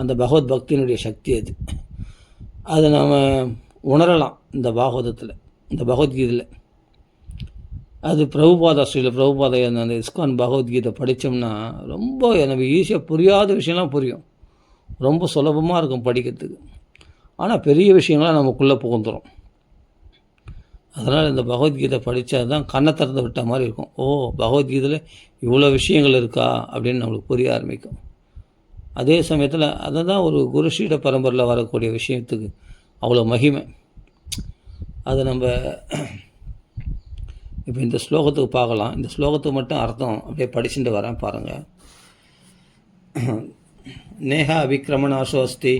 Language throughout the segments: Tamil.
அந்த பகவத் பக்தியினுடைய சக்தி அது. அதை நாம் உணரலாம் இந்த பாகவதத்தில், இந்த பகவத்கீதையில். அது பிரபுபாதா அந்த இஸ்கான் பகவத்கீதை படித்தோம்னா ரொம்ப எனக்கு ஈஸியாக புரியாத விஷயம்லாம் புரியும். ரொம்ப சுலபமாக இருக்கும் படிக்கிறதுக்கு. ஆனால் பெரிய விஷயங்கள்லாம் நமக்குள்ளே புகுந்துடும். அதனால் இந்த பகவத்கீதை படித்தா தான் கண்ணை திறந்து விட்ட மாதிரி இருக்கும். ஓ, பகவத்கீதையில் இவ்வளோ விஷயங்கள் இருக்கா அப்படின்னு நம்மளுக்கு புரிய ஆரம்பிக்கும். அதே சமயத்தில் அதை தான் ஒரு குருஷீட பரம்பரையில் வரக்கூடிய விஷயத்துக்கு அவ்வளோ மகிமை. அதை நம்ம இப்போ இந்த ஸ்லோகத்துக்கு பார்க்கலாம். இந்த ஸ்லோகத்துக்கு மட்டும் அர்த்தம் அப்படியே படிச்சுட்டு வரேன் பாருங்கள். நேஹா அவிக்ரமணாசோ அஸ்தி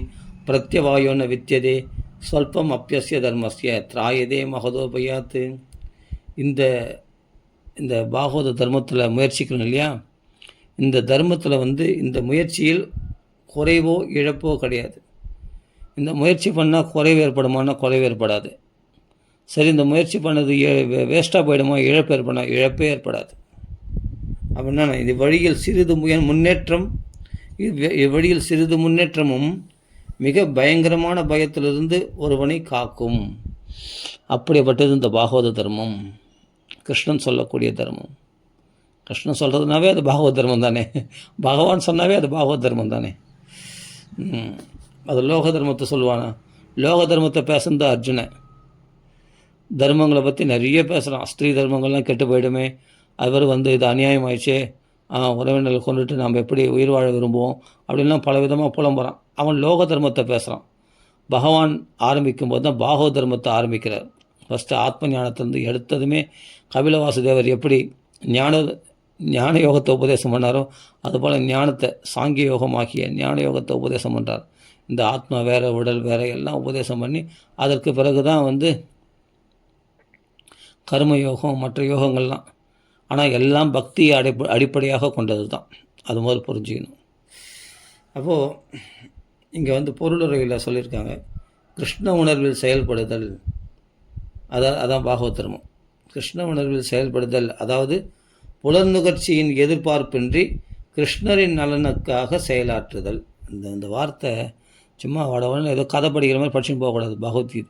பிரத்யவாயோன வித்தியதே ஸ்வல்பம் அப்பியஸ்ய தர்மஸ்ய திராயதே மகதோபயாத்து. இந்த இந்த பாகவத தர்மத்தில் முயற்சிக்கணும் இல்லையா? இந்த தர்மத்தில் இந்த முயற்சியில் குறைவோ இழப்போ கிடையாது. இந்த முயற்சி பண்ணால் குறைவு ஏற்படுமானா குறைவு ஏற்படாது. சரி, இந்த முயற்சி பண்ணது வேஸ்ட்டாக போயிடுமா, இழப்பு ஏற்படா, இழப்பே ஏற்படாது. அப்படின்னா இது வழியில் சிறிது முன்னேற்றம், இவ்வழியில் சிறிது முன்னேற்றமும் மிக பயங்கரமான பயத்திலிருந்து ஒருவனை காக்கும். அப்படிப்பட்டது இந்த பாகவத தர்மம், கிருஷ்ணன் சொல்லக்கூடிய தர்மம். கிருஷ்ணன் சொல்கிறதுனாவே அது பாகவத தர்மம் தானே, பகவான் சொன்னாவே அது பாகவத தர்மம் தானே. அது லோக தர்மத்தை சொல்லுவானா? லோக தர்மத்தை பேசுனது அர்ஜுனன். தர்மங்களை பற்றி நிறைய பேசுகிறான். ஸ்திரீ தர்மங்கள்லாம் கெட்டு போயிடுமே, அவர் இது அநியாயமாயிடுச்சே, உறவினர்களை கொண்டுட்டு நாம் எப்படி உயிர் வாழ விரும்புவோம் அப்படின்லாம் பல விதமாக புலம்புறான். அவன் லோக தர்மத்தை பேசுகிறான். பகவான் ஆரம்பிக்கும் போது தான் பாகவத தர்மத்தை ஆரம்பிக்கிறார். ஃபஸ்ட்டு ஆத்ம ஞானத்திலிருந்து எடுத்ததுமே கபிலவாசுதேவர் எப்படி ஞான யோகத்தை உபதேசம் பண்ணாரோ அதுபோல் ஞானத்தை சாங்கிய யோகமாக்கிய ஞான யோகத்தை உபதேசம் பண்ணுறார். இந்த ஆத்மா வேறு, உடல் வேறு எல்லாம் உபதேசம் பண்ணி அதற்கு பிறகு தான் கர்ம யோகம் மற்ற யோகங்கள்லாம். ஆனால் எல்லாம் பக்தியை அடிப்படையாக கொண்டது தான். அது முதல் புரிஞ்சுக்கணும். அப்போது இங்கே பொருளுரையில் சொல்லியிருக்காங்க, கிருஷ்ண உணர்வில் செயல்படுதல், அதான் பாகவத தர்மம். கிருஷ்ண உணர்வில் செயல்படுதல், அதாவது புலர்நுகர்ச்சியின் எதிர்பார்ப்பின்றி கிருஷ்ணரின் நலனுக்காக செயலாற்றுதல். இந்த வார்த்தை சும்மா வடவன்னு ஏதோ கதை படிக்கிற மாதிரி படிச்சுன்னு போகக்கூடாது. பகவத்கீதை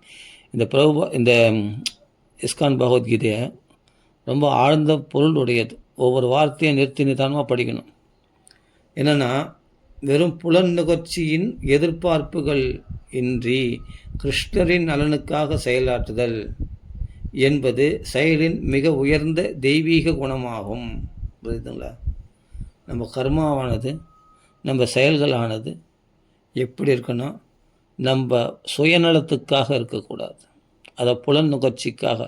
இந்த இஸ்கான் பகவத்கீதையை ரொம்ப ஆழ்ந்த பொருள் உடையது. ஒவ்வொரு வார்த்தையும் நிறுத்தி நிதானமாக படிக்கணும். என்னென்னா, வெறும் புலன் நுகர்ச்சியின் எதிர்பார்ப்புகள் இன்றி கிருஷ்ணரின் நலனுக்காக செயலாற்றுதல் என்பது செயலின் மிக உயர்ந்த தெய்வீக குணமாகும். புரியுதுங்களா? நம்ம கர்மாவானது, நம்ம செயல்களானது எப்படி இருக்குன்னா, நம்ம சுயநலத்துக்காக இருக்கக்கூடாது. அதை புலன் நுகர்ச்சிக்காக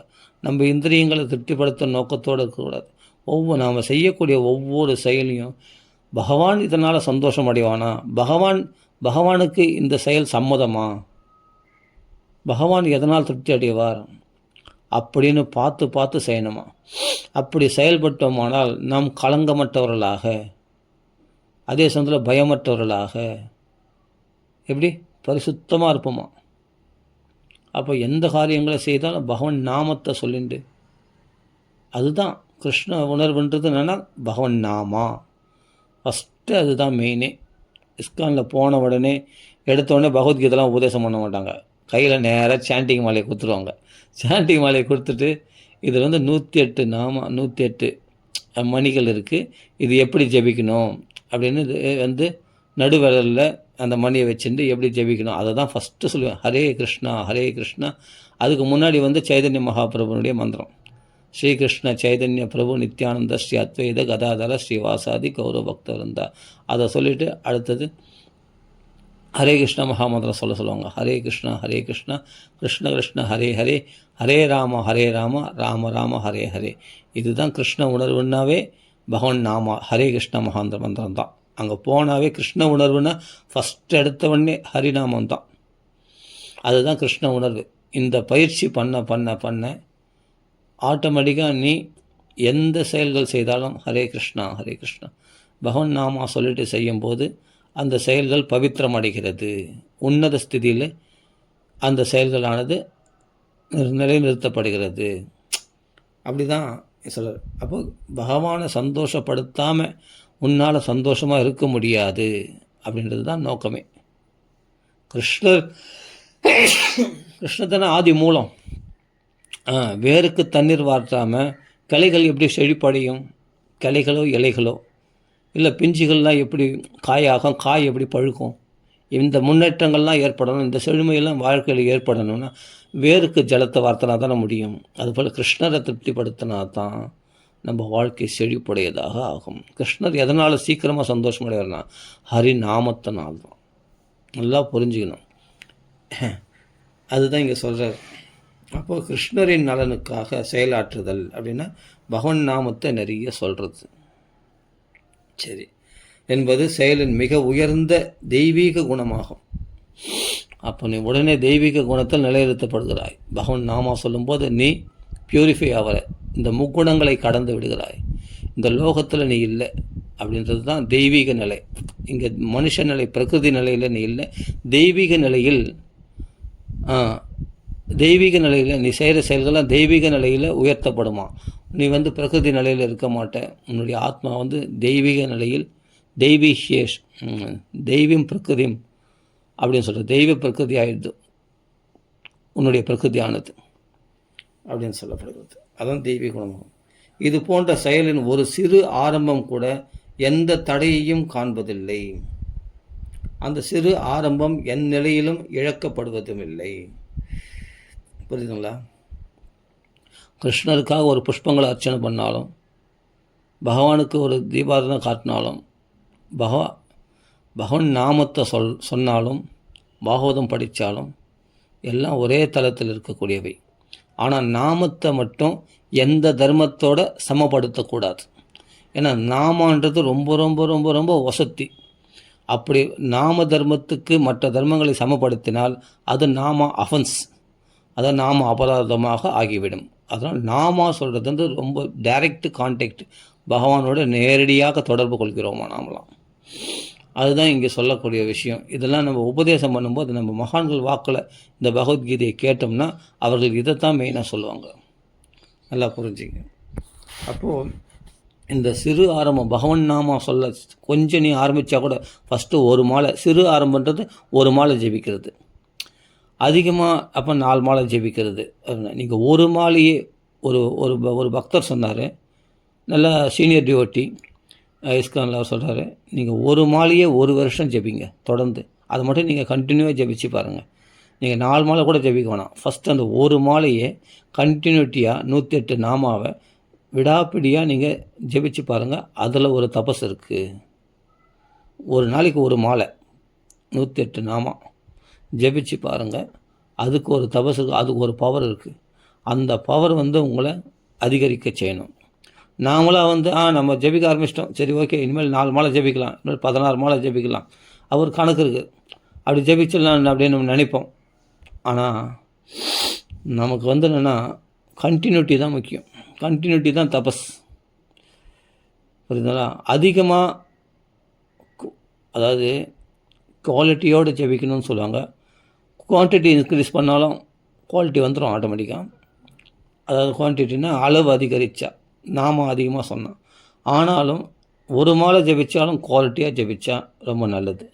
நம்ம இந்திரியங்களை திருப்திப்படுத்த நோக்கத்தோடு இருக்கக்கூடாது. நாம் செய்யக்கூடிய ஒவ்வொரு செயலையும் பகவான் இதனால் சந்தோஷம் அடைவானா, பகவானுக்கு இந்த செயல் சம்மதமா, பகவான் எதனால் திருப்தி அடைவார் அப்படின்னு பார்த்து செய்யணுமா. அப்படி செயல்பட்டோமானால் நாம் களங்கமற்றவர்களாக, அதே சமயத்தில் பயமற்றவர்களாக, எப்படி பரிசுத்தமாக இருப்போமா. அப்போ எந்த காரியங்களை செய்தாலும் பகவான் நாமத்தை சொல்லிண்டு, அதுதான் கிருஷ்ண உணர்வுன்றது. என்னென்னா பகவான் நாமா ஃபஸ்ட்டு, அதுதான் மெயினே. இஸ்கானில் போன உடனே எடுத்தோடனே பகவத்கீதைலாம் உபதேசம் பண்ண மாட்டாங்க. கையில் நேராக சாண்டிங் மாலையை கொடுத்துருவாங்க. சாண்டிங் மாலையை கொடுத்துட்டு இதில் 108 நாம 108 மணிகள் இருக்குது, இது எப்படி ஜெபிக்கணும் அப்படின்னு இது நடுவிரலில் அந்த மணியை வச்சுட்டு எப்படி ஜெபிக்கணும் அதை தான் ஃபஸ்ட்டு சொல்லுவேன். ஹரே கிருஷ்ணா ஹரே கிருஷ்ணா. அதுக்கு முன்னாடி சைதன்ய மகாபிரபுனுடைய மந்திரம், ஸ்ரீகிருஷ்ண சைதன்ய பிரபு நித்யானந்த ஸ்ரீ அத்வைத கதாதர ஸ்ரீவாசாதி கௌரவ பக்தவருந்தா. அதை சொல்லிவிட்டு அடுத்தது ஹரே கிருஷ்ண மகாமந்திரம் சொல்லுவாங்க. ஹரே கிருஷ்ணா கிருஷ்ண கிருஷ்ண ஹரே ஹரே, ஹரே ராம ராம ராம ஹரே ஹரே. இதுதான் கிருஷ்ண உணர்வுன்னாவே பகவான் நாமா ஹரே கிருஷ்ண மகாந்திர மந்திரம் தான். அங்கே போனாவே கிருஷ்ண உணர்வுன்னா ஃபஸ்ட் எடுத்தவொடனே ஹரிநாமம் தான். அதுதான் கிருஷ்ண உணர்வு. இந்த பயிற்சி பண்ண ஆட்டோமேட்டிக்காக நீ எந்த செயல்கள் செய்தாலும் ஹரே கிருஷ்ணா பகவான் நாமா சொல்லிட்டு செய்யும்போது அந்த செயல்கள் பவித்திரம் அடைகிறது. உன்னத ஸ்திதியில் அந்த செயல்களானது நிலைநிறுத்தப்படுகிறது. அப்படி தான் சொல்கிறார். அப்போ பகவானை சந்தோஷப்படுத்தாமல் உன்னால் சந்தோஷமாக இருக்க முடியாது அப்படின்றது தான் நோக்கமே. கிருஷ்ணர் கிருஷ்ணர் தானே ஆதி மூலம். வேருக்கு தண்ணீர் வார்த்தாமல் கிளைகள் எப்படி செழிப்படையும்? கிளைகளோ இலைகளோ இல்லை பிஞ்சுகள்லாம் எப்படி காயாகும், காய் எப்படி பழுக்கும்? இந்த முன்னேற்றங்கள்லாம் ஏற்படணும், இந்த செழுமையெல்லாம் வாழ்க்கையில் ஏற்படணும்னா வேருக்கு ஜலத்தை வார்த்தனா தானே முடியும். அதுபோல் கிருஷ்ணரை திருப்திப்படுத்தினா தான் நம்ம வாழ்க்கை செழிப்புடையதாக ஆகும். கிருஷ்ணர் எதனால் சீக்கிரமாக சந்தோஷமடைகிறனா? ஹரி நாமத்தினால் தான். நல்லா புரிஞ்சுக்கணும். அதுதான் இங்கே சொல்கிறார். அப்போது கிருஷ்ணரின் நலனுக்காக செயலாற்றுதல் அப்படின்னா பகவன் நாமத்தை நிறைய சொல்கிறது சரி என்பது செயலின் மிக உயர்ந்த தெய்வீக குணமாகும். அப்போ நீ உடனே தெய்வீக குணத்தில் நிலைநிறுத்தப்படுகிறாய். பகவன் நாமா சொல்லும்போது நீ பியூரிஃபை ஆகிற, இந்த முக்குணங்களை கடந்து விடுகிறாய். இந்த லோகத்தில் நீ இல்லை அப்படின்றது தான் தெய்வீக நிலை. இங்கே மனுஷ நிலை, பிரகிருதி நிலையில் நீ இல்லை. தெய்வீக நிலையில் நீ செய்கிற செயல்கள்லாம் தெய்வீக நிலையில் உயர்த்தப்படுமா. நீ பிரகிருதி நிலையில் இருக்க மாட்டேன். உன்னுடைய ஆத்மா தெய்வீக நிலையில் தெய்வீஷேஷ் தெய்வம் பிரகிருதியும் அப்படின்னு சொல்கிறது. தெய்வ பிரகிருதி ஆயிடுது உன்னுடைய பிரகிருதியானது அப்படின்னு சொல்லப்படுகிறது. அதான் தெய்வீக குணமாகும். இது போன்ற செயலின் ஒரு சிறு ஆரம்பம் கூட எந்த தடையையும் காண்பதில்லை. அந்த சிறு ஆரம்பம் என் நிலையிலும் இழக்கப்படுவதும் இல்லை. புரியுதுங்களா? கிருஷ்ணருக்காக ஒரு புஷ்பங்களை அர்ச்சனை பண்ணாலும், பகவானுக்கு ஒரு தீபாராதனை காட்டினாலும், பகவான் நாமத்தை சொன்னாலும், பாகவதம் படித்தாலும் எல்லாம் ஒரே தளத்தில் இருக்கக்கூடியவை. ஆனால் நாமத்தை மட்டும் எந்த தர்மத்தோடு சமப்படுத்தக்கூடாது. ஏன்னா நாமன்றது ரொம்ப ரொம்ப ரொம்ப ரொம்ப வசதி. அப்படி நாம தர்மத்துக்கு மற்ற தர்மங்களை சமப்படுத்தினால் அது நாம அஃபென்ஸ், அதை நாம அபராதமாக ஆகிவிடும். அதனால் நாமா சொல்கிறது ரொம்ப டைரக்ட் கான்டாக்ட், பகவானோட நேரடியாக தொடர்பு கொள்கிறோமா நாமலாம். அதுதான் இங்கே சொல்லக்கூடிய விஷயம். இதெல்லாம் நம்ம உபதேசம் பண்ணும்போது நம்ம மகான்கள் வாக்கில் இந்த பகவத்கீதையை கேட்டோம்னா அவர்கள் இதைத்தான் மெயினாக சொல்லுவாங்க. நல்லா புரிஞ்சுங்க. அப்போது இந்த சிறு ஆரம்பம் பகவன் நாமா சொல்ல கொஞ்சம் நீ ஆரம்பித்தா கூட ஃபஸ்ட்டு ஒரு மாலை, சிறு ஆரம்பன்றது ஒரு மாலை ஜெபிக்கிறது, அதிகமாக அப்போ 4 மாலை ஜெபிக்கிறது. நீங்கள் ஒரு மாலையே ஒரு பக்தர் சொன்னார், நல்லா சீனியர் டிவோட்டி இஸ்கானில் அவர் சொல்கிறாரு, நீங்கள் ஒரு மாலையே 1 வருஷம் ஜெபிங்க தொடர்ந்து. அதை மட்டும் நீங்கள் கண்டினியூவாக ஜெபிச்சு பாருங்கள். நீங்கள் 4 மாலை கூட ஜெபிக்க வேணாம். ஃபஸ்ட்டு அந்த ஒரு மாலையே கண்டினியூட்டியாக 108 நாமாவை விடாப்பிடியாக நீங்கள் ஜெபிச்சு பாருங்கள். அதில் ஒரு தபஸ் இருக்குது. ஒரு நாளைக்கு ஒரு மாலை 108 நாமா ஜெபிச்சு பாருங்கள். அதுக்கு ஒரு தபஸ் இருக்குது, அதுக்கு ஒரு பவர் இருக்குது. அந்த பவர் உங்களை அதிகரிக்க செய்யணும். நாமளாக நம்ம ஜெபிக்க ஆரம்பிச்சிட்டோம், சரி ஓகே இனிமேல் 4 மாலை ஜெபிக்கலாம், இனிமேல் 16 மாலை ஜெபிக்கலாம், அவர் கணக்கு இருக்குது, அப்படி ஜெபிச்சிடலாம் அப்படின்னு நம்ம நினைப்போம். ஆனால் நமக்கு என்னென்னா கண்டினியூட்டி தான் முக்கியம். கண்டினியூட்டி தான் தபஸ். புரியுதுங்களா? அதிகமாக அதாவது குவாலிட்டியோடு ஜெபிக்கணும்னு சொல்லுவாங்க. குவான்டிட்டி இன்க்ரீஸ் பண்ணாலும் குவாலிட்டி வந்துடும் ஆட்டோமேட்டிக்காக. அதாவது குவான்டிட்டினா அளவு அதிகரித்தா, நாம அதிகமாக சொன்னோம். ஆனாலும் ஒரு மாலை ஜெபித்தாலும் குவாலிட்டியாக ஜெபித்தா ரொம்ப நல்லது.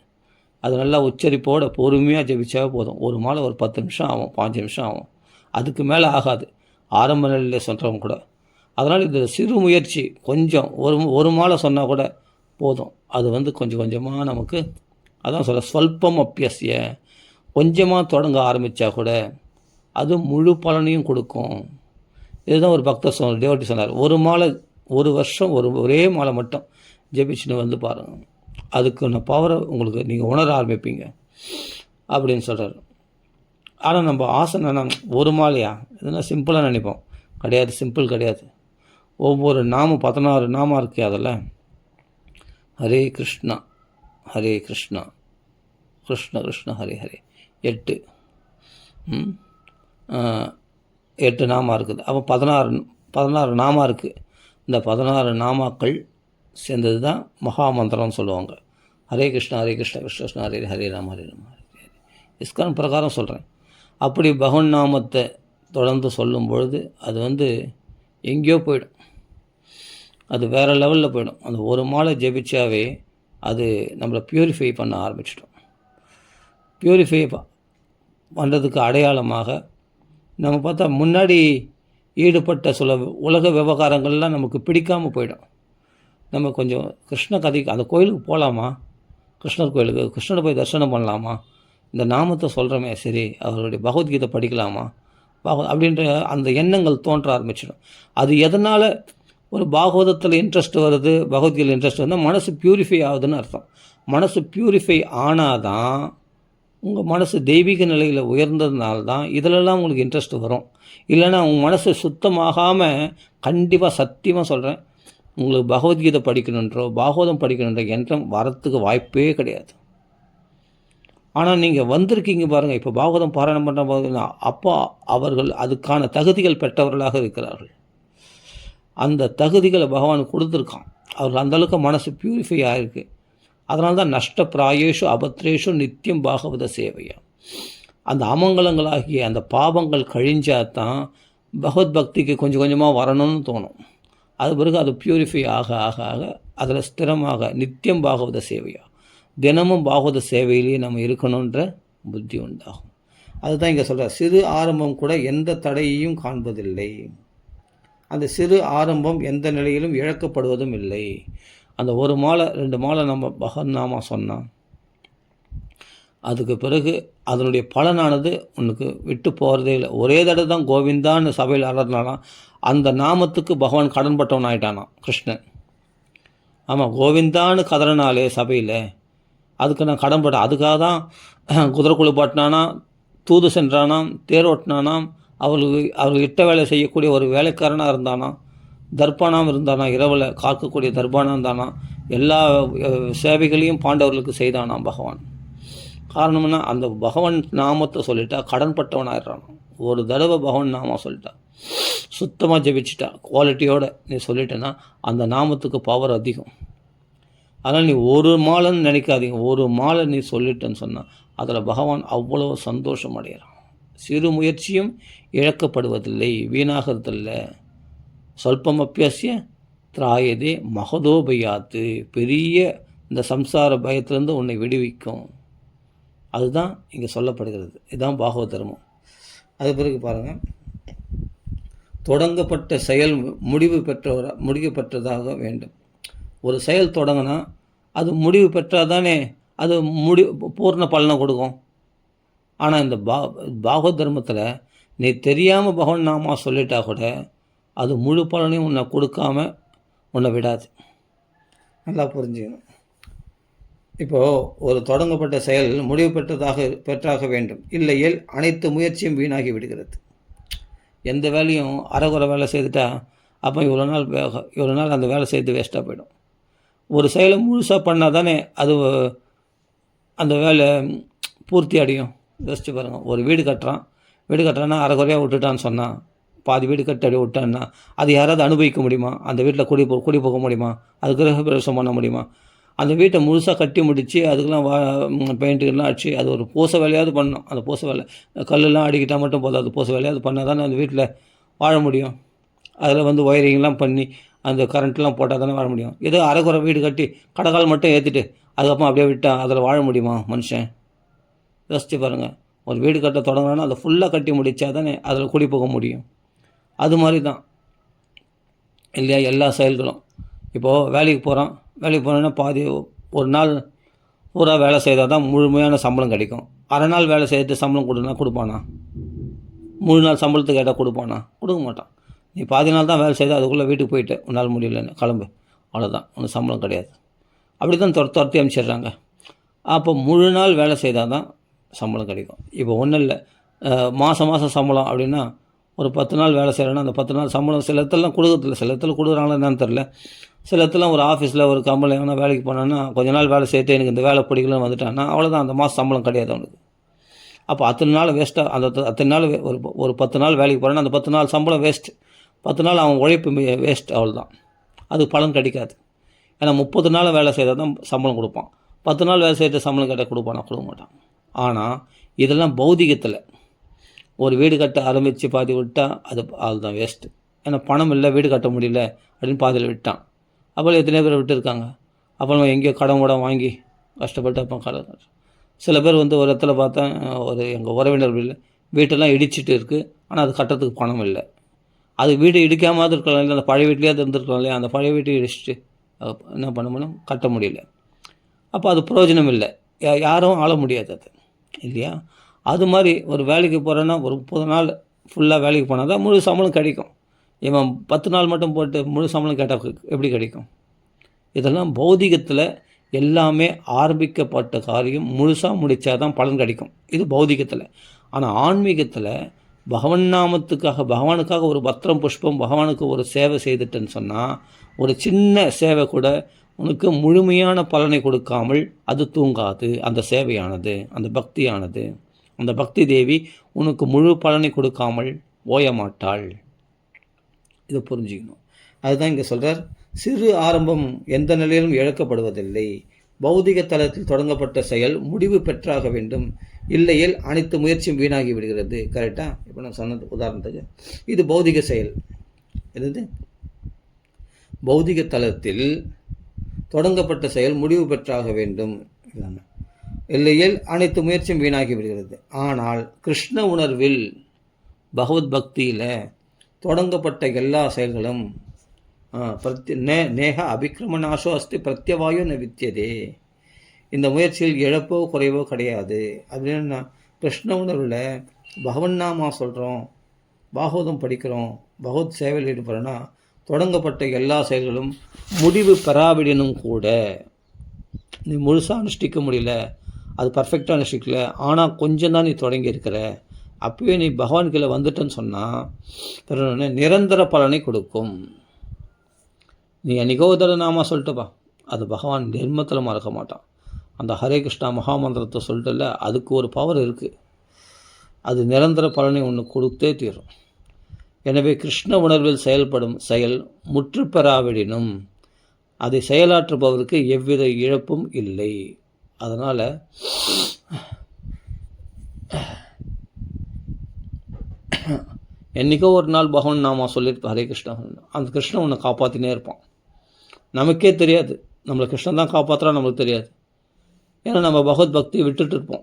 அது நல்லா உச்சரிப்போடு பொறுமையாக ஜெபிச்சாவே போதும். ஒரு மாலை ஒரு 10 நிமிஷம் ஆகும், 5 நிமிஷம் ஆகும், அதுக்கு மேலே ஆகாது ஆரம்ப நிலையில் சொல்கிறவங்க கூட. அதனால் இந்த சிறு முயற்சி கொஞ்சம் ஒரு மாலை சொன்னால் கூட போதும். அது கொஞ்சம் கொஞ்சமாக நமக்கு அதான் சொல்ல ஸ்வல்பம் அப்பியசிய, கொஞ்சமாக தொடங்க ஆரம்பித்தா கூட அது முழு பலனையும் கொடுக்கும். இதுதான் ஒரு பக்தர் டிவோட்டி சொன்னார், ஒரு மாலை 1 வருஷம் ஒரே மாலை மட்டும் ஜெபிச்சுன்னு பாருங்கள், அதுக்கான பவரை உங்களுக்கு நீங்கள் உணர ஆரம்பிப்பீங்க அப்படின்னு சொல்கிறார். ஆனால் நம்ம ஆசை ஒரு மாலையா இதெல்லாம் சிம்பிளாக நினைப்போம். கிடையாது, சிம்பிள் கிடையாது. ஒவ்வொரு நாமும் 16 நாமம் இருக்கே. அதில் ஹரே கிருஷ்ணா ஹரே கிருஷ்ணா கிருஷ்ண கிருஷ்ண ஹரே ஹரே 8 நாமா இருக்குது. அப்போ 16 நாமா இருக்குது. இந்த 16 நாமாக்கள் சேர்ந்தது தான் மகாமந்திரம்னு சொல்லுவாங்க. ஹரே கிருஷ்ணா ஹரே கிருஷ்ண கிருஷ்ண கிருஷ்ண ஹரே ஹரே ராம ஹரே ராம ஹரே ஹரே. இஸ்கான் பிரகாரம் சொல்கிறேன். அப்படி பகவன் நாமத்தை தொடர்ந்து சொல்லும் பொழுது அது எங்கேயோ போயிடும், அது வேறு லெவலில் போயிடும். அந்த ஒரு மாலை ஜெபிச்சாவே அது நம்மளை பியூரிஃபை பண்ண ஆரம்பிச்சிட்டோம். பியூரிஃபை பண்ணுறதுக்கு அடையாளமாக நம்ம பார்த்தா முன்னாடி ஈடுபட்ட சில உலக விவகாரங்கள்லாம் நமக்கு பிடிக்காமல் போயிடும். நம்ம கொஞ்சம் கிருஷ்ண கதைக்கு அந்த கோயிலுக்கு போகலாமா, கிருஷ்ணர் கோயிலுக்கு கிருஷ்ணரை போய் தரிசனம் பண்ணலாமா, இந்த நாமத்தை சொல்கிறோமே சரி அவருடைய பகவத்கீதை படிக்கலாமா அப்படின்ற அந்த எண்ணங்கள் தோன்ற ஆரம்பிச்சிடும். அது எதனால் ஒரு பாகவதத்தில் இன்ட்ரெஸ்ட் வருது, பகவத்கீதை இன்ட்ரெஸ்ட் வந்தால் மனசு பியூரிஃபை ஆகுதுன்னு அர்த்தம். மனசு பியூரிஃபை ஆனால் தான் உங்கள் மனசு தெய்வீக நிலையில் உயர்ந்ததுனால்தான் இதிலெல்லாம் உங்களுக்கு இன்ட்ரெஸ்ட் வரும். இல்லைன்னா உங்கள் மனசு சுத்தமாகாமல் கண்டிப்பாக சத்தியமாக சொல்கிறேன், உங்களுக்கு பகவத்கீதை படிக்கணுன்றோ பாகவதம் படிக்கணுன்ற எண்ணம் வரத்துக்கு வாய்ப்பே கிடையாது. ஆனால் நீங்கள் வந்திருக்கீங்க பாருங்கள், இப்போ பாகவதம் பாராயணம் பண்ணுற போது அப்போ அவர்கள் அதுக்கான தகுதிகள் பெற்றவர்களாக இருக்கிறார்கள். அந்த தகுதிகளை பகவான் கொடுத்துருக்கான். அவர்கள் அந்தளவுக்கு மனசு பியூரிஃபை ஆகிருக்கு. அதனால தான் நஷ்டப்பிராயேஷு அபத்ரேஷு நித்தியம் பாகவத சேவையா. அந்த அமங்கலங்களாகிய அந்த பாவங்கள் கழிஞ்சால் தான் பகவத் பக்திக்கு கொஞ்சம் கொஞ்சமாக வரணும்னு தோணும். அது பிறகு அது பியூரிஃபை ஆக ஆக ஆக அதில் ஸ்திரமாக நித்தியம் பாகவத சேவையா, தினமும் பாகவத சேவையிலேயே நம்ம இருக்கணுன்ற புத்தி உண்டாகும். அதுதான் இங்கே சொல்கிறார், சிறு ஆரம்பம் கூட எந்த தடையையும் காண்பதில்லை. அந்த சிறு ஆரம்பம் எந்த நிலையிலும் இழக்கப்படுவதும் இல்லை. அந்த ஒரு மாலை 2 மாலை நம்ம பகவன்னாமா சொன்னால் அதுக்கு பிறகு அதனுடைய பலனானது உனக்கு விட்டு போகிறதே இல்லை. ஒரே தடவை தான் கோவிந்தான்னு சபையில் ஆடுறதுனாலாம் அந்த நாமத்துக்கு பகவான் கடன்பட்டவன் ஆகிட்டானான் கிருஷ்ணன். ஆமாம், கோவிந்தான்னு கதறனாலே சபையில் அதுக்கு நான் கடன்பட்டேன். அதுக்காக தான் குதிரை குளிப்பாட்டினானா, தூது சென்றானாம், தேர் ஓட்டினானாம், அவர்கள் இட்ட வேலை செய்யக்கூடிய ஒரு வேலைக்காரனாக இருந்தானா, தர்பானாம் இருந்தானா, இரவில் காக்கக்கூடிய தர்பானாக இருந்தானா, எல்லா சேவைகளையும் பாண்டவர்களுக்கு செய்தானாம் பகவான். காரணம்னா அந்த பகவான் நாமத்தை சொல்லிட்டா கடன்பட்டவன் ஆயிடுறான். ஒரு தடவை பகவான் நாமம் சொல்லிட்டா, சுத்தமாக ஜெபிச்சிட்டா, குவாலிட்டியோடு நீ சொல்லிட்டேன்னா அந்த நாமத்துக்கு பவர் அதிகம். அதனால் நீ ஒரு மாலைன்னு நினைக்காதீங்க, ஒரு மாலை நீ சொல்லிட்டேன்னு சொன்னால் அதில் பகவான் அவ்வளோ சந்தோஷம் அடைகிறான். சிறு முயற்சியும் இழக்கப்படுவதில்லை, வீணாகிறதில்லை. சொல்பம் அப்பியாசிய திராயதே மகதோபயாத்து, பெரிய இந்த சம்சார பயத்திலேருந்து உன்னை விடுவிக்கும். அதுதான் இங்கே சொல்லப்படுகிறது. இதுதான் பாகவத தர்மம். அது பிறகு பாருங்கள், தொடங்கப்பட்ட செயல் முடிவு பெற்றதாக வேண்டும். ஒரு செயல் தொடங்கினா அது முடிவு பெற்றால் தானே அது பூர்ண பலனை கொடுக்கும். ஆனால் இந்த பாகவத தர்மத்தில் நீ தெரியாமல் பகவான் நாமா சொல்லிட்டா கூட அது முழு பலனையும் உன்னை கொடுக்காம உன்னை விடாது. நல்லா புரிஞ்சுக்கணும். இப்போது ஒரு தொடங்கப்பட்ட செயல் முடிவு பெற்றாக வேண்டும், இல்லையேல் அனைத்து முயற்சியும் வீணாகி விடுகிறது. எந்த வேலையும் அரைகுறை வேலை செய்துட்டா அப்போ இவ்வளோ நாள் அந்த வேலை செய்து வேஸ்ட்டாக போயிடும். ஒரு செயலை முழுசாக பண்ணால் தானே அது அந்த வேலை பூர்த்தி அடையும். யோசிச்சு பாருங்கள், ஒரு வீடு கட்டுறான்னா அரைகுறையாக விட்டுட்டான்னு சொன்னால், பாதி வீடு கட்டி அப்படியே விட்டான்னா அது யாராவது அனுபவிக்க முடியுமா? அந்த வீட்டில் குடி போக முடியுமா? அது கிரகப்பிரவேசம் பண்ண முடியுமா? அந்த வீட்டை முழுசாக கட்டி முடித்து அதுக்கெல்லாம் பெயிண்ட்டுக்கெல்லாம் அடிச்சு அது ஒரு பூச வேலையாவது பண்ணணும். அந்த பூச வேலை கல்லெல்லாம் அடிக்கிட்டால் மட்டும் போதும், அது பூச வேலையாவது பண்ணால் தானே அந்த வீட்டில் வாழ முடியும். அதில் ஒயரிங்லாம் பண்ணி அந்த கரண்ட்லாம் போட்டால் தானே வாழ முடியும். ஏதோ அரைக்குறை வீடு கட்டி கடைக்கால் மட்டும் ஏற்றிட்டு அதுக்கப்புறம் அப்படியே விட்டால் அதில் வாழ முடியுமா மனுஷன்? யோசிச்சு பாருங்கள். ஒரு வீடு கட்ட தொடங்குறான்னா அதை ஃபுல்லாக கட்டி முடித்தா தானே அதில் குடி போக முடியும். அது மாதிரி தான் இல்லையா எல்லா செயல்களும். இப்போது வேலைக்கு போகிறோன்னா பாதி ஒரு நாள் பூரா வேலை செய்தால் தான் முழுமையான சம்பளம் கிடைக்கும். அரை நாள் வேலை செய்துட்டு சம்பளம் கொடுப்பானா? முழு நாள் சம்பளத்துக்கு கேட்டால் கொடுப்பானா? கொடுக்க மாட்டான். நீ பாதி நாள் தான் வேலை செய்தால் அதுக்குள்ளே வீட்டுக்கு போயிட்டு உன்னால் முடியலன்னு கிளம்பு, அவ்வளோதான், ஒன்றும் சம்பளம் கிடையாது. அப்படி தான் துரத்தி அனுப்பிச்சிடுறாங்க. அப்போ முழு நாள் வேலை செய்தால் தான் சம்பளம் கிடைக்கும். இப்போ ஒன்றும் இல்லை, மாதம் சம்பளம் அப்படின்னா ஒரு 10 நாள் வேலை செய்கிறேன்னா அந்த 10 நாள் சம்பளம் சில இடத்துலலாம் கொடுக்குறதில்ல, சில இடத்துல கொடுக்குறாங்களா என்னன்னு தெரில. சில இடத்துல ஒரு ஆஃபீஸில் ஒரு கம்பெனி எங்கன்னா வேலைக்கு போனான்னா கொஞ்ச நாள் வேலை செய்து எனக்கு இந்த வேலை பிடிக்கலன்னு வந்துட்டான்னா அவ்வளோதான், அந்த மாதம் சம்பளம் கிடையாது அவனுக்கு. அப்போ அத்தனை நாள் வேஸ்ட்டாக அத்தனை நாள் ஒரு 10 நாள் வேலைக்கு போகிறேன்னா அந்த 10 நாள் சம்பளம் வேஸ்ட்டு, 10 நாள் அவன் உழைப்பு வேஸ்ட், அவ்வளோதான். அதுக்கு பலன் கிடைக்காது. ஏன்னா 30 நாள் வேலை செய்தால் தான் சம்பளம் கொடுப்பான். 10 நாள் வேலை செய்து சம்பளம் கேட்டால் கொடுக்க மாட்டான். ஆனால் இதெல்லாம் பௌதிகத்தில் ஒரு வீடு கட்ட ஆரம்பித்து பாதி விட்டால் அதுதான் வேஸ்ட்டு. ஏன்னா பணம் இல்லை, வீடு கட்ட முடியல அப்படின்னு பாதியில் விட்டான். அப்போ எத்தனையோ பேர் விட்டுருக்காங்க. அப்புறம் எங்கேயோ கடன் வாங்கி கஷ்டப்பட்டு அப்போ கடன். சில பேர் வந்து ஒரு இடத்துல பார்த்தேன், ஒரு எங்கள் உறவினர் வீட்டெல்லாம் இடிச்சிட்டு இருக்குது, ஆனால் அது கட்டுறதுக்கு பணம் இல்லை. அது வீடு இடிக்காமல் இருக்கலாம் இல்லை, அந்த பழைய வீட்லேயே இருந்திருக்கலாம் இல்லையா, அந்த பழைய வீட்டை இடிச்சிட்டு என்ன பண்ண முடியும், கட்ட முடியல. அப்போ அது பிரயோஜனம் இல்லை, யாரும் ஆள முடியாது அது இல்லையா. அது மாதிரி ஒரு வேலைக்கு போகிறேன்னா ஒரு 30 நாள் ஃபுல்லாக வேலைக்கு போனால் தான் முழு சம்பளம் கிடைக்கும். இவன் 10 நாள் மட்டும் போட்டு முழு சம்பளம் கேட்டால் எப்படி கிடைக்கும்? இதெல்லாம் பௌதிகத்தில் எல்லாமே ஆரம்பிக்கப்பட்ட காரியம் முழுசாக முடித்தா தான் பலன் கிடைக்கும். இது பௌதிகத்தில். ஆனால் ஆன்மீகத்தில் பகவன் நாமத்துக்காக, பகவானுக்காக ஒரு பத்திரம் புஷ்பம் பகவானுக்கு ஒரு சேவை செய்துட்டேன்னு சொன்னால், ஒரு சின்ன சேவை கூட உனக்கு முழுமையான பலனை கொடுக்காமல் அது தூங்காது. அந்த சேவையானது, அந்த பக்தியானது, அந்த பக்தி தேவி உனக்கு முழு பலனை கொடுக்காமல் ஓய மாட்டாள். இதை புரிஞ்சுக்கணும். அதுதான் இங்கே சொல்கிறார், சிறு ஆரம்பம் எந்த நிலையிலும் இழக்கப்படுவதில்லை. பௌதிக தளத்தில் தொடங்கப்பட்ட செயல் முடிவு பெற்றாக வேண்டும், இல்லையில் அனைத்து முயற்சியும் வீணாகி விடுகிறது. கரெக்டாக? இப்போ நான் சொன்னது உதாரணத்துக்கு இது பௌதிக செயல். என்னது? பௌதிக தளத்தில் தொடங்கப்பட்ட செயல் முடிவு பெற்றாக வேண்டும், இல்லையில் அனைத்து முயற்சியும் வீணாகி விடுகிறது. ஆனால் கிருஷ்ண உணர்வில், பகவத் பக்தியில் தொடங்கப்பட்ட எல்லா செயல்களும் நேக அபிக்ரமநாசோ அஸ்தி பிரத்யவாயோ ந வித்தியதே. இந்த முயற்சியில் இழப்போ குறைவோ கிடையாது. அப்படின்னு கிருஷ்ண உணர்வில் பகவன் நாமா சொல்கிறோம், பாகவதம் படிக்கிறோம், பகவத் சேவையில் ஈடுபடுறோன்னா தொடங்கப்பட்ட எல்லா செயல்களும் முடிவு பெறாவிடனும் கூட, நீ முழுசாக அனுஷ்டிக்க முடியல, அது பர்ஃபெக்டாக அனுஷ்டிக்கல, ஆனால் கொஞ்சம் தான் நீ தொடங்கி இருக்கிற, அப்போயே நீ பகவான் கீழே வந்துட்டேன்னு சொன்னால் நிரந்தர பலனை கொடுக்கும். நீ அன்றைக்கோ ஒரு நாமா சொல்லிட்டுப்பா, அது பகவான் ஜென்மத்தில் மறக்க மாட்டான். அந்த ஹரே கிருஷ்ணா மகாமந்திரத்தை சொல்லிட்டுல, அதுக்கு ஒரு பவர் இருக்குது. அது நிரந்தர பலனை ஒன்று கொடுத்தே தீரும். எனவே கிருஷ்ண உணர்வில் செயல்படும் செயல் முற்று பெறாவிடனும் அதை செயலாற்றுபவருக்கு எவ்வித இழப்பும் இல்லை. அதனால் என்றைக்கோ ஒரு நாள் பகவான் நாமா சொல்லியிருப்பேன் ஹரே கிருஷ்ணா, அந்த கிருஷ்ணன் உன்னை காப்பாற்றினே இருப்பான். நமக்கே தெரியாது, நம்மளை கிருஷ்ணன் தான் காப்பாற்றுறான், நம்மளுக்கு தெரியாது. ஏன்னா நம்ம பகவத் பக்தியை விட்டுட்டு இருப்போம்.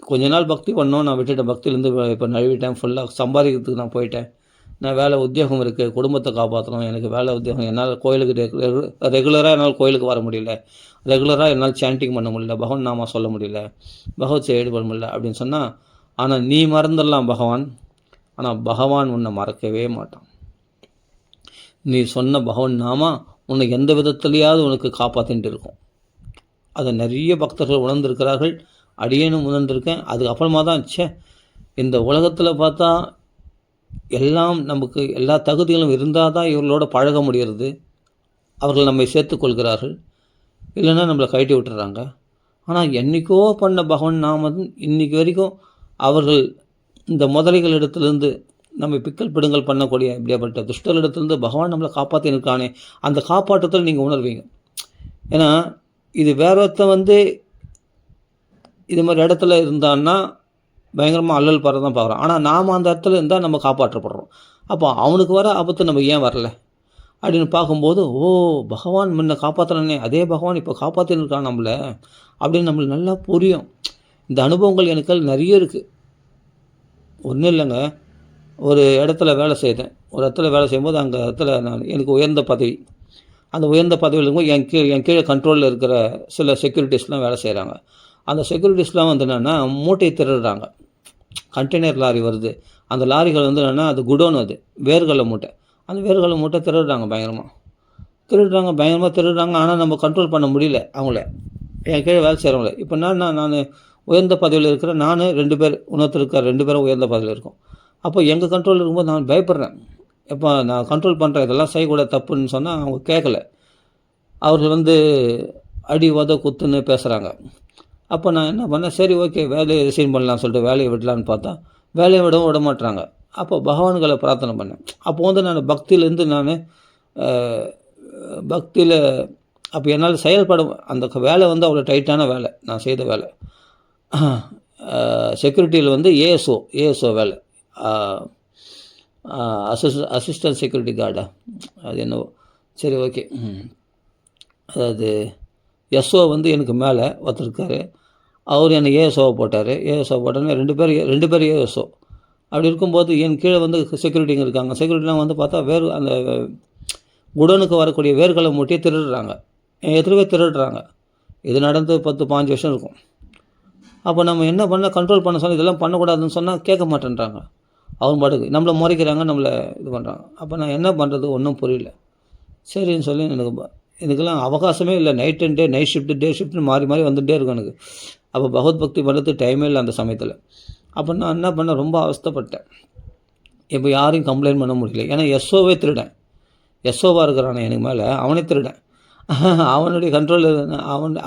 கொஞ்ச நாள் பக்தி பண்ணோம், நான் விட்டுட்டேன், பக்தியிலேருந்து இப்போ நழுவிட்டேன், ஃபுல்லாக சம்பாதிக்கிறதுக்கு நான் போயிட்டேன், நான் வேலை உத்தியோகம் இருக்குது, குடும்பத்தை காப்பாற்றணும், எனக்கு வேலை உத்தியோகம், என்னால் கோயிலுக்கு ரெகுலராக என்னால் கோயிலுக்கு வர முடியல, ரெகுலராக என்னால் சாண்டிங் பண்ண முடியல, பகவான் நாமா சொல்ல முடியல, பகவத் ஈடுபட முடியல அப்படின்னு சொன்னால், ஆனால் நீ மறந்துடலாம் பகவான், ஆனால் பகவான் உன்னை மறக்கவே மாட்டான். நீ சொன்ன பகவான் நாமா உன்னை எந்த விதத்துலையாவது உனக்கு காப்பாற்றிட்டு இருக்கும். அதை நிறைய பக்தர்கள் உணர்ந்திருக்கிறார்கள், அடியேனும் உணர்ந்திருக்கேன். அதுக்கப்புறமா தான் இந்த உலகத்தில் பார்த்தா எல்லாம் நமக்கு எல்லா தகுதிகளும் இருந்தால் தான் இவர்களோட பழக முடிகிறது, அவர்கள் நம்மை சேர்த்துக்கொள்கிறார்கள், இல்லைன்னா நம்மளை கழட்டி விட்டுறாங்க. ஆனால் என்றைக்கோ பண்ண பகவான் நாம இன்றைக்கி வரைக்கும் அவர்கள் இந்த முதலைகள் இடத்துலேருந்து நம்ம பிக்கல் பிடுங்கல் பண்ணக்கூடிய இப்படியாப்பட்ட துஷ்டர்களிடத்துலேருந்து பகவான் நம்மளை காப்பாற்றினிருக்கானே, அந்த காப்பாற்றத்தில் நீங்கள் உணர்வீங்க. ஏன்னா இது வேற ஒருத்தன் இது மாதிரி இடத்துல இருந்தான்னா பயங்கரமாக அல்லல் பற தான் பார்க்குறோம். ஆனால் நாம் அந்த இடத்துல இருந்தால் நம்ம காப்பாற்றப்படுறோம். அப்போ அவனுக்கு வர ஆபத்து நம்ம ஏன் வரல அப்படின்னு பார்க்கும்போது, ஓ பகவான் முன்ன காப்பாற்றினே, அதே பகவான் இப்போ காப்பாற்றினிருக்கான் நம்மளை அப்படின்னு நம்மளுக்கு நல்லா புரியும். இந்த அனுபவங்கள் எனக்கு நிறைய இருக்குது. ஒன்றும் இல்லைங்க, ஒரு இடத்துல வேலை செய்தேன். ஒரு இடத்துல வேலை செய்யும்போது அங்கே இடத்துல எனக்கு உயர்ந்த பதவி, அந்த உயர்ந்த பதவியில் இருக்கும்போது என் கீழே கண்ட்ரோலில் இருக்கிற சில செக்யூரிட்டிஸ்லாம் வேலை செய்கிறாங்க. அந்த செக்யூரிட்டிஸ்லாம் என்னென்னா மூட்டையை திருடுறாங்க. கண்டெய்னர் லாரி வருது, அந்த லாரிகள் என்னென்னா அது குடோன், அது வேர்கடலை மூட்டை, அந்த வேர்கடலை மூட்டை திருடுறாங்க, பயங்கரமாக திருடுறாங்க. ஆனால் நம்ம கண்ட்ரோல் பண்ண முடியல அவங்கள, என் கீழே வேலை செய்கிறவங்கள. இப்போ நான் உயர்ந்த பதவியில் இருக்கிறேன், நான் 2 பேர் இன்னொருத்தருக்க 2 பேரும் உயர்ந்த பதவியில் இருக்கோம். அப்போ எங்கள் கண்ட்ரோலில் இருக்கும்போது நான் பயப்படுறேன். எப்போ நான் கண்ட்ரோல் பண்ணுறேன், இதெல்லாம் செய்யக்கூடாது தப்புன்னு சொன்னால் அவங்க கேட்கல. அவர்கள் அடி உத குத்துன்னு பேசுகிறாங்க. அப்போ நான் என்ன பண்ணேன், சரி ஓகே வேலையை ரிசைன் பண்ணலான்னு சொல்லிட்டு வேலையை விடலான்னு பார்த்தா வேலையை விட மாட்டுறாங்க. அப்போ பகவான்களை பிரார்த்தனை பண்ணேன். அப்போ நான் பக்தியிலேருந்து பக்தியில் அப்போ என்னால் செயல்படும் அந்த வேலை அவ்வளோ டைட்டான வேலை, நான் செய்த வேலை. செக்யூரிட்டியில் ஏஎஸ்ஓ வேலை, அசிஸ்டன்ட் செக்யூரிட்டி கார்டா அது என்னவோ, சரி ஓகே. அதாவது எஸ்ஓ எனக்கு மேலே ஒருத்தர் இருக்கார், அவர் என்னை ஏஎஸ்ஓவை போட்டார். ஏஎஸ்ஓ போட்டோன்னே 2 பேர் ஏஎஸ்ஓ. அப்படி இருக்கும்போது என் கீழே வந்து செக்யூரிட்டிங்க இருக்காங்க. செக்யூரிட்டிலாம் வந்து பார்த்தா அந்த குடோனுக்கு வரக்கூடிய வேர்களை மூட்டையை திருடுறாங்க. எத்தனை பேர் திருடுறாங்க. இது நடந்து 10-15 வருஷம் இருக்கும். அப்போ நம்ம என்ன பண்ண கண்ட்ரோல் பண்ண சொன்னால் இதெல்லாம் பண்ணக்கூடாதுன்னு சொன்னால் கேட்க மாட்டேன்றாங்க. அவங்க பாட்டுக்கு நம்மளை முறைக்கிறாங்க, நம்மளை இது பண்ணுறாங்க. அப்போ நான் என்ன பண்ணுறது ஒன்றும் புரியல. சரின்னு சொல்லி எனக்கெல்லாம் அவகாசமே இல்லை. நைட் ஷிஃப்ட்டு டே ஷிஃப்ட்னு மாறி மாறி வந்துகிட்டே இருக்கும் எனக்கு. அப்போ பகவத் பக்தி பண்ணுறதுக்கு டைமே இல்லை அந்த சமயத்தில். அப்போ நான் என்ன பண்ணேன், ரொம்ப அவஸ்தைப்பட்டேன். இப்போ யாரையும் கம்ப்ளைண்ட் பண்ண முடியல. ஏன்னா எஸ்ஓவே திருடன். எஸ்ஓவாக இருக்கிறானே எனக்கு மேலே, அவனே திருடன். அவனுடைய கண்ட்ரோல்,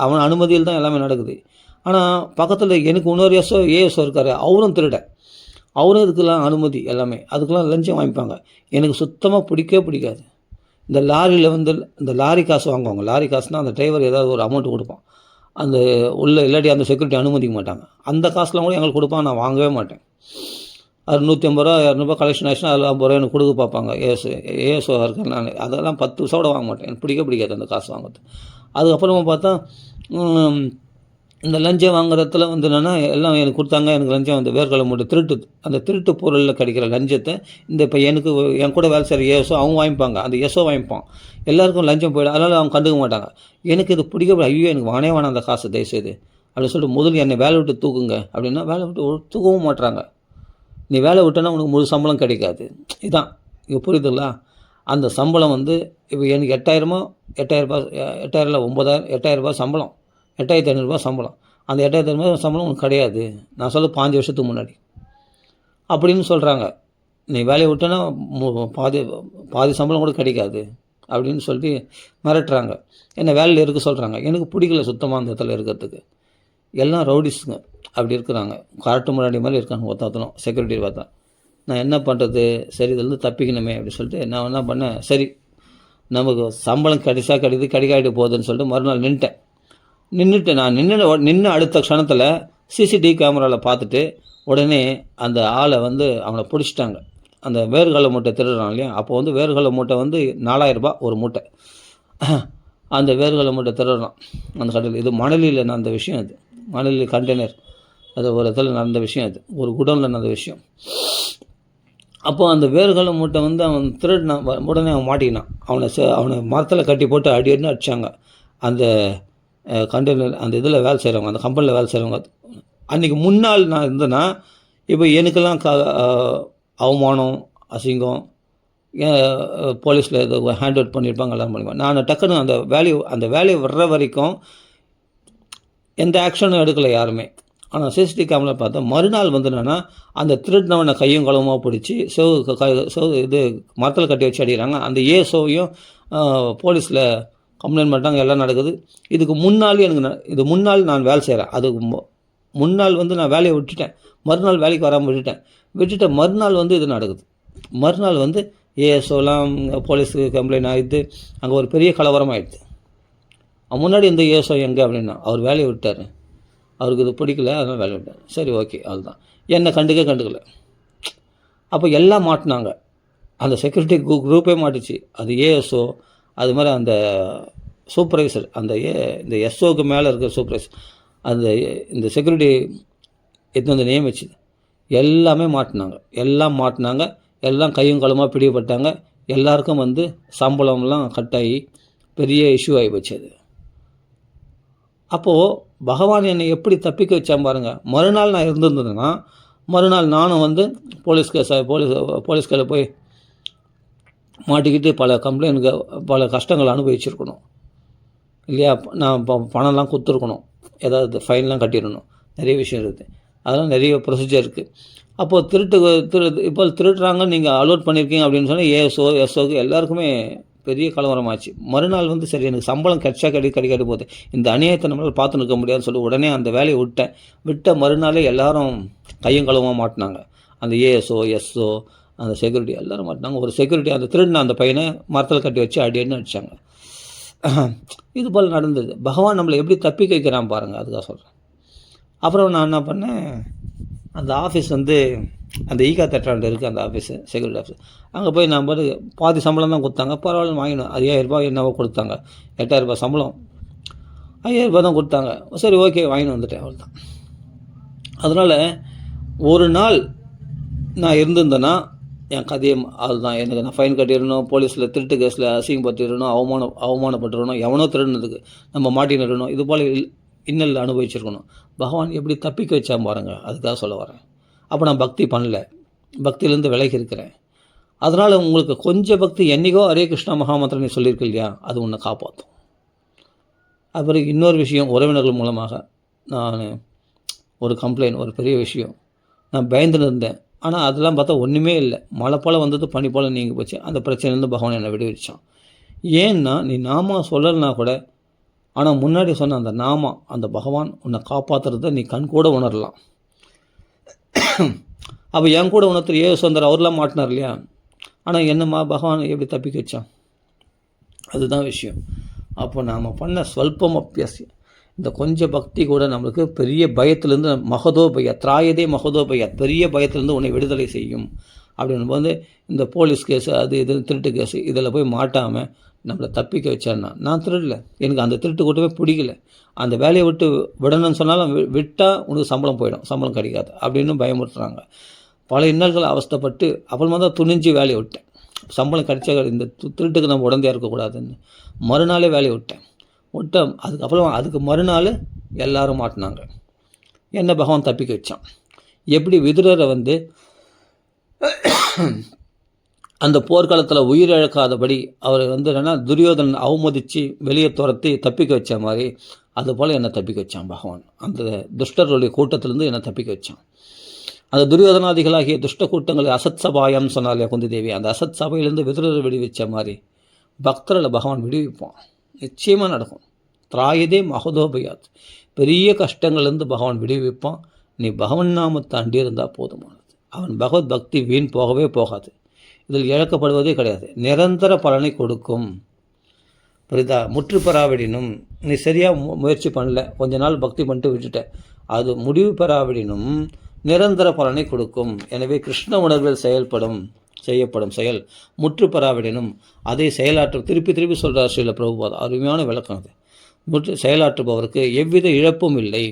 அவன் அனுமதியில் தான் எல்லாமே நடக்குது. ஆனால் பக்கத்தில் எனக்கு இன்னொரு ஏஎஸ்ஓ இருக்கார், அவரும் திருடன். அவரும் இதுக்கெல்லாம் அனுமதி எல்லாமே. அதுக்கெல்லாம் லஞ்சம் வாங்கிப்பாங்க. எனக்கு சுத்தமாக பிடிக்காது. இந்த லாரியில் வந்து இந்த லாரி காசு வாங்குவாங்க. லாரி காசுனால் அந்த டிரைவர் ஏதாவது ஒரு அமௌண்ட்டு கொடுப்பான். அந்த இல்லாட்டி அந்த செக்யூரிட்டி அனுமதிக்க மாட்டாங்க. அந்த காசுலாம் கூட எங்களுக்கு கொடுப்பான். நான் வாங்கவே மாட்டேன். அது 150 ரூபா 200 ரூபா கலெக்ஷன் ஆச்சுன்னா அதில் 50 ரூபா எனக்கு கொடுக்க பார்ப்பாங்க. ஏஎஸ்ஓ இருக்கேன் நான். அதெல்லாம் 10 பைசா கூட வாங்க மாட்டேன். எனக்கு பிடிக்காது அந்த காசு வாங்குறது. அதுக்கப்புறமா பார்த்தா இந்த லஞ்சம் வாங்குறதுல வந்து என்னென்னா எல்லாம் எனக்கு கொடுத்தாங்க. எனக்கு லஞ்சம் வந்து வேர்க்கடலை மூட்டை அந்த திருட்டு பொருளில் கிடைக்கிற லஞ்சத்தை இப்போ என் கூட வேலை செய்கிற ஏஎஸ்ஓ அவங்க வாங்கிப்பாங்க. அந்த எஸ்ஓ வாங்கிப்பான். எல்லாருக்கும் லஞ்சம் போயிடும். அதனால் அவங்க கண்டுக்க மாட்டாங்க. எனக்கு இது பிடிக்கப்பட, ஐயோ எனக்கு வேணாம் அந்த காசு தயவுசெய்து அப்படின்னு சொல்லிட்டு முதல்ல என்னை வேலை விட்டு தூக்குங்க அப்படின்னா வேலை விட்டு தூக்கவும் மாட்டுறாங்க. நீ வேலை விட்டோன்னா உனக்கு முழு சம்பளம் கிடைக்காது. இதுதான் இங்கே புரியுதுங்களா? அந்த சம்பளம் வந்து இப்போ எனக்கு 8,000 இல்லை 9,000 8,000 சம்பளம், 8,500 சம்பளம். அந்த 8,500 சம்பளம் உனக்கு கிடையாது. நான் சொல்ல 5 வருஷத்துக்கு முன்னாடி அப்படின்னு சொல்கிறாங்க. நீ வேலையை விட்டோன்னா பாதி சம்பளம் கூட கிடைக்காது அப்படின்னு சொல்லி மிரட்டுறாங்க. என்னை வேலையில் இருக்க சொல்கிறாங்க. எனக்கு பிடிக்கல சுத்தமாக அந்த இடத்துல இருக்கிறதுக்கு. எல்லாம் ரவுடிஸுங்க அப்படி இருக்கிறாங்க. கரெக்டு முன்னாடி மாதிரி இருக்காங்க ஒருத்தனும் செக்யூரிட்டி பார்த்தா. நான் என்ன பண்ணுறது, சரி இதுலேருந்து தப்பிக்கணுமே அப்படின்னு சொல்லிட்டு நான் என்ன பண்ணேன், சரி நமக்கு சம்பளம் கிடைக்காட்டி போகுதுன்னு சொல்லிட்டு மறுநாள் நான் நின்று அடுத்த க்ஷணத்தில் சிசிடிவி கேமராவில் பார்த்துட்டு உடனே அந்த ஆளை வந்து அவனை பிடிச்சிட்டாங்க. அந்த வேர்க்கடலை மூட்டை திருடுறான் இல்லையா, அப்போ வந்து வேர்க்கடலை மூட்டை வந்து 4,000 ரூபாய் ஒரு மூட்டை. அந்த வேர்க்கடலை மூட்டை திருடுறான் அந்த கடையில். இது மணலியில் நடந்த விஷயம். அது மணலி கண்டெய்னர், அது ஒரு இடத்துல நடந்த விஷயம். அது ஒரு குடோனில் நடந்த விஷயம். அப்போது அந்த வேர்க்கடலை மூட்டை வந்து அவன் திருடினான். உடனே அவன் மாட்டிக்கினான். அவனை மரத்தில் கட்டி போட்டு அடின்னு அடித்தாங்க. அந்த கண்டெய்னர் அந்த இதில் வேலை செய்கிறவங்க, அந்த கம்பெனியில் வேலை செய்கிறவங்க. அன்றைக்கி முன்னாள் நான் இருந்தேன்னா இப்போ எனக்கெல்லாம் அவமானம், அசிங்கம், போலீஸில் ஏதோ ஹேண்ட் அவுட் பண்ணியிருப்பாங்க, எல்லாம் பண்ணிப்பாங்க. நான் டக்குன்னு அந்த வேலையை வர்ற வரைக்கும் எந்த ஆக்ஷனும் எடுக்கலை யாருமே. ஆனால் சிசிடிவி கேமரா பார்த்தா மறுநாள் வந்து என்னென்னா அந்த திருடினவனை கையும் களவுமாக பிடிச்சி இது மரத்தில் கட்டி வச்சு அடிக்கிறாங்க. அந்த ஏஎஸ்ஓவையும் போலீஸில் கம்ப்ளைண்ட் பண்ணிட்டாங்க. எல்லாம் நடக்குது. இதுக்கு முன்னாள் நான் வேலை செய்கிறேன். அதுக்கு முன்னாள் வந்து நான் வேலையை விட்டுட்டேன். மறுநாள் வேலைக்கு வராமல் விட்டுட்டேன். மறுநாள் வந்து இது நடக்குது. மறுநாள் வந்து ஏஎஸ்ஓலாம் போலீஸுக்கு கம்ப்ளைண்ட் ஆகிடுது. அங்கே ஒரு பெரிய கலவரம் ஆகிடுது. முன்னாடி இந்த ஏஎஸ்ஓ எங்கே அப்படின்னா அவர் வேலையை விட்டார். அவருக்கு இது பிடிக்கல, அதனால் வேலையை விட்டார். சரி ஓகே, அதுதான். என்னை கண்டுக்கல. அப்போ எல்லாம் மாட்டினாங்க. அந்த செக்யூரிட்டி குரூப்பே மாட்டிச்சு. அது ஏஎஸ்ஓ, அது மாதிரி அந்த சூப்பர்வைசர், இந்த எஸ்ஓக்கு மேலே இருக்கிற சூப்பர்வைசர், இந்த செக்யூரிட்டி வந்து நியமிச்சு எல்லாமே மாட்டினாங்க. எல்லாம் கையும் களமாக பிடிபட்டாங்க. எல்லாருக்கும் வந்து சம்பளம்லாம் கட்டாகி பெரிய இஷ்யூ ஆகி போச்சு. அது அப்போது பகவான் என்னை எப்படி தப்பிக்க வச்சான் பாருங்கள். மறுநாள் நான் இருந்திருந்தேன்னா மறுநாள் நானும் வந்து போலீஸ் கையில் போய் மாட்டிக்கிட்டு பல கஷ்டங்களை அனுபவிச்சிருக்கணும் இல்லையா. நான் பணம்லாம் கொடுத்துருக்கணும், ஏதாவது ஃபைன்லாம் கட்டிடணும். நிறைய விஷயம் இருக்குது. அதெல்லாம் நிறைய ப்ரொசீஜர் இருக்குது. அப்போது இப்போ திருடுறாங்க, நீங்கள் அலோட் பண்ணியிருக்கீங்க அப்படின்னு சொன்னால் எஸ்ஓக்கு எல்லாருக்குமே பெரிய கலவரமாச்சு. மறுநாள் வந்து சரி எனக்கு சம்பளம் கிடைக்காது போகுது, இந்த அநியாயத்தை நம்மளால் பார்த்து நிற்க முடியாதுன்னு சொல்லி உடனே அந்த வேலையை விட்ட மறுநாளே எல்லாரும் கையும் களவுமாக மாட்டினாங்க. அந்த எஸ்ஓ அந்த செக்யூரிட்டி எல்லோரும் மாட்டினாங்க. ஒரு செக்யூரிட்டி அந்த திருடின அந்த பையனை மரத்தில் கட்டி வச்சு அடின்னு அடித்தாங்க. இது போல் நடந்தது. பகவான் நம்மளை எப்படி தப்பிக்க வைக்கிறான் பாருங்கள், அதுக்காக சொல்கிறேன். அப்புறம் நான் என்ன பண்ணேன், அந்த ஆஃபீஸ் வந்து அந்த ஈகா தேட்டராண்ட இருக்குது அந்த ஆஃபீஸு, செக்யூரிட்டி ஆஃபீஸ். அங்கே போய் நான் பாதி சம்பளம் தான் கொடுத்தாங்க. பரவாயில்ல வாங்கினோம். 5,000 ரூபாய் என்னவோ கொடுத்தாங்க. 8,000 ரூபாய் சம்பளம். ரூ. 5000 தான் கொடுத்தாங்க. சரி ஓகே வாங்கின்னு வந்துட்டேன், அவ்வளோதான். அதனால் ஒரு நாள் நான் இருந்திருந்தேன்னா என் கதையை அதுதான். எனக்கு நான் ஃபைன் கட்டிடணும், போலீஸில் திருட்டு கேஸில் அசிங்கப்பட்டுடணும், அவமானப்பட்டுருணும், எவனோ திருடுனதுக்கு நம்ம மாட்டினிடணும், இது போல் இன்னல் அனுபவிச்சிருக்கணும். பகவான் எப்படி தப்பிக்க வச்சா பாருங்க, அதுக்காக சொல்ல வரேன். அப்போ நான் பக்தி பண்ணல, பக்தியிலேருந்து விலகி இருக்கிறேன். அதனால் உங்களுக்கு கொஞ்சம் பக்தி என்றைக்கோ ஹரே கிருஷ்ணா மகாமந்திரம் நீ சொல்லியிருக்கு இல்லையா, அது உன்னை காப்பாற்றும். அப்புறம் இன்னொரு விஷயம், உறவினர்கள் மூலமாக நான் ஒரு கம்ப்ளைண்ட், ஒரு பெரிய விஷயம், நான் பயந்துன்னு இருந்தேன். ஆனால் அதெல்லாம் பார்த்தா ஒன்றுமே இல்லை. மழை போல் வந்தது, பனி போல் நீங்கி போச்சு. அந்த பிரச்சனையிலேருந்து பகவான் என்னை விடுவிச்சான். ஏன்னா நீ நாமா சொல்லலைனா கூட, ஆனால் முன்னாடி சொன்ன அந்த நாமா, அந்த பகவான் உன்னை காப்பாற்றுறத நீ கண் கூட உணரலாம். அப்போ என் கூட உணர்த்துற சுந்தர் அவர்லாம் மாட்டினார் இல்லையா, ஆனால் என்னம்மா பகவான் எப்படி தப்பிக்க வச்சான், அதுதான் விஷயம். அப்போ நாம் பண்ண ஸ்வல்பம் அப்பியாசியம், இந்த கொஞ்சம் பக்தி கூட நம்மளுக்கு பெரிய பயத்திலேருந்து மகதோபய திராயதே மகதோபய பெரிய பயத்திலேருந்து உன்னை விடுதலை செய்யும். அப்படின்னு வந்து இந்த போலீஸ் கேஸு அது இது திருட்டு கேஸு இதில் போய் மாட்டாமல் நம்மளை தப்பிக்க வச்சான்னா, நான் திருடல, எனக்கு அந்த திருட்டு கூட்டமே பிடிக்கல, அந்த வேலையை விட்டு விடணும்னு சொன்னாலும் விட்டால் உனக்கு சம்பளம் போயிடும், சம்பளம் கிடைக்காது அப்படின்னு பயமுறுத்துறாங்க. பல இன்னல்கள் அவஸ்தைப்பட்டு அப்புறமா தான் துணிஞ்சு வேலையை விட்டேன். சம்பளம் கிடைச்சா இந்த திருட்டுக்கு நம்ம உடந்தையாக இருக்கக்கூடாதுன்னு மறுநாளே வேலையை விட்டேன். அதுக்கப்புறம் அதுக்கு மறுநாள் எல்லாரும் மாட்டினாங்க. என்ன பகவான் தப்பிக்க வச்சான். எப்படி விதுரரை வந்து அந்த போர்க்காலத்தில் உயிரிழக்காதபடி அவர் வந்து என்னென்னா துரியோதனன் அவமதித்து வெளியே துரத்தி தப்பிக்க வச்ச மாதிரி, அதுபோல் என்னை தப்பிக்க வச்சான் பகவான். அந்த துஷ்டர்களுடைய கூட்டத்திலேருந்து என்னை தப்பிக்க வச்சான். அந்த துரியோதனாதிகளாகிய துஷ்ட கூட்டங்களை அசத் சபாயம் சொன்னாலே குந்தி தேவி, அந்த அசத் சபையிலேருந்து விதுரரை விடுவிச்ச மாதிரி பக்தர்களை பகவான் விடுவிப்பான். நிச்சயமாக நடக்கும். திராயதே மகதோபயாத், பெரிய கஷ்டங்கள்லேருந்து பகவான் விடுவிப்பான். நீ பகவன் நாமத்தை அண்டி இருந்தால் போதுமானது. அவன் பகவத் பக்தி வீண் போகவே போகாது, இதில் இழக்கப்படுவதே கிடையாது, நிரந்தர பலனை கொடுக்கும். புரிதா? முற்று பெறாவிடினும் நீ சரியாக முயற்சி பண்ணல, கொஞ்ச நாள் பக்தி பண்ணிட்டு விட்டுட்டேன், அது முடிவு பெறாவிடினும் நிரந்தர பலனை கொடுக்கும். எனவே கிருஷ்ண உணர்வில் செய்யப்படும் செயல் முற்று பெறாவிடனும் அதை செயலாற்ற திருப்பி சொல்கிறார் ஸ்ரீல பிரபுபாதா. அருமையான விளக்கம் அது. முற்று செயலாற்றுபவருக்கு எவ்வித இழப்பும் இல்லை.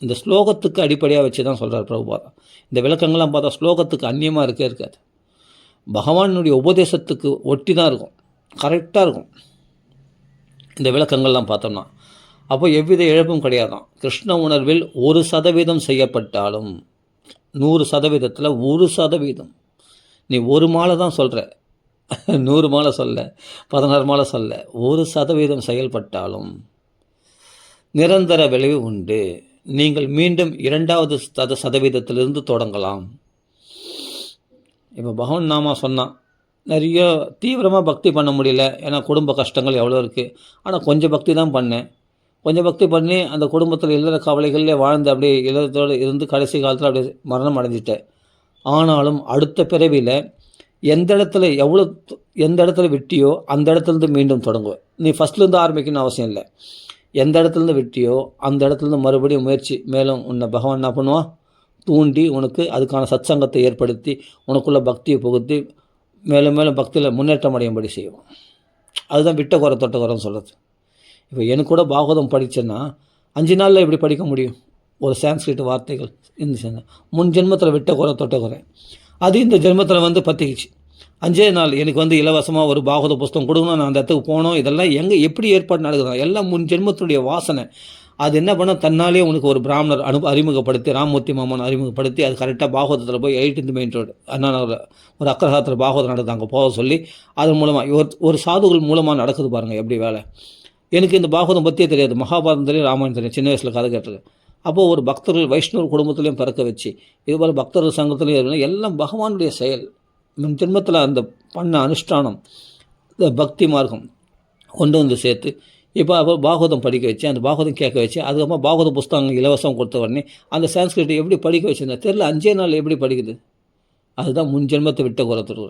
இந்த ஸ்லோகத்துக்கு அடிப்படையாக வச்சு தான் சொல்கிறார் பிரபுபாதா. இந்த விளக்கங்கள்லாம் பார்த்தா ஸ்லோகத்துக்கு அந்நியமாக இருக்காது, பகவானுடைய உபதேசத்துக்கு ஒட்டி தான் இருக்கும், கரெக்டாக இருக்கும் இந்த விளக்கங்கள்லாம் பார்த்தோம்னா. அப்போ எவ்வித இழப்பும் கிடையாதான். கிருஷ்ண உணர்வில் 1% செய்யப்பட்டாலும், 100%ல் 1%, நீ ஒரு மாலை தான் சொல்கிற, 100 மாலை சொல்ல, 16 மாலை சொல்ல, 1% செயல்பட்டாலும் நிரந்தர விளைவு உண்டு. நீங்கள் மீண்டும் 2வது சதவீதத்திலிருந்து தொடங்கலாம். இப்போ பகவான் நாமா சொன்னான், நிறைய தீவிரமாக பக்தி பண்ண முடியல, ஏன்னா குடும்ப கஷ்டங்கள் எவ்வளோ இருக்குது. ஆனால் கொஞ்சம் பக்தி தான் பண்ணேன். கொஞ்சம் பக்தி பண்ணி அந்த குடும்பத்தில் இல்லற கவலைகளிலே வாழ்ந்து அப்படியே இல்லறத்தோடு இருந்து கடைசி காலத்தில் அப்படியே மரணம் அடைஞ்சிட்டேன். ஆனாலும் அடுத்த பிறவியில் எந்த இடத்துல விட்டியோ அந்த இடத்துலேருந்து மீண்டும் தொடங்குவேன். நீ ஃபஸ்ட்லேருந்து ஆரம்பிக்கணும்னு அவசியம் இல்லை. எந்த இடத்துலேருந்து விட்டியோ அந்த இடத்துலேருந்து மறுபடியும் முயற்சி, மேலும் உன்னை பகவான் என்ன பண்ணுவான், தூண்டி உனக்கு அதுக்கான சத்சங்கத்தை ஏற்படுத்தி உனக்குள்ள பக்தியை புகுத்தி மேலும் மேலும் பக்தியில் முன்னேற்றம் அடையும்படி செய்வோம். அதுதான் விட்ட குறை தொட்ட குறைன்னு சொல்கிறது. இப்போ எனக்கு கூட பாகவதம் படித்தேன்னா 5 நாளில் எப்படி படிக்க முடியும்? ஒரு சான்ஸ்கிரிட் வார்த்தைகள் இருந்துச்சுன்னா முன் ஜென்மத்தில் விட்ட குறை தொட்ட குறை, அது இந்த ஜென்மத்தில் வந்து பற்றிக்கிச்சு. 5 நாள் எனக்கு வந்து இலவசமாக ஒரு பாகவத புஸ்தகம் கொடுக்கணும், நான் அந்த இடத்துக்கு போனோம், இதெல்லாம் எப்படி ஏற்பாடு நடக்குது? எல்லாம் முன் ஜென்மத்துடைய வாசனை. அது என்ன பண்ண, தன்னாலே உனக்கு ஒரு பிராமணர் அறிமுகப்படுத்தி, ராமமூர்த்தி மாமன் அறிமுகப்படுத்தி, அது கரெக்டாக பாகவதத்தில் போய் 18th மெயின் ரோடு அண்ணா ஒரு அக்கரகாலத்தில் பாகவதம் நடக்குது, அங்கே போக சொல்லி அதன் மூலமாக ஒரு சாதுகள் மூலமாக நடக்குது பாருங்கள் எப்படி வேலை. எனக்கு இந்த பாகவதம் பற்றியே தெரியாது, மகாபாரதம் தெரியும், ராமாயணம் தெரியும், சின்ன வயசில் கதை கேட்டது. அப்போது ஒரு பக்தர்கள் வைஷ்ணவ குடும்பத்துலேயும் பிறக்க வச்சு, இதுபோல் பக்தர்கள் சங்கத்துலேயும் எல்லாம் பகவானுடைய செயல். ஜென்மத்தில் அந்த பண்ண அனுஷ்டானம், இந்த பக்தி மார்க்கம் கொண்டு வந்து சேர்த்து இப்போ பாகவதம் படிக்க வச்சு, அந்த பாகவதம் கேட்க வச்சு, அதுக்கப்புறம் பாகவத புஸ்தகம் இலவசம் கொடுத்த உடனே அந்த சான்ஸ்கிரிட்டை எப்படி படிக்க வச்சுருந்தேன் தெரியல. 5 நாள் எப்படி படிக்குது? அதுதான் முன் ஜென்மத்தை விட்ட குறத்துரு.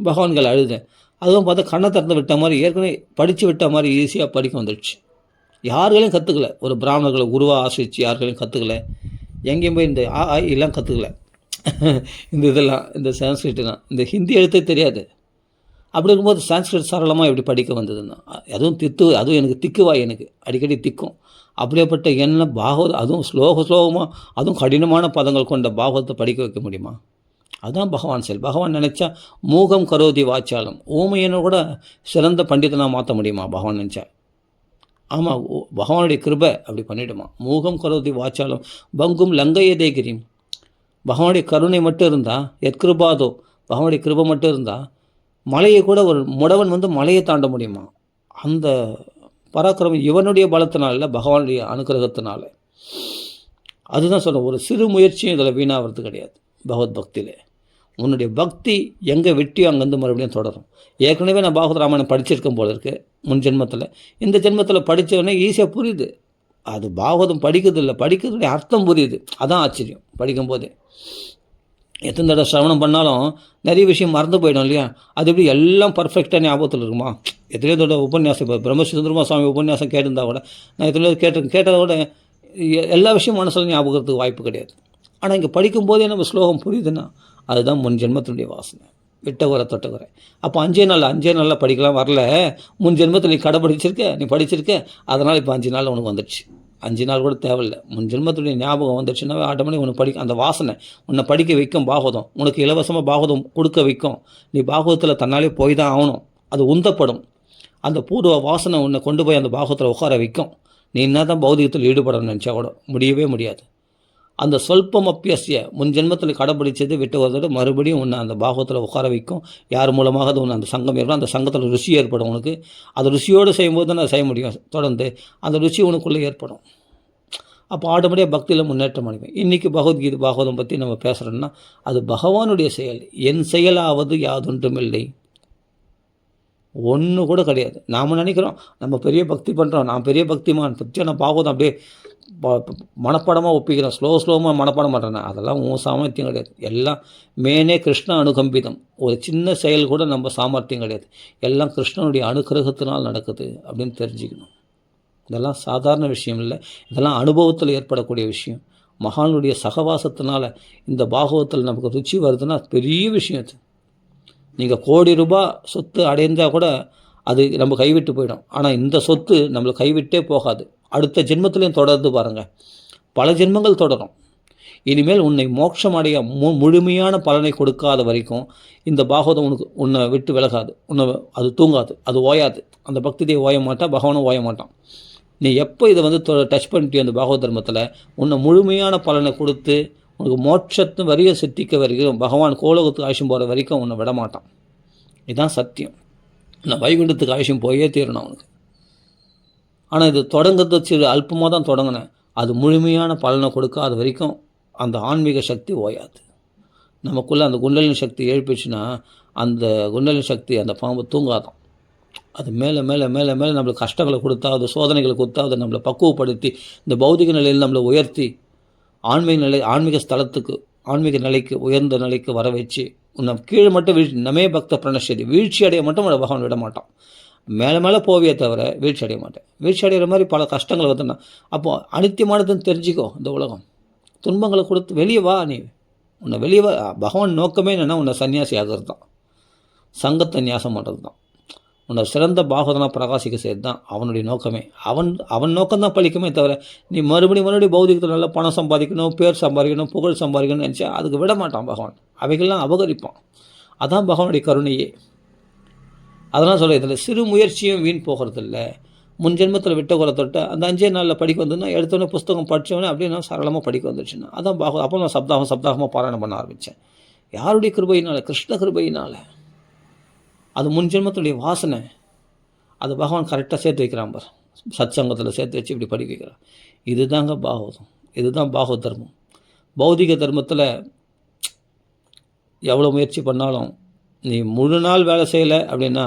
பகவான்கள் அழுதேன். அதுவும் பார்த்தா கண்ணை திறந்து விட்ட மாதிரி, ஏற்கனவே படித்து விட்ட மாதிரி ஈஸியாக படிக்க வந்துடுச்சு. யார்களையும் கற்றுக்கல, ஒரு பிராமணர்களை குருவாக ஆசிரிச்சு யார்களையும் கற்றுக்கல, எங்கேயும் போய் இந்த எல்லாம் கற்றுக்கல. இந்த இதெல்லாம் இந்த சான்ஸ்கிரிட்லாம், இந்த ஹிந்தி எழுத்தே தெரியாது. அப்படி இருக்கும்போது சான்ஸ்கிரிட் சரளமாக எப்படி படிக்க வந்ததுன்னா, அதுவும் எனக்கு திக்குவாய், எனக்கு அடிக்கடி திக்கும். அப்படியேப்பட்ட என்ன பாகவதம், அதுவும் ஸ்லோகமாக, அதுவும் கடினமான பதங்கள் கொண்ட பாகவதத்தை படிக்க வைக்க முடியுமா? அதுதான் பகவான் செயல். பகவான் நினச்சா மூகம் கரோதி வாச்சாலம், ஊமையனை கூட சிறந்த பண்டிதனாக மாற்ற முடியுமா பகவான் நினச்சா? ஆமாம், பகவானுடைய கிருபை அப்படி பண்ணிவிடுமா. மூகம் கரோதி வாச்சாலம் பங்கும் லங்கையதே கிரியும். பகவானுடைய கருணை மட்டும் இருந்தால், எத்கிருபாதோ, பகவானுடைய கிருபை மட்டும் இருந்தால் மலையை கூட, ஒரு முடவன் வந்து மலையை தாண்ட முடியுமா? அந்த பராக்கிரமம் இவனுடைய பலத்தினால, பகவானுடைய அனுக்கிரகத்தினால. அதுதான் சொல்கிறேன், ஒரு சிறு முயற்சியும் இதில் வீணாகிறது கிடையாது. பகவத் பக்தியில் உன்னுடைய பக்தி எங்கே வெட்டியோ அங்கேருந்து மறுபடியும் தொடரும். ஏற்கனவே நான் பாகவத ராமாயணம் படிச்சிருக்கேன் போல இருக்குது முன் ஜென்மத்தில். இந்த ஜென்மத்தில் படித்தவொடனே ஈஸியாக புரியுது. அது பாகவதம் படிக்கிறதுடைய அர்த்தம் புரியுது. அதான் ஆச்சரியம். படிக்கும்போதே எத்தனை தடவை சிரவணம் பண்ணாலும் நிறைய விஷயம் மறந்து போயிடும் இல்லையா? அது எப்படி எல்லாம் பர்ஃபெக்டாக ஞாபகத்தில் இருக்குமா? எத்தனையோ தடவை உபன்யாசம், இப்போ பிரம்மஸ்ரீ சுந்தரமா சுவாமி உபன்யாசம் கேட்டிருந்தா கூட, நான் எத்தனையோ கேட்டதை விட எல்லா விஷயம் மனசில் ஞாபகத்துக்கு வாய்ப்பு கிடையாது. ஆனால் இங்கே படிக்கும்போதே நம்ம ஸ்லோகம் புரியுதுன்னா அதுதான் முன் ஜென்மத்தினுடைய வாசனை. விட்டகுறை தொட்டகுறை. அப்போ 5 நாளில் படிக்கலாம். வரல, முன் ஜென்மத்தில் நீ படிச்சிருக்க, அதனால் இப்போ 5 நாள் உனக்கு வந்துடுச்சு. 5 நாள் கூட தேவையில்லை. முன் ஜென்மத்துடைய ஞாபகம் வந்துடுச்சுன்னாவே ஆட்டோமேட்டிக் உனக்கு அந்த வாசனை உன்னை படிக்க வைக்கும். பாகவதம் உனக்கு இலவசமாக பாகவதம் கொடுக்க வைக்கும். நீ பாகவதத்தில் தன்னாலே போய் தான் ஆகணும். அது உந்தப்படும். அந்த பூர்வ வாசனை உன்னை கொண்டு போய் அந்த பாகவத்தில் உட்கார வைக்கும். நீ என்ன தான் பௌதிகத்தில் ஈடுபடணும்னு நினச்சா கூட முடியவே முடியாது. அந்த சொல்பம் அப்பியசிய முன் ஜென்மத்தில் கடைப்பிடிச்சது விட்டு வரதோடு மறுபடியும் உன்னை அந்த பாகவத்தில் உட்கார வைக்கும். யார் மூலமாக அது உன்னை அந்த சங்கம் ஏற்படும். அந்த சங்கத்தில் ருசி ஏற்படும் உனக்கு. அது ருசியோடு செய்யும்போது தான் அதை செய்ய முடியும். தொடர்ந்து அந்த ருசி உனக்குள்ளே ஏற்படும். அப்போ ஆட்டோமேட்டிக்காக பக்தியில் முன்னேற்றம் அடைவேன். இன்றைக்கி பகவத்கீதை பாகவதம் பற்றி நம்ம பேசுகிறோன்னா அது பகவானுடைய செயல். என் செயலாவது யாதொன்றுமில்லை, ஒன்று கூட கிடையாது. நாம் நினைக்கிறோம் நம்ம பெரிய பக்தி பண்ணுறோம், நான் பெரிய பக்திமான், நான் பாகவதம் அப்படியே மனப்பாடமாக ஒப்பிக்கிறேன், ஸ்லோவாக மனப்பாடம் பண்ணுறேன். அதெல்லாம் உன் சாமர்த்தியம் கிடையாது. எல்லாம் மேனே கிருஷ்ண அனுகம்பிதம். ஒரு சின்ன செயல் கூட நம்ம சாமர்த்தியம் கிடையாது. எல்லாம் கிருஷ்ணனுடைய அனுக்கிரகத்தினால் நடக்குது அப்படின்னு தெரிஞ்சுக்கணும். இதெல்லாம் சாதாரண விஷயம் இல்லை. இதெல்லாம் அனுபவத்தில் ஏற்படக்கூடிய விஷயம். மகானுடைய சகவாசத்தினால இந்த பாகவத்தில் நமக்கு ருச்சி வருதுன்னா பெரிய விஷயம் அது. நீங்கள் கோடி ரூபாய் சொத்து அடைந்தால் கூட அது நம்ம கைவிட்டு போயிடும். ஆனால் இந்த சொத்து நம்மளை கைவிட்டே போகாது. அடுத்த ஜென்மத்திலையும் தொடர்ந்து பாருங்கள், பல ஜென்மங்கள் தொடரும். இனிமேல் உன்னை மோட்சம் அடைய முழுமையான பலனை கொடுக்காத வரைக்கும் இந்த பாகவதம் உன்னை விட்டு விலகாது. அது தூங்காது, அது ஓயாது. அந்த பக்தியை ஓய மாட்டான், பகவானும் ஓய மாட்டான். நீ எப்போ இதை டச் பண்ணிட்டு அந்த பாகவத தர்மத்தில் உன்னை முழுமையான பலனை கொடுத்து உனக்கு மோட்சத்து வரைய சித்திக்க வரைக்கும், பகவான் கோலோகத்துக்கு ஆயுஷம் போகிற வரைக்கும் உன்னை விடமாட்டான். இதுதான் சத்தியம். நான் வைகுண்டத்துக்கு ஆயுஷம் போயே தீரணும் அவனுக்கு. ஆனால் இது தொடங்கிறது சிறு அல்பமாக தான் தொடங்கினேன். அது முழுமையான பலனை கொடுக்காத வரைக்கும் அந்த ஆன்மீக சக்தி ஓயாது. நமக்குள்ளே அந்த குண்டலினி சக்தி எழுப்பிச்சுன்னா அந்த குண்டலினி சக்தி அந்த பாம்பு தூங்காதான். அது மேலே மேலே மேலே மேலே நம்மளுக்கு கஷ்டங்களை கொடுத்தாவது, சோதனைகளை கொடுத்தாவது, நம்மளை பக்குவப்படுத்தி இந்த பௌதிக நிலையில் நம்மளை உயர்த்தி ஆன்மீக ஸ்தலத்துக்கு, ஆன்மீக நிலைக்கு, உயர்ந்த நிலைக்கு வர வச்சு உன்னை கீழே மட்டும் நமே பக்த பிரணஷதி, வீழ்ச்சி அடைய மட்டும் பகவான் விட மாட்டான். மேலே மேலே போவியே தவிர வீழ்ச்சி அடைய மாட்டேன். வீழ்ச்சி அடைகிற மாதிரி பல கஷ்டங்கள் வந்துன்னா அப்போது அனித்தியமானதுன்னு தெரிஞ்சுக்கோ. இந்த உலகம் துன்பங்களை கொடுத்து வெளியே வா. உன்னை வெளியே வா. பகவான் நோக்கமே என்னென்னா உன்னை சன்னியாசி ஆகிறது தான், சங்கத்தை நியாசம் பண்ணுறது தான், உன்னை சிறந்த பாகவதனாக பிரகாசிக்க செய்கிறது தான் அவனுடைய நோக்கமே. அவன் நோக்கம்தான் பழிக்குமே தவிர நீ மறுபடியும் பௌதிகத்தில் நல்லா பணம் சம்பாதிக்கணும், பேர் சம்பாதிக்கணும், புகழ் சம்பாதிக்கணும்னு நினச்சா அதுக்கு விட மாட்டான் பகவான். அவைகள்லாம் அபகரிப்பான். அதான் பகவானுடைய கருணையே. அதெல்லாம் சொல்ல, இதில் சிறு முயற்சியும் வீண் போகிறதில்ல. முன் ஜென்மத்தில் விட்ட குறை தொட்ட அந்த 5 நாளில் படிக்க வந்ததுன்னா எடுத்தோடனே புஸ்தகம் படித்தவொடனே அப்படியே நான் சரளமாக படிக்க வந்துடுச்சுன்னா அதான் பாகம். அப்போ நான் சப்தாகமாக பாராயணம் பண்ண ஆரம்பித்தேன். யாருடைய கிருபையினால்? கிருஷ்ண கிருபையினால். அது முன் ஜென்மத்துடைய வாசனை. அது பகவான் கரெக்டாக சேர்த்து வைக்கிறான் பார். சத்சங்கத்தில் சேர்த்து வச்சு இப்படி படிக்க வைக்கிறான். இதுதாங்க பாகவதம். இதுதான் பாகவத தர்மம். பௌதிக தர்மத்தில் எவ்வளோ முயற்சி பண்ணாலும் நீ முழு நாள் வேலை செய்யலை அப்படின்னா,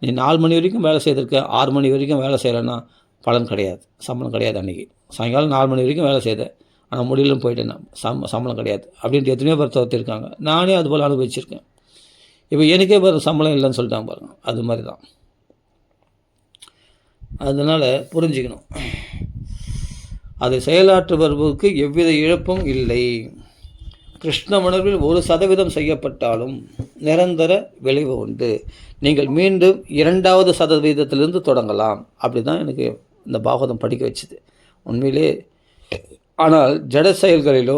நீ 4 மணி வரைக்கும் வேலை செய்திருக்க, 6 மணி வரைக்கும் வேலை செய்யலைன்னா பலன் கிடையாது, சம்பளம் கிடையாது. அன்றைக்கி சாயங்காலம் 4 மணி வரைக்கும் வேலை செய்தேன், ஆனால் முடியலும் போயிட்டேன்னா சம்பளம் கிடையாது அப்படின்ட்டு எத்தனையோ பேர் தவிர்த்திருக்காங்க. நானே அதுபோல் அனுபவிச்சிருக்கேன். இப்போ எனக்கே சம்பளம் இல்லைன்னு சொல்லிட்டாங்க பாருங்கள். அது மாதிரி தான். அதனால் புரிஞ்சுக்கணும், அதை செயலாற்றுபவர்களுக்கு எவ்வித இழப்பும் இல்லை. கிருஷ்ண உணர்வில் 1% செய்யப்பட்டாலும் நிரந்தர விளைவு உண்டு. நீங்கள் மீண்டும் 2வது சதவீதத்திலிருந்து தொடங்கலாம். அப்படி தான் எனக்கு இந்த பாகவதம் படிக்க வச்சுது உண்மையிலே. ஆனால் ஜட செயல்களிலோ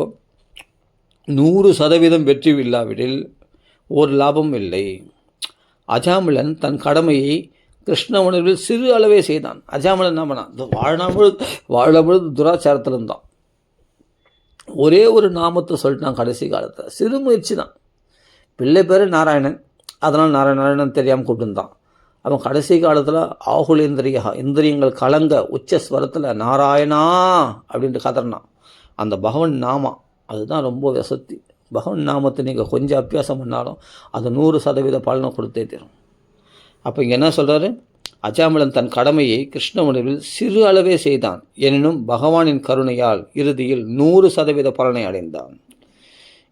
100% வெற்றி இல்லாவிடில் ஒரு லாபம் இல்லை. அஜாமிளன் தன் கடமையை கிருஷ்ண உணர்வில் சிறு அளவே செய்தான். அஜாமிளன் என்ன பண்ணான்? வாழப்பொழுது துராச்சாரத்தில் இருந்தான். ஒரே ஒரு நாமத்தை சொல்லிட்டான் கடைசி காலத்தில். சிறு முயற்சி தான். பிள்ளை பேர் நாராயணன், அதனால் நாராயணன் தெரியாமல் கூப்பிட்டுருந்தான். அவன் கடைசி காலத்தில் இந்திரியங்கள் கலங்க உச்ச ஸ்வரத்தில் நாராயணா அப்படின்ட்டு கதறினான். அந்த பகவன் நாமா அதுதான் ரொம்ப வசதி. பகவன் நாமத்தை நீங்கள் கொஞ்சம் அபியாசம் பண்ணாலும் அது 100% பலனை கொடுத்தே தரும். அப்போ இங்கே என்ன சொல்கிறாரு? அஜாமிளன் தன் கடமையை கிருஷ்ண உணர்வில் சிறு அளவே செய்தான், எனினும் பகவானின் கருணையால் இறுதியில் 100% பலனை அடைந்தான்.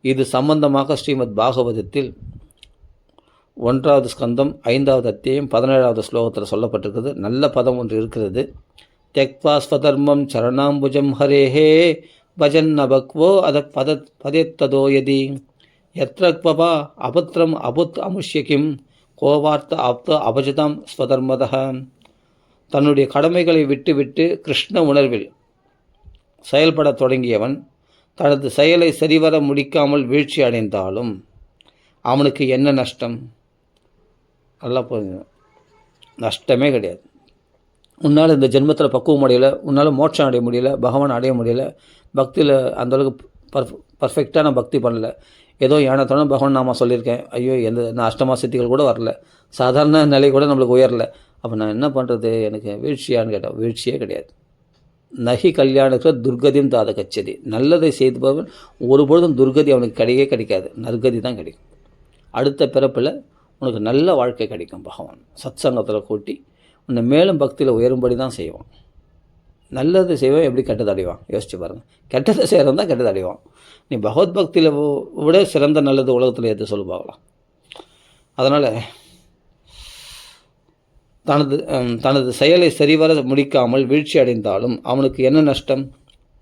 இது சம்பந்தமாக ஸ்ரீமத் பாகவதத்தில் 1வது ஸ்கந்தம் 5வது அத்தியாயம் 17வது ஸ்லோகத்தில் சொல்லப்பட்டிருக்கிறது. நல்ல பதம் ஒன்று இருக்கிறது. தெக்வா ஸ்வதர்மம் சரணாம்புஜம் ஹரேஹே பஜன்னபக்வோ அத பதேத்ததோ யதி யத்ரக்வபா அபத்ரம் அபுத் அமுஷ்யகிம் கோவார்த்த ஆப்த அபஜதாம் ஸ்வதர்மதः. தன்னுடைய கடமைகளை விட்டுவிட்டு கிருஷ்ண உணர்வில் செயல்பட தொடங்கியவன் தனது செயலை சரிவர முடிக்காமல் வீழ்ச்சி அடைந்தாலும் அவனுக்கு என்ன நஷ்டம்? நல்லா புரிஞ்சு, நஷ்டமே கிடையாது. உன்னால் இந்த ஜென்மத்தில் பக்குவம் அடையலை, உன்னால் மோட்சம் அடைய முடியல, பகவான் அடைய முடியலை, பக்தியில் அந்தளவுக்கு பர்ஃபெக்டாக நான் பக்தி பண்ணலை, ஏதோ ஏனத்தாலும் பகவான் நாம சொல்லியிருக்கேன், ஐயோ நான் அஷ்டமா சித்திகள் கூட வரல, சாதாரண நிலை கூட நம்மளுக்கு உயரலை, அப்போ நான் என்ன பண்ணுறது? எனக்கு வீழ்ச்சியான்னு கேட்டேன். வீழ்ச்சியே கிடையாது. நகி கல்யாணத்தில் துர்கதியும் தாத கச்சதி. நல்லதை செய்துபவன் ஒருபொழுதும் துர்கதி அவனுக்கு கிடைக்காது, நற்கதி தான் கிடைக்கும். அடுத்த பிறப்பில் உனக்கு நல்ல வாழ்க்கை கிடைக்கும். பகவான் சத்சங்கத்தில் கூட்டி உன்னை மேலும் பக்தியில் உயரும்படி தான் செய்வான். நல்லது செய்வான், எப்படி கெட்டது அடைவான் யோசிச்சு பாருங்கள். கெட்டதை செய்கிறவன் தான் கெட்டது அடைவான். நீ பகவத் பக்தியில் விட சிறந்த நல்லது உலகத்தில் எது சொல்லு பார்க்கலாம். அதனால் தனது செயலை சரிவர முடிக்காமல் வீழ்ச்சி அடைந்தாலும் அவனுக்கு என்ன நஷ்டம்?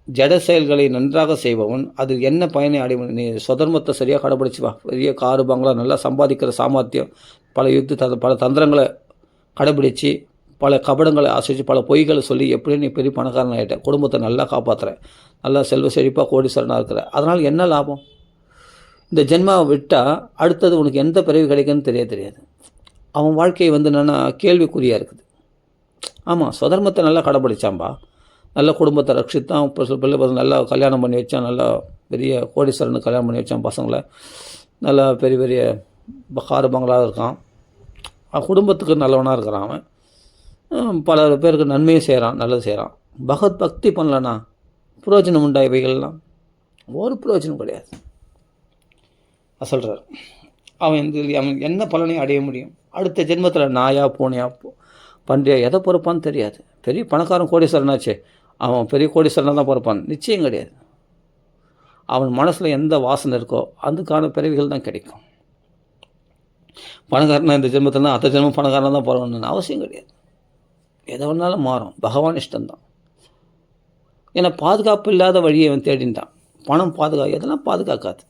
ஜட செயல்களை நன்றாக செய்பவன் அதில் என்ன பயனை அடைவன்? நீ சுதர்மத்தை சரியாக கடைப்பிடிச்சு வா. பெரிய காரு பங்களா நல்லா சம்பாதிக்கிற சாமர்த்தியம், பல தந்திரங்களை கடைப்பிடிச்சு, பல கபடங்களை ஆசிரிச்சு, பல பொய்களை சொல்லி எப்படி நீ பெரிய பணக்காரன் ஆகிட்ட, குடும்பத்தை நல்லா காப்பாற்றுற, நல்லா செல்வ செழிப்பாக கோடீஸ்வரனாக இருக்கிற. அதனால் என்ன லாபம்? இந்த ஜென்மாவை விட்டால் அடுத்தது உனக்கு எந்த பிறவி கிடைக்குன்னு தெரியாது. அவன் வாழ்க்கை என்னென்னா கேள்விக்குறியாக இருக்குது. ஆமாம், சுதர்மத்தை நல்லா கடைப்பிடிச்சான்பா, நல்ல குடும்பத்தை ரட்சித்தான், பிள்ளை பசங்க நல்லா கல்யாணம் பண்ணி வச்சான், நல்லா பெரிய கோடீஸ்வரனுக்கு கல்யாணம் பண்ணி வச்சான் பசங்களை, நல்லா பெரிய பெரிய காரு பங்களாக இருக்கான், குடும்பத்துக்கு நல்லவனாக இருக்கிறான், அவன் பல பேருக்கு நன்மையும் செய்கிறான், நல்லது செய்கிறான். பகவத் பக்தி பண்ணலனா புரோஜனம் உண்டா? இவைகள்லாம் ஒரு புரோஜனம் கிடையாது சொல்கிறார். அவன் என்ன பலனை அடைய முடியும்? அடுத்த ஜென்மத்தில் நாயா பூனையா பன்றியா எதை பொறுப்பான்னு தெரியாது. பெரிய பணக்காரன் கோடீஸ்வரனாச்சே, அவன் பெரிய கோடீஸ்வரனாக தான் பொறுப்பான்? நிச்சயம் கிடையாது. அவன் மனசில் எந்த வாசனை இருக்கோ அதுக்கான பிறவிகள் தான் கிடைக்கும். பணக்காரனா இந்த ஜென்மத்தில் தான் அடுத்த ஜென்மம் பணக்காரனாக தான் போகிறோன்னு அவசியம் கிடையாது. எதை வேணாலும் மாறும், பகவான் இஷ்டம்தான். ஏன்னா பாதுகாப்பு இல்லாத வழியை அவன் தேடின்ட்டான். பணம் எதெல்லாம் பாதுகாக்காது,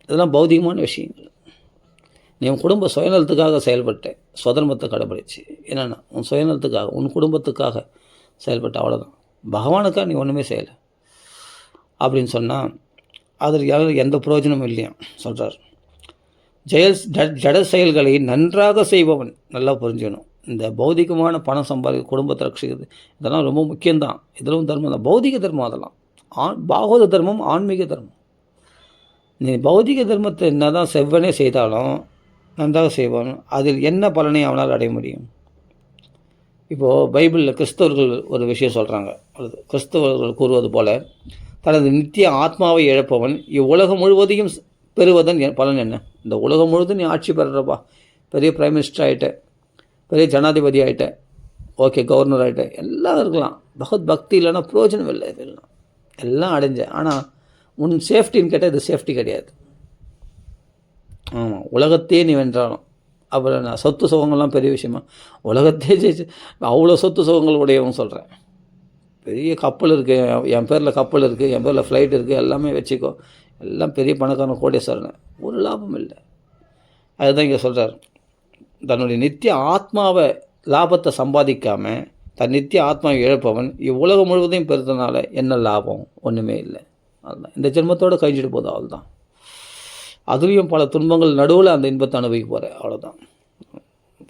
இதெல்லாம் பௌதிகமான விஷயங்கள். நீ உன் குடும்ப சுயநலத்துக்காக செயல்பட்ட, சுதர்மத்தை கடைபிடிச்சு, என்னென்னா உன் சுயநலத்துக்காக உன் குடும்பத்துக்காக செயல்பட்ட, அவ்வளோதான். பகவானுக்காக நீ ஒன்றுமே செய்யலை அப்படின்னு சொன்னால் அதில் எந்த பிரயோஜனமும் இல்லையா சொல்கிறார். ஜட செயல்களை நன்றாக செய்பவன், நல்லா புரிஞ்சுக்கணும். இந்த பௌதிகமான பணம் சம்பாதிக்க, குடும்பத்தை ரட்சிக்கிறது, இதெல்லாம் ரொம்ப முக்கியம்தான். இதெல்லாம் தர்மம் தான், பௌதிக தர்மம். அதெல்லாம் பாகவத தர்மம், ஆன்மீக தர்மம். நீ பௌதிக தர்மத்தை என்ன தான் செவ்வனே செய்தாலும் நன்றாக செய்வான், அதில் என்ன பலனை அவனால் அடைய முடியும்? இப்போது பைபிளில் கிறிஸ்தவர்கள் ஒரு விஷயம் சொல்கிறாங்க. கிறிஸ்தவர்கள் கூறுவது போல, தனது நித்திய ஆத்மாவை இழப்பவன் இவ்வுலகம் முழுவதையும் பெறுவதன் பலன் என்ன? இந்த உலகம் முழுவதும் நீ ஆட்சி பெறுறப்பா, பெரிய பிரைம் மினிஸ்டர் ஆகிட்ட, பெரிய ஜனாதிபதி ஆகிட்ட, ஓகே கவர்னர் ஆகிட்ட, எல்லாம் இருக்கலாம். பகவத் பக்தி இல்லைன்னா பிரயோஜனம் இல்லை. எல்லாம் அடைஞ்ச, ஆனால் உன் சேஃப்டின்னு கேட்டால் இது சேஃப்டி கிடையாது. ஆமாம், உலகத்தையே நீ வென்றாலும் அப்புறம் நான் சொத்து சுகங்கள்லாம் பெரிய விஷயமா? உலகத்தையே ஜெயிச்சு அவ்வளோ சொத்து சுகங்கள் உடையவங்க சொல்கிறேன். பெரிய கப்பல் இருக்குது, என் பேரில் கப்பல் இருக்குது, என் பேரில் ஃப்ளைட் இருக்குது, எல்லாமே வச்சுக்கோ, எல்லாம் பெரிய பணக்காரன் கோடீஸ்வரன், ஒரு லாபம் இல்லை. அதுதான் இங்கே சொல்கிறார். தன்னுடைய நித்திய ஆத்மாவை லாபத்தை சம்பாதிக்காமல் தன் நித்திய ஆத்மாவை இழப்பவன் இவ்வுலகம் முழுவதையும் பெறுறதுனால என்ன லாபம்? ஒன்றுமே இல்லை. அதுதான் இந்த ஜென்மத்தோடு கழிஞ்சிட்டு போதும், அவ்வளோதான். அதுலேயும் பல துன்பங்கள் நடுவில் அந்த இன்பத்தை அனுபவிக்க போகிறேன், அவ்வளோதான்.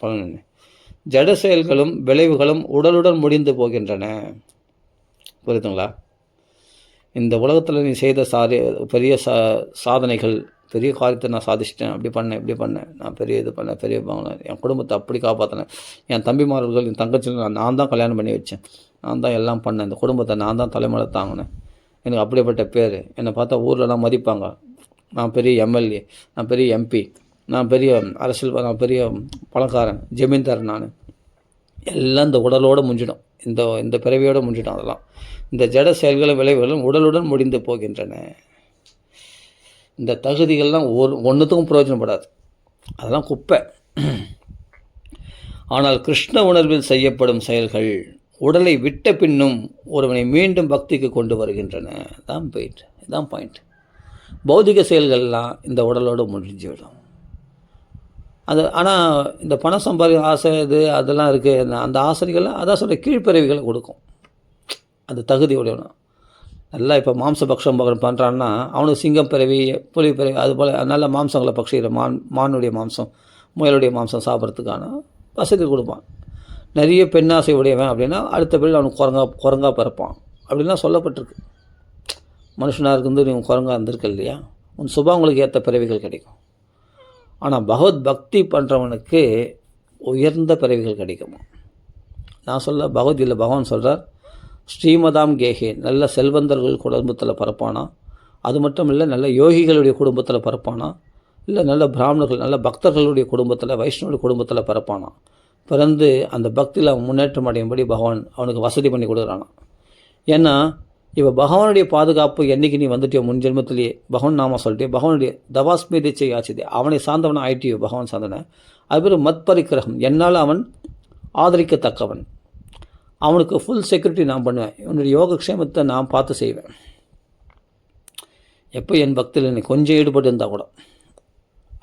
பலன் ஜட செயல்களும் விளைவுகளும் உடலுடன் முடிந்து போகின்றன. புரியுதுங்களா? இந்த உலகத்தில் நீ செய்த பெரிய சாதனைகள், பெரிய காரியத்தை நான் சாதிச்சிட்டேன், அப்படி பண்ணேன், இப்படி பண்ணேன், நான் பெரிய இது பண்ணேன், பெரிய பண்ணேன், என் குடும்பத்தை அப்படி காப்பாற்றினேன், என் தம்பிமார்கள் என் தங்கச்சிகள் நான் தான் கல்யாணம் பண்ணி வச்சேன், நான் தான் எல்லாம் பண்ணேன், இந்த குடும்பத்தை நான் தான் தலைமுறை தாங்கினேன், எனக்கு அப்படிப்பட்ட பேர், என்னை பார்த்தா ஊர்லலாம் மதிப்பாங்க, நான் பெரிய எம்எல்ஏ, நான் பெரிய எம்பி, நான் பெரிய அரசியல், நான் பெரிய பணக்காரன், ஜமீன்தார், நான் எல்லாம் இந்த உடலோடு முடிஞ்சிடும், இந்த பிறவியோடு முடிஞ்சிடும். அதெல்லாம் இந்த ஜட செயல்களும் விளைவுகளும் உடலுடன் முடிந்து போகின்றன. இந்த தகுதிகள்லாம் ஒன்றுத்துக்கும் பிரயோஜனப்படாது, அதெல்லாம் குப்பை. ஆனால் கிருஷ்ண உணர்வில் செய்யப்படும் செயல்கள் உடலை விட்ட பின்னும் ஒருவனை மீண்டும் பக்திக்கு கொண்டு வருகின்றன. இதுதான் பாயிண்ட். பௌதிக செயல்கள்லாம் இந்த உடலோடு முடிஞ்சுவிடும். அது ஆனால் இந்த பணம் சம்பாதிக்க ஆசை அதெல்லாம் இருக்குது. அந்த ஆசைகள்லாம் அதான் சொல்கிற கீழ்ப்பிறவிகளை கொடுக்கும். அந்த தகுதி உடையவனும் நல்லா இப்போ மாம்சபக்ஷம் பண்ணுறான்னா அவனுக்கு சிங்கம் பிறவி, புலி பிறவி, அதுபோல் நல்ல மாம்சங்களை பட்சிக்கிற மானுடைய மாம்சம், முயலுடைய மாம்சம் சாப்பிட்றதுக்கான வசதி கொடுப்பான். நிறைய பெண்ணாசை உடையவன் அப்படின்னா அடுத்த பிள்ளை அவனுக்கு குரங்கா பிறப்பான் அப்படின்லாம் சொல்லப்பட்டிருக்கு. மனுஷனாக இருந்து நீ குரங்கா இருந்திருக்கு இல்லையா, உன் சுபாவங்களுக்கு ஏற்ற பிறவிகள் கிடைக்கும். ஆனால் பகவத் பக்தி பண்ணுறவனுக்கு உயர்ந்த பிறவிகள் கிடைக்குமா? நான் சொல்ல பகவத்கீதையில் பகவான் சொல்கிறார், ஸ்ரீமதாம் கேஹே, நல்ல செல்வந்தர்கள் குடும்பத்தில் பிறப்பானா, அது மட்டும் இல்லை நல்ல யோகிகளுடைய குடும்பத்தில் பிறப்பானா, இல்லை நல்ல பிராமணர்கள் நல்ல பக்தர்களுடைய குடும்பத்தில், வைஷ்ணவ குடும்பத்தில் பிறப்பானா, பிறந்து அந்த பக்தியில் அவன் முன்னேற்றம் அடையும்படி பகவான் அவனுக்கு வசதி பண்ணி கொடுக்குறானா. ஏன்னா இப்போ பகவானுடைய பாதுகாப்பு என்றைக்கு நீ வந்துட்டியோ, முன் ஜென்மத்திலேயே பகவான் நாம சொல்லிட்டே, பகவானுடைய தவாஸ்மீதிச்சை ஆச்சுதே, அவனை சார்ந்தவனை ஆயிட்டியோ, பகவான் சார்ந்தவனை, அது மத் பரிக்கிரகம், என்னால் அவன் ஆதரிக்கத்தக்கவன், அவனுக்கு ஃபுல் செக்யூரிட்டி நான் பண்ணுவேன், இவனுடைய யோகக்ஷேமத்தை நான் பார்த்து செய்வேன். எப்போ என் பக்தியில் என்னை கொஞ்சம் ஈடுபட்டு இருந்தால் கூட,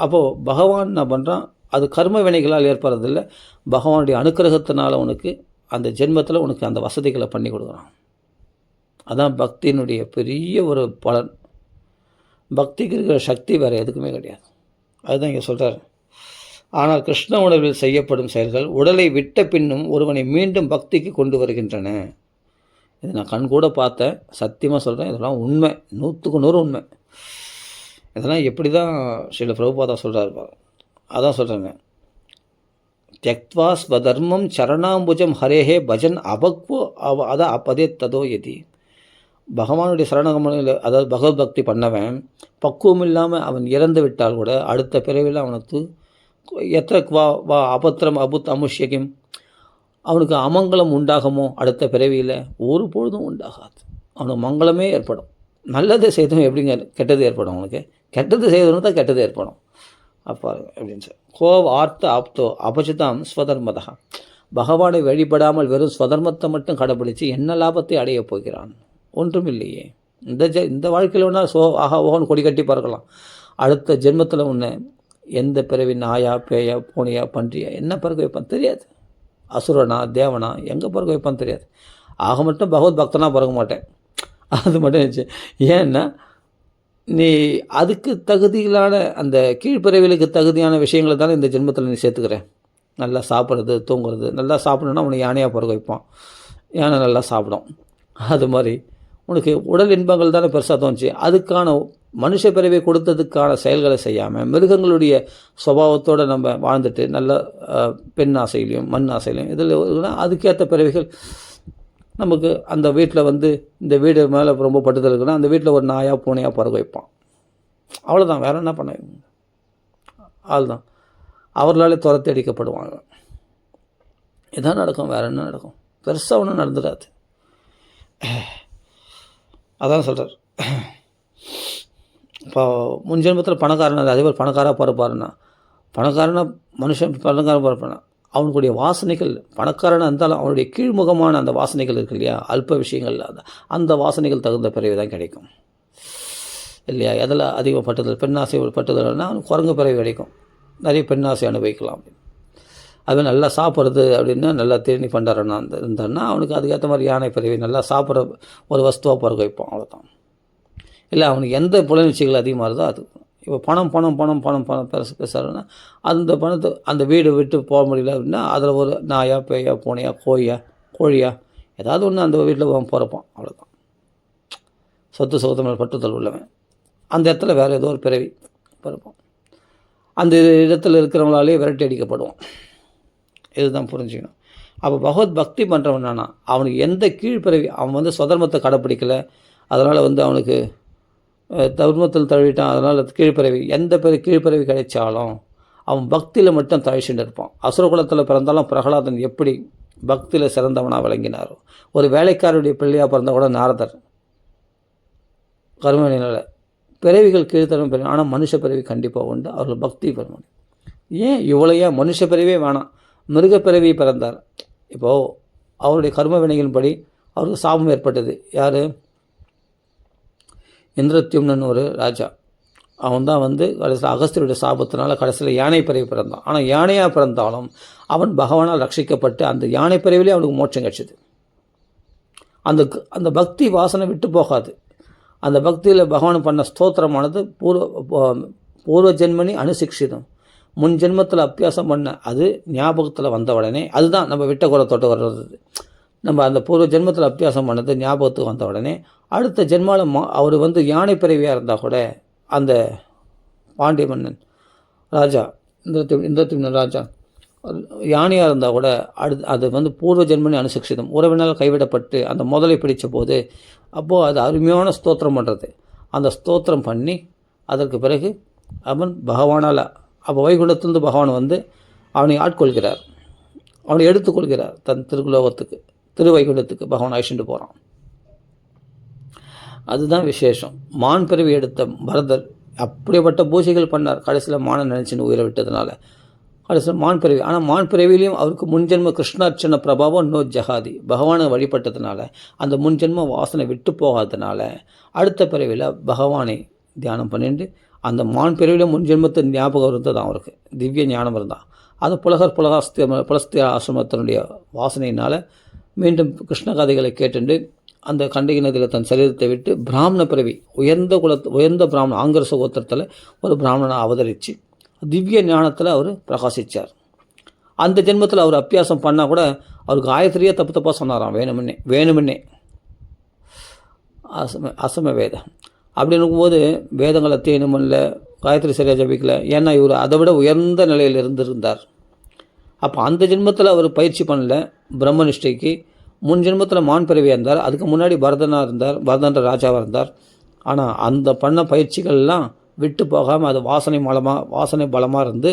அப்போது பகவான் நான் பண்ணுறான், அது கர்ம வினைகளால் ஏற்படுறதில்லை, பகவானுடைய அனுக்கிரகத்தினால் உனக்கு அந்த ஜென்மத்தில் உனக்கு அந்த வசதிகளை பண்ணி கொடுக்குறான். அதான் பக்தியினுடைய பெரிய ஒரு பலன். பக்திக்கு இருக்கிற சக்தி வேறு எதுக்குமே கிடையாது. அதுதான் இங்கே சொல்கிறார். ஆனால் கிருஷ்ண உணர்வில் செய்யப்படும் செயல்கள் உடலை விட்ட பின்னும் ஒருவனை மீண்டும் பக்திக்கு கொண்டு வருகின்றன. இது நான் கண் கூட பார்த்தேன், சத்தியமாக சொல்கிறேன், இதெல்லாம் உண்மை, 100க்கு 100 உண்மை. இதெல்லாம் எப்படி தான் ஸ்ரீல பிரபுபாதா சொல்கிறார், அதான் சொல்கிறேங்க. தியக்த்வா ஸ்வதர்மம் சரணாம்புஜம் ஹரேஹே பஜன் அபக்வோ அதான் அப்பதே ததோ எதி. பகவானுடைய சரணகமனில், அதாவது பகவத் பக்தி பண்ணவன் பக்குவம் இல்லாமல் அவன் இறந்து விட்டால் கூட அடுத்த பிறவியில் அவனுக்கு வா அபத்திரம் அபுத் அமுஷ்யகிம், அவனுக்கு அமங்கலம் உண்டாகுமோ அடுத்த பிறவியில்? ஒரு பொழுதும் உண்டாகாது. அவனுக்கு மங்களமே ஏற்படும். நல்லது செய்தவன் எப்படிங்க கெட்டது ஏற்படும்? அவனுக்கு கெட்டது செய்தவனுக்கு தான் கெட்டது ஏற்படும். அப்போ அப்படின்னு சொல்லி கோவ் ஆர்த்த ஆப்தோ அபஜிதாம் ஸ்வதர்மதா. பகவானை வழிபடாமல் வெறும் ஸ்வதர்மத்தை மட்டும் கடைப்பிடித்து என்ன லாபத்தை அடையப் போகிறான்? ஒன்றும் இல்லையே. இந்த வாழ்க்கையில் வேணால் ஆஹா ஓகன் கொடி கட்டி பறக்கலாம். அடுத்த ஜென்மத்தில் ஒன்று எந்த பிறவி நாயா பேயா பூனையா பன்றியா என்ன பிறகு வைப்பான் தெரியாது. அசுரனா தேவனா எங்கே பிறகு வைப்பான்னு தெரியாது. ஆக மட்டும் பகவத் பக்தனாக பிறக்க மாட்டேன், அது மட்டும் இருந்துச்சு. ஏன்னா நீ அதுக்கு தகுதிகளான அந்த கீழ்ப்பிறவிகளுக்கு தகுதியான விஷயங்களை தானே இந்த ஜென்மத்தில் நீ சேர்த்துக்கிறேன். நல்லா சாப்பிட்றது, தூங்குறது. நல்லா சாப்பிடணுன்னா உனக்கு யானையாக பிறகு வைப்பான், யானை நல்லா சாப்பிடும். அது மாதிரி உனக்கு உடல் இன்பங்கள் தானே பெருசாக தோணுச்சு. அதுக்கான மனுஷ பிறவை கொடுத்ததுக்கான செயல்களை செய்யாமல் மிருகங்களுடைய சுபாவத்தோடு நம்ம வாழ்ந்துட்டு நல்ல பெண் ஆசையிலையும் மண் ஆசையிலையும் இதில் அதுக்கேற்ற பிறவிகள் நமக்கு அந்த வீட்டில் வந்து இந்த வீடு மேலே ரொம்ப பட்டுதல் இருக்குன்னா அந்த வீட்டில் ஒரு நாயாக பூனையாக பிறகு வைப்பான். அவ்வளோதான், வேறு என்ன பண்ண? அதுதான் அவர்களாலே துரத்தி அடிக்கப்படுவாங்க. இதான் நடக்கும், வேறு என்ன நடக்கும்? பெருசாக ஒன்றும் நடந்துடாது. அதான் சொல்கிறார். இப்போ முன்ஜென்மத்தில் பணக்காரன் அதே மாதிரி பணக்காராக பிறப்பாருன்னா, பணக்காரனா மனுஷன் பணக்காரன் பிறப்பானா அவனுடைய வாசனைகள் பணக்காரனாக இருந்தாலும் அவனுடைய கீழ்முகமான அந்த வாசனைகள் இருக்கு இல்லையா, அல்ப விஷயங்கள், அந்த வாசனைகள் தகுந்த பிறகு தான் கிடைக்கும். இல்லையா? எதில் அதிக பட்டுதல், பெண்ணாசை பட்டுதல்னா அவனுக்கு குரங்கு பிறவி கிடைக்கும், நிறைய பெண்ணாசை அனுபவிக்கலாம். அது நல்லா சாப்பிட்றது அப்படின்னா நல்லா தேனி பண்டாரன்னா இருந்தான்னா அவனுக்கு அதுக்கேற்ற மாதிரி யானை பிறவி நல்லா சாப்பிட்ற ஒரு வஸ்துவாக பிறகு வைப்போம், அவ்வளோதான். இல்லை அவனுக்கு எந்த புலனிச்சைகள் அதிகமாக இருந்தோ அது. இப்போ பணம் பணம் பணம் பணம் பணம் பேசுகிறோன்னா அந்த பணத்தை அந்த வீடு விட்டு போக முடியல அப்படின்னா அதில் ஒரு நாயா பேயா பூனையா கோழியா ஏதாவது ஒன்று அந்த வீட்டில் பிறப்பான், அவ்வளோதான். சொத்து சுகத்தமிழ் பட்டுதல் உள்ளவன் அந்த இடத்துல வேறு ஏதோ ஒரு பிறவி பிறப்பான். அந்த இடத்துல இருக்கிறவங்களாலே விரட்டி அடிக்கப்படுவான். இதுதான் புரிஞ்சுக்கணும். அப்போ பகவத் பக்தி பண்ணுறவனானா அவனுக்கு எந்த கீழ்பிறவி, அவன் சுதர்மத்தை கடைப்பிடிக்கலை, அதனால் அவனுக்கு தர்மத்தில் தழுவிட்டான், அதனால் கீழ்பிறவி எந்த கீழ்பிறவி கிடைச்சாலும் அவன் பக்தியில் மட்டும் தழிச்சுட்டு இருப்பான். அசுரகுலத்தில் பிறந்தாலும் பிரகலாதன் எப்படி பக்தியில் சிறந்தவனாக விளங்கினாரோ, ஒரு வேலைக்காரருடைய பிள்ளையாக பிறந்த கூட நாரதர் கர்மவினையில் பிறவிகள் கீழ்த்தரம் பிறவி, ஆனால் மனுஷ பிறவி கண்டிப்பாக உண்டு, அவர்கள் பக்தி பெற முடியும். ஏன் இவ்வளையா மனுஷ பிறவியே வேணாம், மிருகப்பிறவி பிறந்தார். இப்போது அவருடைய கர்ம வினைகளின்படி அவருக்கு சாபம் ஏற்பட்டது. யார்? இந்திரத்யும்னன் ஒரு ராஜா. அவன் தான் கடைசியில் அகஸ்தியருடைய சாபத்தினால கடைசியில் யானை பிறவி பிறந்தான். ஆனால் யானையாக பிறந்தாலும் அவன் பகவானால் ரட்சிக்கப்பட்டு அந்த யானை பிறவிலே அவனுக்கு மோட்சம் கிடைச்சிது. அந்த பக்தி வாசனை விட்டு போகாது. அந்த பக்தியில் பகவான் பண்ண ஸ்தோத்திரமானது பூர்வ ஜென்மனி அனுசிக்ஷிதம், முன் ஜென்மத்தில் அபியாசம் பண்ண அது ஞாபகத்தில் வந்த உடனே, அதுதான் நம்ம விட்ட குலத்தோட்ட வர்றது. நம்ம அந்த பூர்வ ஜென்மத்தில் அபியாசம் பண்ணது ஞாபகத்துக்கு வந்த உடனே அடுத்த ஜென்மாவில் அவர் யானை பிறவியாக இருந்தால் கூட அந்த பாண்டிய மன்னன் ராஜா இந்திரத்யும்னன் ராஜா யானையாக இருந்தால் கூட அது பூர்வ ஜென்மனி அனுசிக்ஷிதம், உறவினால் கைவிடப்பட்டு அந்த முதலை பிடித்த போது அப்போது அது அருமையான ஸ்தோத்திரம் பண்ணுறது. அந்த ஸ்தோத்திரம் பண்ணி அதற்கு பிறகு அவன் பகவானால் அப்போ வைகுண்டத்திலிருந்து பகவான் அவனை ஆட்கொள்கிறார், அவனை எடுத்துக்கொள்கிறார் தன் திருக்குலோகத்துக்கு, திருவைகுண்டத்துக்கு பகவான் அழைச்சிட்டு போகிறான். அதுதான் விசேஷம். மான் பிறவி எடுத்த பரதர் அப்படிப்பட்ட பூஜைகள் பண்ணார். கடைசியில் மானை நினச்சின்னு உயிரை விட்டதுனால கடைசியில் மான் பிறவி. ஆனால் மான் பிறவிலையும் அவருக்கு முன்ஜென்ம கிருஷ்ணார்ச்சன பிரபாவம் நோ ஜகாதி, பகவானை வழிபட்டதுனால அந்த முன்ஜென்ம வாசனை விட்டு போகாததுனால அடுத்த பிறவியில் பகவானை தியானம் பண்ணிட்டு அந்த மான் பிறவியில் முன்ஜென்மத்தை ஞாபகம் இருந்தது அவருக்கு, திவ்ய ஞானம் இருந்தான். அது புலஸ்திய ஆசிரமத்தினுடைய வாசனையினால் மீண்டும் கிருஷ்ண கதைகளை கேட்டுண்டு அந்த கண்டகி நதியில் தன் சரீரத்தை விட்டு பிராமண பிறவி, உயர்ந்த பிராமண ஆங்கரச கோத்திரத்தில் ஒரு பிராமணனை அவதரித்து திவ்ய ஞானத்தில் அவர் பிரகாசித்தார். அந்த ஜென்மத்தில் அவர் அபியாசம் பண்ணால் கூட அவருக்கு ஆயத்திரியே தப்பாக சொன்னாராம், வேணுமுன்னே அசம வேதம் அப்படி இருக்கும்போது வேதங்களை தேனும் இல்லை, காயத்ரி சரியாக ஜபிக்கல, ஏன்னா இவர் அதை விட உயர்ந்த நிலையில் இருந்திருந்தார். அப்போ அந்த ஜென்மத்தில் அவர் பயிற்சி பண்ணல பிரம்மனிஷ்டைக்கு. முன் ஜென்மத்தில் மான் பிறவியாக இருந்தார், அதுக்கு முன்னாடி பரதனாக இருந்தார், பரதன்ற ராஜாவாக இருந்தார். ஆனால் அந்த பண்ண பயிற்சிகள்லாம் விட்டு போகாமல் அது வாசனை பலமாக இருந்து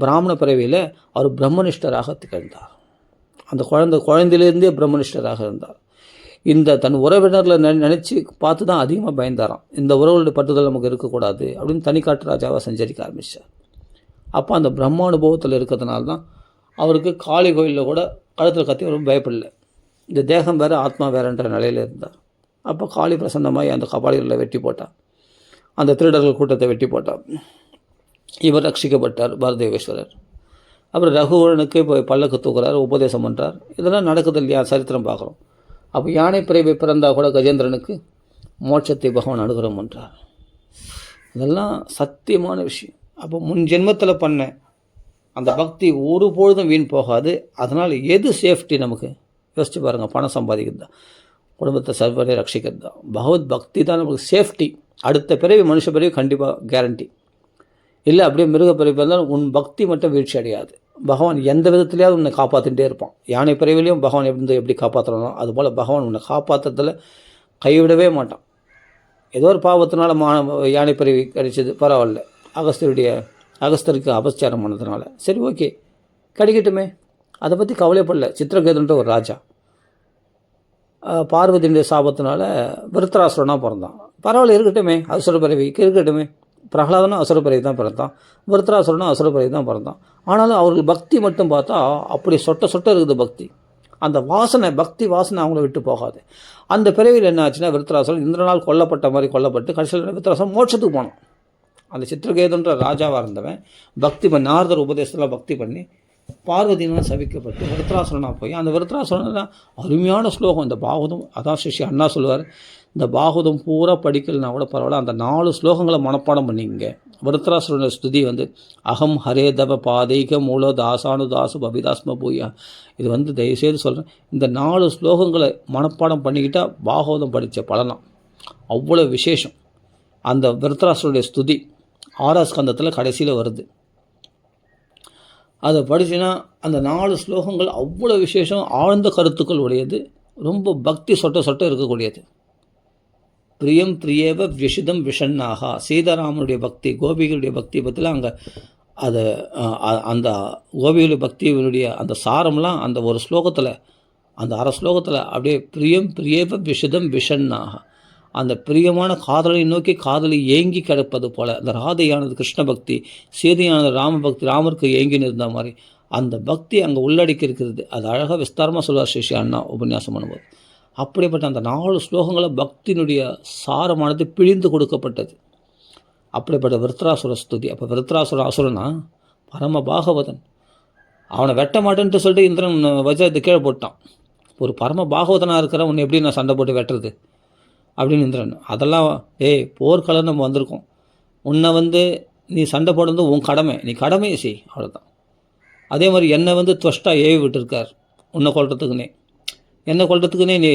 பிராமண பிறவியில் அவர் பிரம்மனிஷ்டராக திகழ்ந்தார். அந்த குழந்தையிலேருந்தே பிரம்மனிஷ்டராக இருந்தார். இந்த தன் உறவினரில் நினச்சி பார்த்து தான் அதிகமாக பயந்தாராம். இந்த உறவுகளுடைய பட்டுதல் நமக்கு இருக்கக்கூடாது அப்படின்னு தனிக்காட்டு ராஜாவாக சஞ்சரிக்க ஆரம்பித்தார். அப்போ அந்த பிரம்மானுபவத்தில் இருக்கிறதுனால தான் அவருக்கு காளி கோயிலில் கூட கழுத்தில் கத்தி ரொம்ப பயப்படலை. இந்த தேகம் வேறு ஆத்மா வேறுன்ற நிலையில் இருந்தார். அப்போ காளி பிரசன்னமாகி அந்த கபாலிகளை வெட்டி போட்டார், அந்த திருடர்கள் கூட்டத்தை வெட்டி போட்டார். இவர் ரட்சிக்கப்பட்டார் பாரதேவேஸ்வரர். அப்புறம் ரகுவரனுக்கு இப்போ பல்லக்கு தூக்குறார், உபதேசம் பண்ணுறார். இதெல்லாம் நடக்குது இல்லையா, சரித்திரம் பார்க்குறோம். அப்போ யானை பிறவி பிறந்தால் கூட கஜேந்திரனுக்கு மோட்சத்தை பகவான் அனுகிரகம் பண்ணுறார். இதெல்லாம் சத்தியமான விஷயம். அப்போ முன் ஜென்மத்தில் பண்ண அந்த பக்தி ஒரு பொழுதும் வீண் போகாது. அதனால் எது சேஃப்டி நமக்கு யோசிச்சு பாருங்கள். பணம் சம்பாதிக்கிறது தான், குடும்பத்தை சர்வரை ரட்சிக்கிறது தான், பகவத் பக்தி தான் நமக்கு சேஃப்டி. அடுத்த பிறவி மனுஷ பிறவி கண்டிப்பாக கேரண்டி இல்லை. அப்படியே மிருக பிறவி பிறந்தாலும் உன் பக்தி மட்டும் வீழ்ச்சி அடையாது. பகவான் எந்த விதத்துலையாவது உன்னை காப்பாற்றிகிட்டே இருப்பான். யானை பிறவிலையும் பகவான் எப்படி காப்பாற்றணும், அதுபோல் பகவான் உன்னை காப்பாற்றுறதுல கைவிடவே மாட்டான். ஏதோ ஒரு பாவத்தினால யானை பிறவி கிடைச்சது, பரவாயில்ல. அகஸ்தருக்கு அபச்சாரம் பண்ணதுனால சரி ஓகே கிடைக்கட்டுமே, அதை பற்றி கவலைப்படல. சித்திரகேதுன்ற ஒரு ராஜா பார்வதியுடைய சாபத்தினால விருத்தராசுரனாக பிறந்தான். பரவாயில்ல இருக்கட்டுமே, அசுர பிறவிக்கு இருக்கட்டுமே. பிரகலாதனும் அசுர பிறவி தான் பிறந்தான், விருத்தராசுரனும் அசுர பிறவி தான் பிறந்தான். ஆனாலும் அவர்கள் பக்தி மட்டும் பார்த்தா அப்படி சொட்ட இருக்குது பக்தி. அந்த வாசனை, பக்தி வாசனை அவங்கள விட்டு போகாது. அந்த பிறவியில் என்ன ஆச்சுன்னா, விருத்தராசுரன் இந்திரனால் கொல்லப்பட்ட மாதிரி கொல்லப்பட்டு கடைசியில் விருத்தராசுரன் மோட்சத்துக்கு போனான். அந்த சித்திரகேதுன்ற ராஜாவாக இருந்தவன் பக்தி பண்ணி, நாரதர் உபதேசத்தில் பக்தி பண்ணி பார்வதினால் சபிக்கப்பட்டு விருத்தராசுரனாக போய், அந்த விருத்தராசுரன் அருமையான ஸ்லோகம் இந்த பாகவதம். அதான் சிஷ்ய அண்ணா சொல்லுவார், இந்த பாகவதம் பூரா படிக்கலனா கூட பரவாயில்ல, அந்த 4 ஸ்லோகங்களை மனப்பாடம் பண்ணிங்க. விருத்தராசுரனோட ஸ்துதி அகம் ஹரே தவ பாதைக மூல தாசானு தாசு பபிதாஸ்ம பூயா. இது தயவுசெய்து சொல்கிறேன், இந்த 4 ஸ்லோகங்களை மனப்பாடம் பண்ணிக்கிட்டால் பாகவதம் படித்த பலனாம் அவ்வளோ விசேஷம். அந்த விருத்தராசுரனுடைய ஸ்துதி 6ஆம் ஸ்கந்தத்தில் கடைசியில் வருது. அதை படிச்சுன்னா அந்த 4 ஸ்லோகங்கள் அவ்வளோ விசேஷம், ஆழ்ந்த கருத்துக்கள் உடையது, ரொம்ப பக்தி சொட்ட சொட்ட இருக்கக்கூடியது. பிரியம் பிரியேவ விஷிதம் விஷன்னாகா. சீதாராமனுடைய பக்தி, கோபிகளுடைய பக்தி பற்றிலாம் அங்கே அதை அந்த கோபிகளுடைய பக்திகளுடைய அந்த சாரம்லாம் அந்த ஒரு ஸ்லோகத்தில், அந்த அரை ஸ்லோகத்தில் அப்படியே பிரியம் பிரியேவ விஷிதம் விஷன்னாகா. அந்த பிரியமான காதலை நோக்கி காதலை ஏங்கி கிடப்பது போல், அந்த ராதையானது கிருஷ்ண பக்தி, சீதையானது ராம பக்தி, ராமருக்கு ஏங்கின்னு இருந்த மாதிரி அந்த பக்தி அங்கே உள்ளடக்கி இருக்கிறது. அது அழகாக விஸ்தாரமாக சொல்வார் ஸ்ரீ அண்ணா உபன்யாசம் பண்ணும்போது. அப்படிப்பட்ட அந்த 4 ஸ்லோகங்களை பக்தியினுடைய சாரமானது பிழிந்து கொடுக்கப்பட்டது. அப்படிப்பட்ட விருத்தராசுர ஸ்துதி. அப்போ விருத்தராசுர அசுரனா பரம பாகவதன். அவனை வெட்ட மாட்டேன்ட்டு சொல்லிட்டு இந்திரன் வஜ்ரத்தை கீழே போட்டான். ஒரு பரம பாகவதனாக இருக்கிற உன்னை எப்படி நான் சண்டை போட்டு வெட்டுறது அப்படின்னு இந்திரன். அதெல்லாம் போர்க்களம் நம்ம வந்திருக்கோம், உன்னை நீ சண்டை போடுறது உன் கடமை, நீ கடமையை செய், அவ்வளோதான். அதே மாதிரி என்னை துவஷ்டா ஏவி விட்டுருக்கார் உன்னை கொள்றதுக்குன்னே. என்னை கொள்றதுக்குன்னே நீ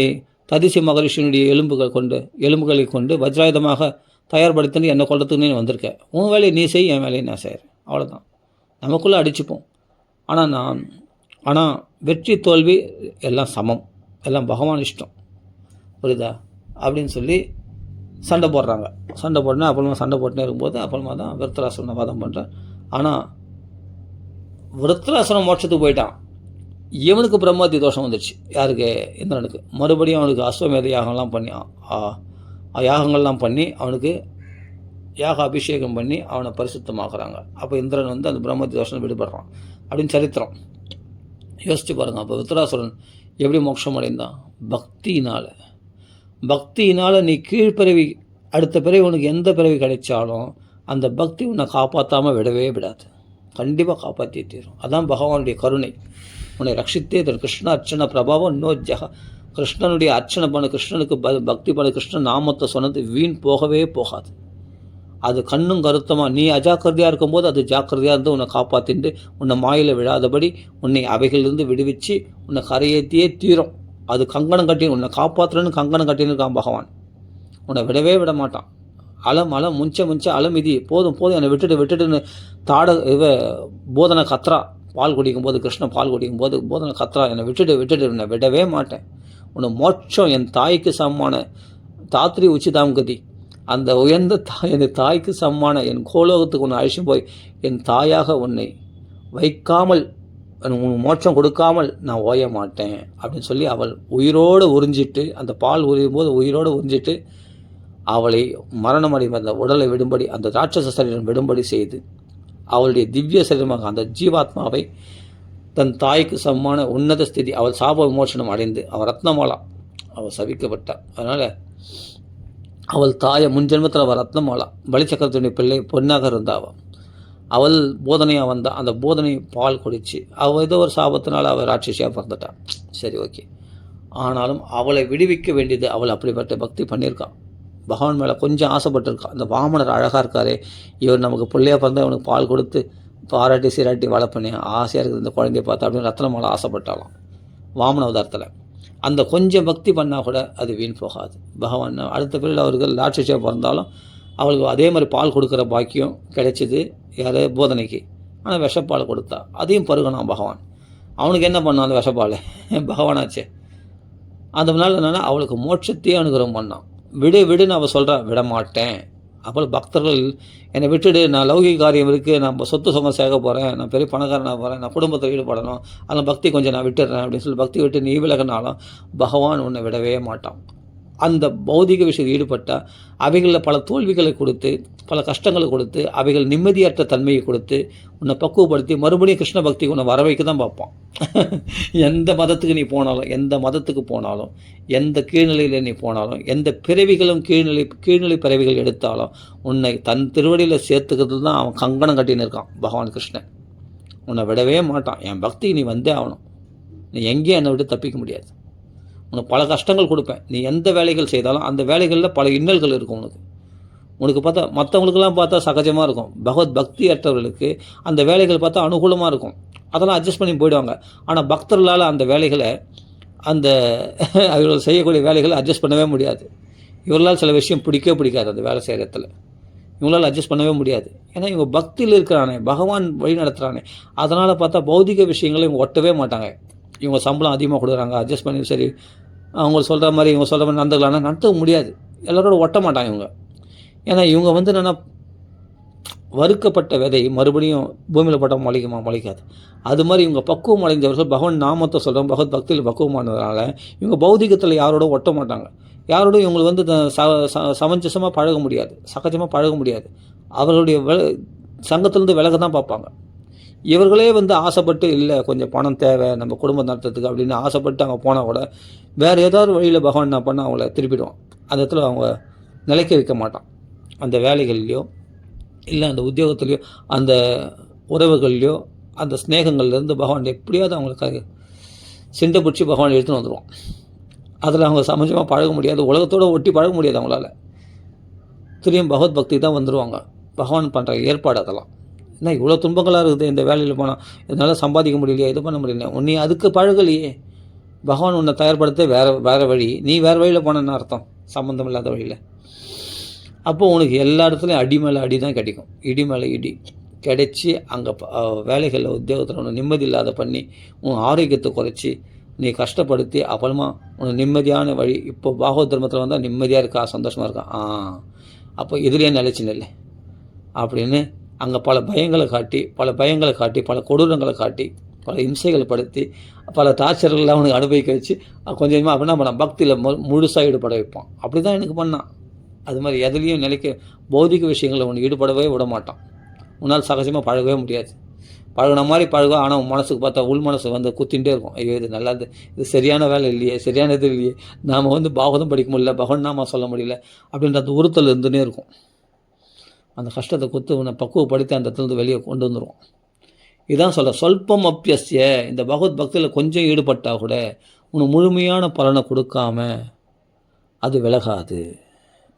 ததிசி மகரிஷியினுடைய எலும்புகளை கொண்டு வஜ்ராயுதமாக தயார்படுத்தின்னு என்னை கொள்றதுக்குன்னே நீ வந்திருக்க. உன் வேலையை நீ செய், என் வேலையை நான் செய்கிறேன், அவ்வளோதான். நமக்குள்ளே அடிச்சுப்போம். ஆனால் வெற்றி தோல்வி எல்லாம் சமம், எல்லாம் பகவான் இஷ்டம், புரியுதா அப்படின்னு சொல்லி சண்டை போடுறாங்க. சண்டை போட்டுனா அப்புறமா சண்டை போட்டுனே இருக்கும்போது அப்புறமா தான் விருத்தராசுரனை வாதம் பண்ணுறேன். ஆனால் விருத்தராசுரன் மோட்சத்துக்கு போயிட்டான். இவனுக்கு பிரம்மத்தி தோஷம் வந்துடுச்சு. யாருக்கு? இந்திரனுக்கு. மறுபடியும் அவனுக்கு அஸ்வமேத யாகம்லாம் பண்ணி யாகங்கள்லாம் பண்ணி அவனுக்கு யாக அபிஷேகம் பண்ணி அவனை பரிசுத்தமாக்குறாங்க. அப்போ இந்திரன் அந்த பிரம்மத்தி தோஷம் விடுபடுறான் அப்படின்னு சரித்திரம். யோசிச்சு பாருங்கள். அப்போ விருத்தராசுரன் எப்படி மோட்சம் அடைந்தான்? பக்தியினால் நீ கீழ்பிறவி, அடுத்த பிறவி உனக்கு எந்த பிறவி கிடைச்சாலும் அந்த பக்தி உன்னை காப்பாற்றாமல் விடவே விடாது, கண்டிப்பாக காப்பாற்றியே தீரும். அதான் பகவானுடைய கருணை, உன்னை ரட்சித்தே தரும். கிருஷ்ண அர்ச்சனை பிரபாவம் நோ ஜக. கிருஷ்ணனுடைய அர்ச்சனை பண்ண, கிருஷ்ணனுக்கு பக்தி பண்ண, கிருஷ்ணன் நாமத்தை சொன்னது வீண் போகவே போகாது. அது கண்ணும் கருத்தமாக நீ அஜாக்கிரதையாக இருக்கும்போது அது ஜாக்கிரதையாக இருந்து உன்னை காப்பாற்றிட்டு உன்னை மாயில் விழாதபடி உன்னை அவைகளிலிருந்து விடுவிச்சு உன்னை கரையேற்றியே தீரும். அது கங்கணம் கட்டி உன்னை காப்பாற்றுறன்னு கங்கணம் கட்டின்னு இருக்கான் பகவான். உன்னை விடவே விட மாட்டான். அலம் முஞ்ச அலம் இது போதும் என்னை விட்டுட்டுன்னு போதனை கத்ரா. பால் குடிக்கும்போது, கிருஷ்ணன் பால் குடிக்கும்போது போதனை கத்ரா, என்னை விட்டுட்டு உன்னை விடவே மாட்டேன். உன்னை மோட்சம் என் தாய்க்கு சமமான தாத்ரி உச்சிதாம் கதி, அந்த உயர்ந்த என் தாய்க்கு சமமான என் கோலோகத்துக்கு உன்னை அழைச்சிட்டு போய் என் தாயாக உன்னை வைக்காமல், உன் மோட்சம் கொடுக்காமல் நான் ஓய மாட்டேன் அப்படின்னு சொல்லி அவள் உயிரோடு உறிஞ்சிட்டு, அந்த பால் உரியும் போது உயிரோடு உறிஞ்சிட்டு அவளை மரணமடைந்த அந்த உடலை விடும்படி, அந்த ராட்சச சரீரம் விடும்படி செய்து அவளுடைய திவ்ய சரீரமாக அந்த ஜீவாத்மாவை தன் தாய்க்கு சமமான உன்னத ஸ்திதி, அவள் சாப விமோசனம் அடைந்து அவள் ரத்னமாலா, அவள் சபிக்கப்பட்டாள். அதனால் அவள் தாயை முன்ஜென்மத்தில் அவள் ரத்னமாலா, பலிச்சக்கரத்தினுடைய பிள்ளை பொன்னாக இருந்தாள். அவள் போதனையாக வந்தாள். அந்த போதனை பால் குடிச்சு அவள் ஏதோ ஒரு சாபத்தினால் அவள் ராட்சசியாக பிறந்துட்டாள். சரி, ஓகே. ஆனாலும் அவளை விடுவிக்க வேண்டியது, அவள் அப்படிப்பட்ட பக்தி பண்ணியிருக்காள், பகவான் மேலே கொஞ்சம் ஆசைப்பட்டிருக்கான். அந்த வாமனர் அழகாக இருக்காரே, இவர் நமக்கு பிள்ளையாக பிறந்தால் அவனுக்கு பால் கொடுத்து பாராட்டி சீராட்டி வளர்ப்பனே, ஆசையாக இருக்குது இந்த குழந்தைய பார்த்தா அப்படின்னு ரத்னமாலை ஆசைப்பட்டாலாம் வாமன அவதாரத்தில். அந்த கொஞ்சம் பக்தி பண்ணால் கூட அது வீண் போகாது. பகவான் அடுத்த பிறகு அவர்கள் ராட்சசியாக பிறந்தாலும் அவளுக்கு அதே மாதிரி பால் கொடுக்குற பாக்கியம் கிடைச்சிது. யார்? போதனைக்கு. ஆனால் விஷப்பால் கொடுத்தா, அதையும் பருகனான் பகவான். அவனுக்கு என்ன பண்ணான் அந்த விஷப்பால்? பகவானாச்சே. அதனால என்னென்னா அவளுக்கு மோட்சத்தையே அனுகிரகம் பண்ணான். விடுன்னு அவள் சொல்கிறான், விட மாட்டேன். அப்போ பக்தர்கள் என்னை விட்டுடு, நான் லௌகிக காரியம் இருக்குது, நான் சொத்து சொகம் சேர்க்க போகிறேன், நான் பெரிய பணக்காரனாக போகிறேன், நான் குடும்பத்தில் ஈடுபடணும், அதில் பக்தி கொஞ்சம் நான் விட்டுடுறேன் அப்படின்னு சொல்லி பக்தி விட்டு நீ விலகினாலும் பகவான் உன்னை விடவே மாட்டான். அந்த பௌதிக விஷயத்தில் ஈடுபட்டால் அவைகளில் பல தோல்விகளை கொடுத்து, பல கஷ்டங்களை கொடுத்து, அவைகள் நிம்மதியற்ற தன்மையை கொடுத்து, உன்னை பக்குவப்படுத்தி மறுபடியும் கிருஷ்ண பக்திக்கு உன்னை வர வைக்க தான் பார்ப்பான். எந்த மதத்துக்கு நீ போனாலும், எந்த மதத்துக்கு போனாலும், எந்த கீழ்நிலையில் நீ போனாலும், எந்த பிறவிகளும் கீழ்நிலை பிறவிகள் எடுத்தாலும் உன்னை தன் திருவடியில் சேர்த்துக்கிறது தான் அவன் கங்கணம் கட்டின்னு இருக்கான் பகவான் கிருஷ்ணன். உன்னை விடவே மாட்டான். என் பக்திக்கு நீ வந்தே ஆகணும். நீ எங்கேயும் என்னை விட்டு தப்பிக்க முடியாது. உனக்கு பல கஷ்டங்கள் கொடுப்பேன். நீ எந்த வேலைகள் செய்தாலும் அந்த வேலைகளில் பல இன்னல்கள் இருக்கும். உனக்கு பார்த்தா மற்றவங்களுக்கெல்லாம் பார்த்தா சகஜமாக இருக்கும். பகவத் பக்தி அற்றவர்களுக்கு அந்த வேலைகள் பார்த்தா அனுகூலமாக இருக்கும். அதெல்லாம் அட்ஜஸ்ட் பண்ணி போயிடுவாங்க. ஆனால் பக்தர்களால் அந்த வேலைகளை அந்த அவர்கள் செய்யக்கூடிய வேலைகளை அட்ஜஸ்ட் பண்ணவே முடியாது. இவர்களால் சில விஷயம் பிடிக்காது அந்த வேலை செய்கிற இடத்துல. இவங்களால் அட்ஜஸ்ட் பண்ணவே முடியாது. ஏன்னா இவங்க பக்தியில் இருக்கிறானே, பகவான் வழி நடத்துகிறானே. அதனால் பார்த்தா பௌதிக விஷயங்களை இவங்க ஒட்டவே மாட்டாங்க. இவங்க சம்பளம் அதிகமாக கொடுக்குறாங்க, அட்ஜஸ்ட் பண்ணி சரி அவங்க சொல்கிற மாதிரி இவங்க சொல்கிற மாதிரி நடந்துக்கலாம்னா நடத்த முடியாது. எல்லாரோட ஒட்ட மாட்டாங்க இவங்க. ஏன்னா இவங்க என்னென்னா வறுக்கப்பட்ட விதை மறுபடியும் பூமியில் போட்டால் முளைக்காது. அது மாதிரி இவங்க பக்குவம் அடைந்தவர்கள் பகவான் நாமத்தை சொல்கிறோம், பகவத் பக்தியில் பக்குவமானதுனால இவங்க பௌதிகத்தில் யாரோட ஒட்ட மாட்டாங்க. யாரோடும் இவங்களுக்கு சமஞ்சசமாக பழக முடியாது, சகஜமாக பழக முடியாது. அவர்களுடைய சங்கத்திலேருந்து விலக தான் பார்ப்பாங்க. இவர்களே ஆசைப்பட்டு இல்லை கொஞ்சம் பணம் தேவை நம்ம குடும்பம் நடத்துறதுக்கு அப்படின்னு ஆசைப்பட்டு அங்கே போனால் கூட வேறு ஏதாவது வழியில் பகவான் என்ன பண்ணால் அவங்கள திருப்பிடுவான். அந்த இடத்துல அவங்க நிலைக்க வைக்க மாட்டான். அந்த வேலைகள்லையோ இல்லை அந்த உத்தியோகத்துலேயோ அந்த உறவுகள்லையோ அந்த ஸ்நேகங்கள்லேருந்து பகவான் எப்படியாவது அவங்களுக்கு சிண்டை பிடிச்சி பகவான் எடுத்துன்னு வந்துடுவான். அதில் அவங்க சமஞ்சமாக பழக முடியாது, உலகத்தோடு ஒட்டி பழக முடியாது அவங்களால. திரும்பியும் பகவத் பக்தி தான் வந்துடுவாங்க. பகவான் பண்ணுற ஏற்பாடு அதெல்லாம். ஏன்னா இவ்வளோ துன்பங்களாக இருக்குது இந்த வேலையில் போனால், இதனால் சம்பாதிக்க முடியலையா, இது பண்ண முடியல, நீ அதுக்கு பழகலையே. பகவான் உன்னை தயார்படுத்த வேறு வழி, நீ வேறு வழியில் போனேன்னு அர்த்தம், சம்மந்தம் இல்லாத வழியில். அப்போது உனக்கு எல்லா இடத்துலையும் அடி மேலே அடி தான் கிடைக்கும், இடி மேலே இடி கிடைச்சி அங்கே வேலைகளில் உத்தியோகத்தில் உன்னை நிம்மதி இல்லாத பண்ணி உன் ஆரோக்கியத்தை குறைச்சி நீ கஷ்டப்படுத்தி அப்புறமா உனக்கு நிம்மதியான வழி. இப்போ பாகவத் தர்மத்தில் வந்தால் நிம்மதியாக இருக்கா, சந்தோஷமாக இருக்கா, அப்போ இதுலேயே நிலைச்சி நில்லை அப்படின்னு அங்கே பல பயங்களை காட்டி பல கொடூரங்களை காட்டி பல இம்சைகளை படுத்தி பல டார்ச்சர்கள்லாம் அவனுக்கு அனுபவிக்க வச்சு கொஞ்சம் கொஞ்சமாக அப்படின்னா பண்ணான் பக்தியில் முழுசாக ஈடுபட வைப்பான். அப்படி தான் எனக்கு பண்ணான். அது மாதிரி எதுலேயும் நிலைக்க பௌதிக விஷயங்களில் ஒன்று ஈடுபடவே விட மாட்டான். உன்னால் சகஜமாக பழகவே முடியாது. பழகின மாதிரி பழகும், ஆனால் உன் மனசுக்கு பார்த்தா உள் மனசு குத்திகிட்டே இருக்கும். ஐயோ இது நல்லா இது சரியான வேலை இல்லையே, சரியான இது இல்லையே, நாம் பாகவதம் படிக்க முடியல, பகவான் நாம சொல்ல முடியல அப்படின்ற அந்த உறுத்தல் இருந்துன்னே இருக்கும். அந்த கஷ்டத்தை குத்து உன்னை பக்குவப்படுத்தி அந்த இடத்துலேருந்து வெளியே கொண்டு வந்துடுவோம். இதான் சொல்ல சொல்பம் அப்பியசிய. இந்த பகவத் பக்தியில் கொஞ்சம் ஈடுபட்டால் கூட உனக்கு முழுமையான பலனை கொடுக்காம அது விலகாது.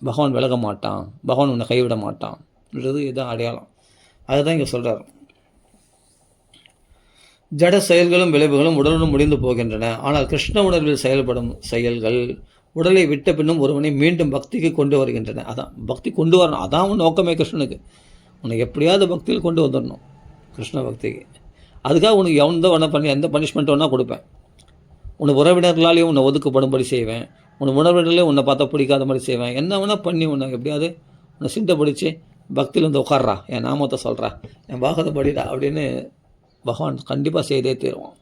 பகவான் விலக மாட்டான், பகவான் உன்னை கைவிட மாட்டான்ன்றது இதுதான் அடையாளம். அதுதான் இங்கே சொல்கிறார். ஜட செயல்களும் விளைவுகளும் உடலுடன் முடிந்து போகின்றன. ஆனால் கிருஷ்ண உணர்வில் செயல்படும் செயல்கள் உடலை விட்ட பின்னும் ஒருவனை மீண்டும் பக்திக்கு கொண்டு வருகின்றன. அதான் பக்தி கொண்டு வரணும். அதான் உன் நோக்கமே கிருஷ்ணனுக்கு. உன்னை எப்படியாவது பக்தியில் கொண்டு வந்துடணும் கிருஷ்ண பக்திக்கு. அதுக்காக உனக்கு எந்த பண்ணி எந்த பனிஷ்மெண்ட் வேணால் கொடுப்பேன். உன் உறவினர்களாலேயும் உன்னை ஒதுக்கப்படும்படி செய்வேன். உன் உறவினர்களே உன்னை பார்த்தா பிடிக்காத மாதிரி செய்வேன். என்ன வேணால் பண்ணி உன்னை எப்படியாவது உன்னை சிண்டை பிடிச்சி பக்தியில் உட்கார்றா, என் நாமத்தை சொல்கிறா, என் பாகத்தை படிடா அப்படின்னு பகவான் கண்டிப்பாக செய்தே தீருவான்.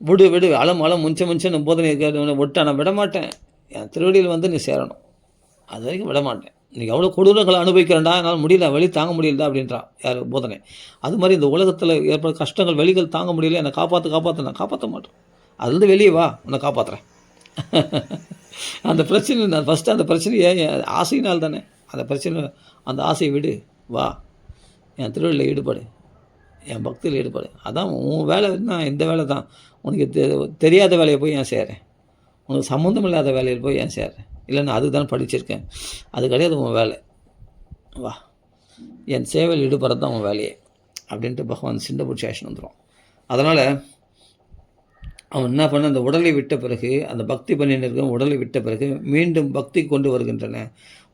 விடு அலம் முன்ன போதனை விட்டு நான் விட மாட்டேன். என் திருவடியில் நீ சேரணும், அது வரைக்கும் விட மாட்டேன். நீ எவ்வளோ கொடூரங்களை அனுபவிக்கிறேன்டா, என்னால் முடியல, வெளி தாங்க முடியல அப்படின்றான் யார் போதனை. அது மாதிரி இந்த உலகத்தில் ஏற்பட கஷ்டங்கள் வெளிகள் தாங்க முடியல, என்னை காப்பாற்ற நான் காப்பாற்ற மாட்டேன். அதுலேருந்து வெளியே வா, உன்னை காப்பாற்றுறேன். அந்த பிரச்சனை நான் ஃபஸ்ட்டு அந்த பிரச்சனையை ஆசையினால் தானே. அந்த பிரச்சனை அந்த ஆசையை விடு, வா என் திருவள்ளியில் ஈடுபடு, என் பக்தியில் ஈடுபடு. அதான் உன் வேலை தான். இந்த வேலை தான் உனக்கு தெரியாத வேலையை போய் ஏன் செய்கிறேன், உனக்கு சம்மந்தம் இல்லாத வேலையில் போய் ஏன் செய்கிறேன். இல்லைன்னா அதுதான் படிச்சிருக்கேன், அது கிடையாது உன் வேலை, வா என் சேவையில் ஈடுபடுறது தான் உன் வேலையே அப்படின்ட்டு பகவான் சிண்டை பிடிச்சி ஆக்ஷன் வந்துடும். அதனால் அவன் என்ன பண்ண, அந்த உடலை விட்ட பிறகு அந்த பக்தி பண்ணிட்டு உடலை விட்ட பிறகு மீண்டும் பக்தி கொண்டு வருகின்றன.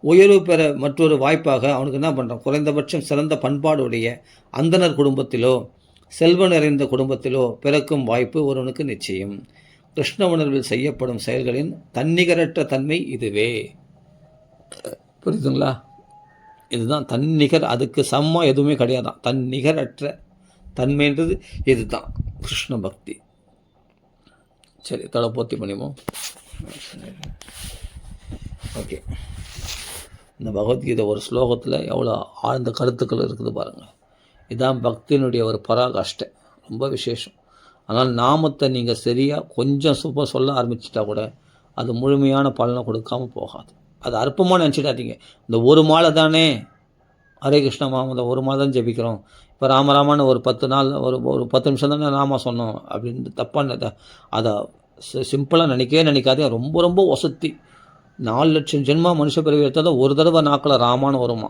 உயர்வு பெற மற்றொரு வாய்ப்பாக அவனுக்கு என்ன பண்ணுறான், குறைந்தபட்சம் சிறந்த பண்பாடுடைய அந்தனர் குடும்பத்திலோ செல்வ நிறைந்த குடும்பத்திலோ பிறக்கும் வாய்ப்பு ஒருவனுக்கு நிச்சயம். கிருஷ்ண உணர்வில் செய்யப்படும் செயல்களின் தன்னிகரற்ற தன்மை இதுவே. புரியுதுங்களா? இதுதான் தன்னிகர், அதுக்கு சமமாக எதுவுமே கிடையாதான். தன்னிகரற்ற தன்மைன்றது இதுதான் கிருஷ்ண பக்தி. சரி, தலை போத்தி பண்ணிப்போம். ஓகே, இந்த பகவத்கீதை ஒரு ஸ்லோகத்தில் எவ்வளோ ஆழ்ந்த கருத்துக்கள் இருக்குது பாருங்கள். இதுதான் பக்தியினுடைய ஒரு பராகாஷ்டை, ரொம்ப விசேஷம். ஆனால் நாமத்தை நீங்கள் சரியாக கொஞ்சம் சொல்ல ஆரம்பிச்சிட்டா கூட அது முழுமையான பலனை கொடுக்காமல் போகாது. அது அற்பமாக நினச்சிடாதீங்க. இந்த ஒரு மாலை தானே ஹரே கிருஷ்ண மாமந்த ஒரு மாலை தான் ஜெபிக்கிறோம், இப்போ ராமராமான்னு ஒரு 10 நாள் ஒரு 10 நிமிஷம் தானே நாம சொன்னோம் அப்படின்னு தப்பான அதை சிம்பிளாக நினைக்காதே. ரொம்ப ரொம்ப வசதி. 4 லட்சம் ஜென்மா மனுஷ பிறவி எடுத்தால் ஒரு தடவை நாக்கில் ராமான்னு வருமா.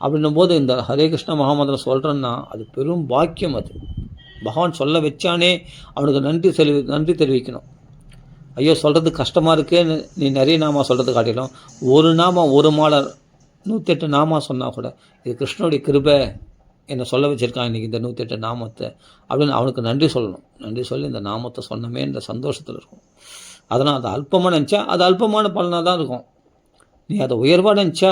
அப்படின்னும் போது இந்த ஹரே கிருஷ்ண மகாமந்திரம் சொல்கிறேன்னா அது பெரும் பாக்கியம். அது பகவான் சொல்ல வச்சானே அவனுக்கு நன்றி தெரிவிக்கணும். ஐயோ சொல்கிறது கஷ்டமாக இருக்கேன்னு நீ நிறைய நாமா சொல்கிறது காட்டிலும் ஒரு நாமா ஒரு மாலை 108 நாமா சொன்னால் கூட இது கிருஷ்ணனுடைய கிருபை என்னை சொல்ல வச்சுருக்கான் இன்றைக்கி இந்த 108 நாமத்தை அப்படின்னு அவனுக்கு நன்றி சொல்லணும். நன்றி சொல்லி இந்த நாமத்தை சொன்னமே இந்த சந்தோஷத்தில் இருக்கும். அதனால் அதை அல்பமாக நினச்சா அது அல்பமான பலனாக தான் இருக்கும். நீ அதை உயர்வாக நினச்சா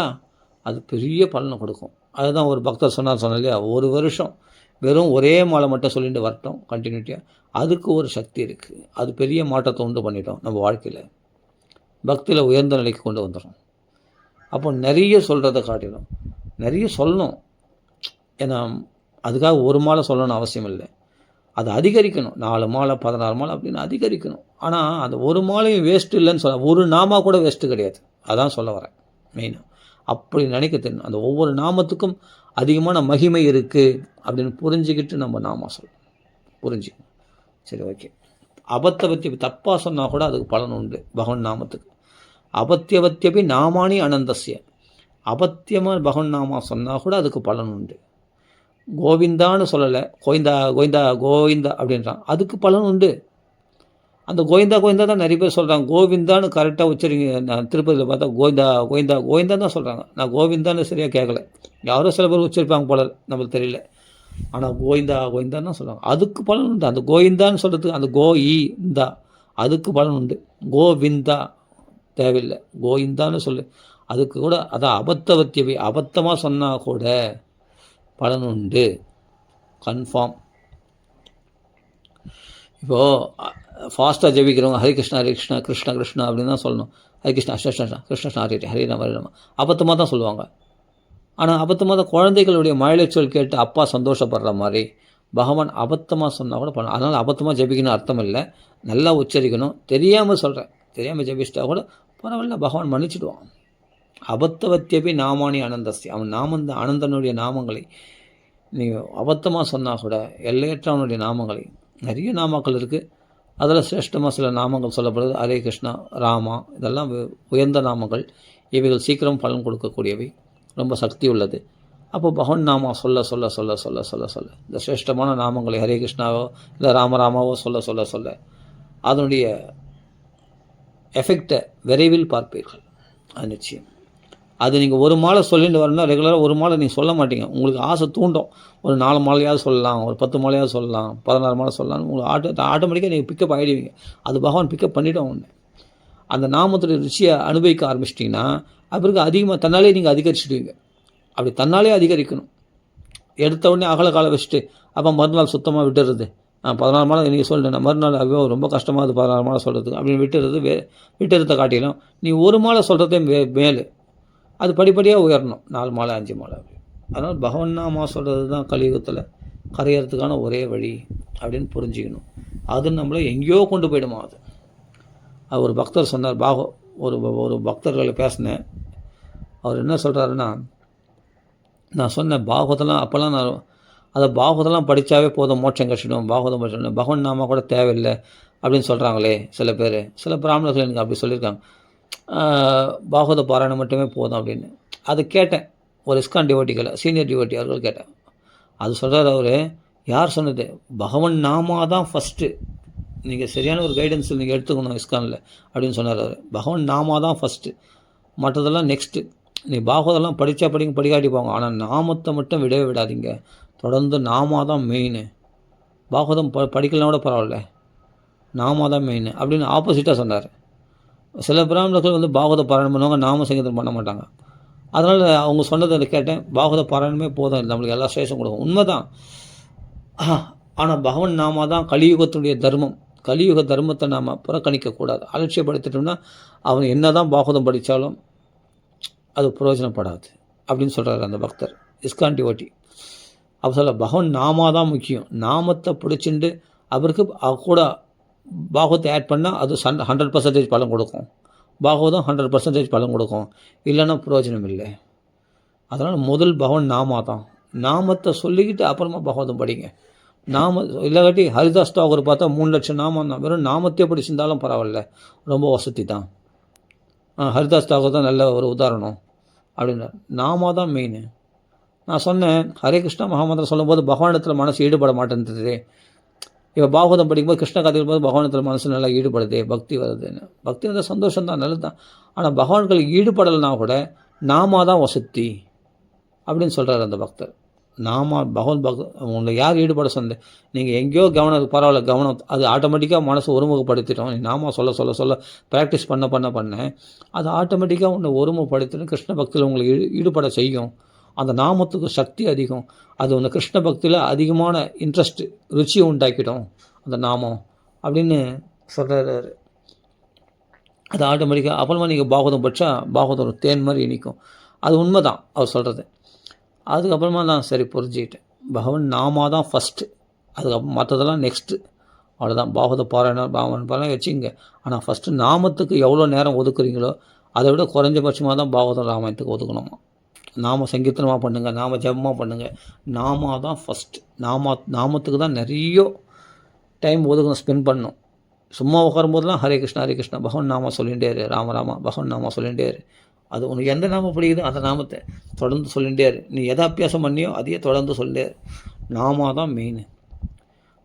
அது பெரிய பலனை கொடுக்கும். அதுதான் ஒரு பக்தர் சொன்னார் இல்லையா, ஒரு வருஷம் வெறும் ஒரே மாலை மட்டும் சொல்லிட்டு வரட்டும் கண்டினியூட்டியாக, அதுக்கு ஒரு சக்தி இருக்குது. அது பெரிய மாற்றத்தை உண்டு பண்ணிட்டோம் நம்ம வாழ்க்கையில், பக்தியில் உயர்ந்த நிலைக்கு கொண்டு வந்துடும். அப்போ நிறைய சொல்கிறத காட்டிடும் நிறைய சொல்லணும். ஏன்னா அதுக்காக ஒரு மாலை சொல்லணும்னு அவசியம் இல்லை, அதை அதிகரிக்கணும். 4 மாலை 16 மாலை அப்படின்னு அதிகரிக்கணும். ஆனால் அந்த ஒரு மாலையும் வேஸ்ட்டு இல்லைன்னு சொல்ல, ஒரு நாமா கூட வேஸ்ட்டு கிடையாது. அதான் சொல்ல வரேன் மெயினாக. அப்படி நினைக்க தெரியும். அந்த ஒவ்வொரு நாமத்துக்கும் அதிகமான மகிமை இருக்குது அப்படின்னு புரிஞ்சுக்கிட்டு நம்ம நாமா சொல்லணும். புரிஞ்சுக்கணும். சரி, ஓகே. அபத்தை பற்றி தப்பாக சொன்னால் கூட அதுக்கு பலன் உண்டு. பகவன் நாமத்துக்கு அபத்தியபத்தியபி நாமானி அனந்தஸ்ய, அபத்தியமாக பகவன் நாமா சொன்னால் கூட அதுக்கு பலன் உண்டு. கோவிந்தான்னு சொல்லலை, கோவிந்தா கோவிந்தா கோவிந்தா அப்படின்றான், அதுக்கு பலன் உண்டு. அந்த கோவிந்தா கோவிந்தா தான் நிறைய பேர் சொல்கிறாங்க. கோவிந்தான்னு கரெக்டாக உச்சரிங்க. நான் திருப்பதியில் பார்த்தா கோவிந்தா கோவிந்தா கோவிந்தா தான் சொல்கிறாங்க. நான் கோவிந்தான்னு சரியாக கேட்கல, யாரோ சில பேர் உச்சரிப்பாங்க போல, நம்மளுக்கு தெரியல. ஆனால் கோவிந்தா கோவிந்தான்னு தான் சொல்கிறாங்க. அதுக்கு பலன் உண்டு. அந்த கோவிந்தான்னு சொல்கிறதுக்கு அந்த இந்தா அதுக்கு பலன் உண்டு. கோவிந்தா தேவையில்லை, கோவிந்தான்னு சொல்லு. அதுக்கு கூட அதான் அபத்தவத்தியவை, அபத்தமாக சொன்னால் கூட பலன் உண்டு கன்ஃபார்ம். இப்போது ஃபாஸ்ட்டாக ஜெபிக்கிறவங்க ஹரே கிருஷ்ணா கிருஷ்ணா கிருஷ்ணா அப்படின்னு தான் சொல்லணும். ஹரே கிருஷ்ணா கிருஷ்ணா கிருஷ்ணா ஹரே ஹரே ராம ஹரே ராம அபத்தமாக தான் சொல்லுவாங்க. ஆனால் அபத்தமாக தான் குழந்தைகளுடைய மழலைச்சொல் கேட்டு அப்பா சந்தோஷப்படுற மாதிரி பகவான் அபத்தமாக சொன்னால் கூட பண்ணணும். அதனால் அபத்தமாக ஜெபிக்கணும் அர்த்தம் இல்லை, நல்லா உச்சரிக்கணும். தெரியாமல் சொல்கிறேன், தெரியாமல் ஜெபிச்சிட்டா கூட பரவாயில்ல, பகவான் மன்னிச்சிடுவான். அபத்தவத்தியபி நாமானி அனந்தஸ்தி, அவன் நாமந்த அனந்தனுடைய நாமங்களை நீ அபத்தமாக சொன்னால் கூட எல்லையற்ற அவனுடைய நாமங்களை, நிறைய நாமாக்கள் இருக்குது. அதில் சிரேஷ்டமாக சில நாமங்கள் சொல்லப்படுது. ஹரே கிருஷ்ணா, ராமா, இதெல்லாம் உயர்ந்த நாமங்கள். இவைகள் சீக்கிரம் பலன் கொடுக்கக்கூடியவை, ரொம்ப சக்தி உள்ளது. அப்போ பகவான் நாமா சொல்ல சொல்ல சொல்ல சொல்ல சொல்ல சொல்ல இந்த சிரேஷ்டமான நாமங்களை ஹரே கிருஷ்ணாவோ இல்லை ராமராமாவோ சொல்ல சொல்ல சொல்ல அதனுடைய எஃபெக்டை விரைவில் பார்ப்பீர்கள். அது நிச்சயம். அது நீங்கள் ஒரு மாலை சொல்லிட்டு வரணும்னா ரெகுலராக ஒரு மாலை நீங்கள் சொல்ல மாட்டீங்க. உங்களுக்கு ஆசை தூண்டும், ஒரு 4 மாலையாவது சொல்லலாம், ஒரு 10 மாலையாவது சொல்லலாம், 16 மாலை சொல்லலாம். உங்களுக்கு ஆட்டோமேட்டிக்காக நீங்கள் பிக்கப் ஆகிடுவீங்க. அது பகவான் பிக்கப் பண்ணிவிடும் ஒன்று. அந்த நாமத்துடைய ருச்சியை அனுபவிக்க ஆரம்பிச்சிட்டிங்கன்னா அப்பிறகு அதிகமாக தன்னாலே நீங்கள் அதிகரிச்சுடுவீங்க. அப்படி தன்னாலே அதிகரிக்கணும். எடுத்த உடனே அகல காலை வச்சுட்டு அப்போ மறுநாள் சுத்தமாக விட்டுறது. 16 மாலை நீங்கள் சொல்லிட்டேன், மறுநாள் ஐயோ ரொம்ப கஷ்டமாக அது 16 மாலை சொல்கிறதுக்கு அப்படின்னு விட்டுறத காட்டிலும் நீ ஒரு மாலை சொல்கிறதே மேலு. அது படிப்படியாக உயரணும், 4 மாலை 5 மாலை அப்படி. அதனால் பகவன் நாமா சொல்கிறது தான் கலியுகத்தில் கரையிறதுக்கான ஒரே வழி அப்படின்னு புரிஞ்சிக்கணும். அது நம்மளை எங்கேயோ கொண்டு போயிடுமா. அது ஒரு பக்தர் சொன்னார், ஒரு பக்தர்களை பேசினேன். அவர் என்ன சொல்கிறாருன்னா, நான் சொன்னேன் பாகவதெல்லாம் அப்போல்லாம் நான் அதை பாகவதெல்லாம் படித்தாவே போதும், மோட்சம் கழிச்சிடும், பாகவதம் படிச்சிடும், பகவன் நாமா கூட தேவையில்லை அப்படின்னு சொல்கிறாங்களே சில பேர். சில பிராமணர்கள் எனக்கு அப்படி சொல்லியிருக்காங்க, பாகவத பாராயணம் மட்டுமே போதும் அப்படின்னு. அது கேட்டேன், ஒரு இஸ்கான் டிவோட்டிகளை சீனியர் டிவோட்டி அவர்கள் கேட்டேன். அது சொல்கிறார் அவர், யார் சொன்னது, பகவன் நாமா தான் ஃபஸ்ட்டு, நீங்கள் சரியான ஒரு கைடன்ஸ் நீங்கள் எடுத்துக்கணும் இஸ்கானில் அப்படின்னு சொன்னார் அவர். பகவன் நாமா தான் ஃபஸ்ட்டு, மற்றதெல்லாம் நெக்ஸ்ட்டு. நீ பாகவதெல்லாம் படிக்காட்டி போங்க, ஆனால் நாமத்தை மட்டும் விடவே விடாதீங்க. தொடர்ந்து நாமா தான் மெயின். பாகவதம் படிக்கலாம் கூட பரவாயில்ல, நாமா தான் மெயின் அப்படின்னு ஆப்போசிட்டாக சொன்னார். சில பிராமணர்கள் பாகவத பாராயணம் பண்ணுவாங்க, நாம சங்கீதம் பண்ண மாட்டாங்க. அதனால் அவங்க சொன்னதை அதை கேட்டேன், பாகவத பாராயணமே போதும், நம்மளுக்கு எல்லா ஸ்டேஷன் கொடுக்கும், உண்மை தான். ஆனால் பகவன் நாமா தான் கலியுகத்துடைய தர்மம். கலியுக தர்மத்தை நாம் புறக்கணிக்கக்கூடாது. அலட்சியப்படுத்திட்டோம்னா அவன் என்ன தான் பாகவதம் படித்தாலும் அது பிரயோஜனப்படாது அப்படின்னு சொல்கிறார் அந்த பக்தர் இஸ்கான் டிவோட்டி. அப்போ சொல்ல பகவான் நாமா தான் முக்கியம். நாமத்தை பிடிச்சிட்டு அவருக்கு கூட பாகவத்தை ஆட் பண்ணால் அது 100% பலன் கொடுக்கும். பாகவதம் 100% பலன் கொடுக்கும். இல்லைன்னா பிரயோஜனம் இல்லை. அதனால் முதல் பகவான் நாமா தான். நாமத்தை சொல்லிக்கிட்டு அப்புறமா பாகவதம் படிங்க. இல்லாட்டி ஹரிதாஸ் தாகூர் பார்த்தா 3 லட்சம் நாமம் தான். வெறும் நாமத்தையே படிச்சிருந்தாலும் பரவாயில்ல, ரொம்ப வசதி தான். ஹரிதாஸ் தாகூர் தான் நல்ல ஒரு உதாரணம் அப்படின்னார். நாமா தான் மெயின். நான் சொன்னேன் ஹரே கிருஷ்ணா மகாமந்திரம் சொல்லும்போது பகவானிடத்தில் மனசு ஈடுபட மாட்டேன்றது. இப்போ பாகவதம் படிக்கும்போது கிருஷ்ண கதைக்கும் போது பகவானத்தில் மனசு நல்லா ஈடுபடுது, பக்தி வருதுன்னு. பக்தி வந்து சந்தோஷம் தான், நல்லது தான். ஆனால் பகவான்களுக்கு ஈடுபடலைனா கூட நாமா தான் வசதி அப்படின்னு சொல்கிறார் அந்த பக்தர். நாம பகவான் உங்களை யார் ஈடுபட சொன்னது? நீங்கள் எங்கேயோ கவனம் பரவாயில்ல, கவனம் அது ஆட்டோமேட்டிக்காக மனசு ஒருமுகப்படுத்திட்டோம். நீ நாம சொல்ல ப்ராக்டிஸ் பண்ண அது ஆட்டோமேட்டிக்காக உன்னை ஒருமுகப்படுத்திடும். கிருஷ்ண பக்தியில் உங்களை ஈடுபட செய்யும். அந்த நாமத்துக்கு சக்தி அதிகம். அது அந்த கிருஷ்ண பக்தியில் அதிகமான இன்ட்ரெஸ்ட் ருச்சியை உண்டாக்கிடும் அந்த நாமம் அப்படின்னு சொல்கிறாரு. அது ஆட்டோமேட்டிக்காக அப்புறமா நீங்கள் பாகவதம் படித்தா பாகவதம் ஒரு தேன் மாதிரி இனிக்கும். அது உண்மை தான் அவர் சொல்கிறது. அதுக்கப்புறமா நான் சரி புரிஞ்சுக்கிட்டேன். பகவான் நாமா தான் ஃபஸ்ட்டு, அதுக்கப்புறம் மற்றதெல்லாம் நெக்ஸ்ட்டு. அவ்வளோதான். பாகவத பாராயணம் வச்சுங்க. ஆனால் ஃபஸ்ட்டு நாமத்துக்கு எவ்வளோ நேரம் ஒதுக்குறீங்களோ அதை விட குறைஞ்சபட்சமாக தான் பாகவதம் ராமாயணத்துக்கு ஒதுக்கணுமா. நாம சங்கீர்த்தனமாக பண்ணுங்கள், நாம ஜபமாக பண்ணுங்கள். நாமா தான் ஃபஸ்ட்டு. நாமத்துக்கு தான் நிறைய டைம் ஒதுக்கணும், ஸ்பெண்ட் பண்ணணும். சும்மா உட்காரும்போதெல்லாம் ஹரே கிருஷ்ணா பகவான் நாமா சொல்லிகிட்டே இரு, ராம பகவான் நாமா சொல்லிகிட்டே இரு. அது உனக்கு எந்த நாமம் பிடிக்குதோ அந்த நாமத்தை தொடர்ந்து சொல்லிகிட்டே இரு. நீ எதை அபியாசம் பண்ணியோ அதையே தொடர்ந்து சொல்லிட்டே இரு. நாமா தான் மெயின்.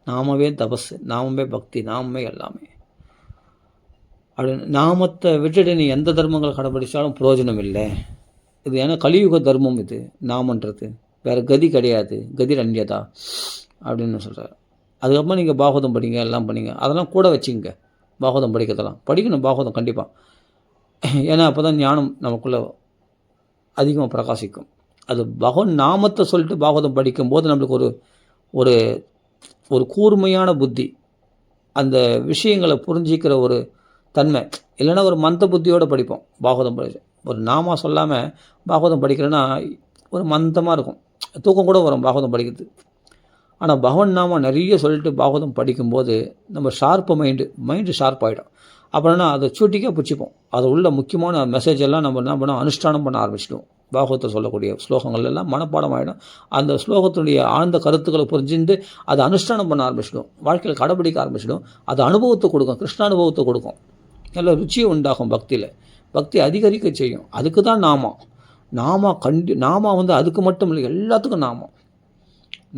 நாமவே தபஸ், நாமமே பக்தி, நாமமே எல்லாமே அப்படின்னு. நாமத்தை விட்டுட்டு நீ எந்த தர்மங்களை கடைபிடிச்சாலும் பிரயோஜனம் இல்லை. இது ஏன்னா கலியுக தர்மம் இது நாமன்றது. வேறு கதி கிடையாது, கதி ரண்யதா அப்படின்னு சொல்கிறார். அதுக்கப்புறம் நீங்கள் பாகவதம் படிங்க, எல்லாம் பண்ணிங்க. அதெல்லாம் கூட வச்சுங்க. பாகவதம் படிக்கிறதெல்லாம் படிக்கணும், பாகவதம் கண்டிப்பாக. ஏன்னா அப்போ தான் ஞானம் நமக்குள்ளே அதிகமாக பிரகாசிக்கும். அது பகவான் நாமத்தை சொல்லிட்டு பாகவதம் படிக்கும்போது நம்மளுக்கு ஒரு ஒரு கூர்மையான புத்தி, அந்த விஷயங்களை புரிஞ்சிக்கிற ஒரு தன்மை. இல்லைன்னா ஒரு மந்த புத்தியோடு படிப்போம் பாகவதம் படி. ஒரு நாமா சொல்லாமல் பாகவதம் படிக்கிறேன்னா ஒரு மந்தமாக இருக்கும், தூக்கம் கூட வரும் பாகவதம் படிக்கிறது. ஆனால் பகவான் நாமா நிறைய சொல்லிட்டு பாகவதம் படிக்கும்போது நம்ம மைண்டு ஷார்ப் ஆகிடும். அப்புறம்னா அதை சூட்டிக்காக பிடிச்சிப்போம். அது உள்ள முக்கியமான மெசேஜ் எல்லாம் நம்ம என்ன பண்ணோம், அனுஷ்டானம் பண்ண ஆரம்பிச்சிடுவோம். பாகவத்தை சொல்லக்கூடிய ஸ்லோகங்கள் எல்லாம் மனப்பாடம் ஆகிடும். அந்த ஸ்லோகத்தினுடைய ஆழ்ந்த கருத்துக்களை புரிஞ்சுட்டு அதை அனுஷ்டானம் பண்ண ஆரம்பிச்சிடும். வாழ்க்கையில் கடைபிடிக்க ஆரம்பிச்சிடும். அது அனுபவத்தை கொடுக்கும், கிருஷ்ண அனுபவத்தை கொடுக்கும். நல்ல ருச்சியை உண்டாகும். பக்தியில் பக்தி அதிகரிக்க செய்யும். அதுக்கு தான் நாமா வந்து அதுக்கு மட்டும் இல்லை, எல்லாத்துக்கும்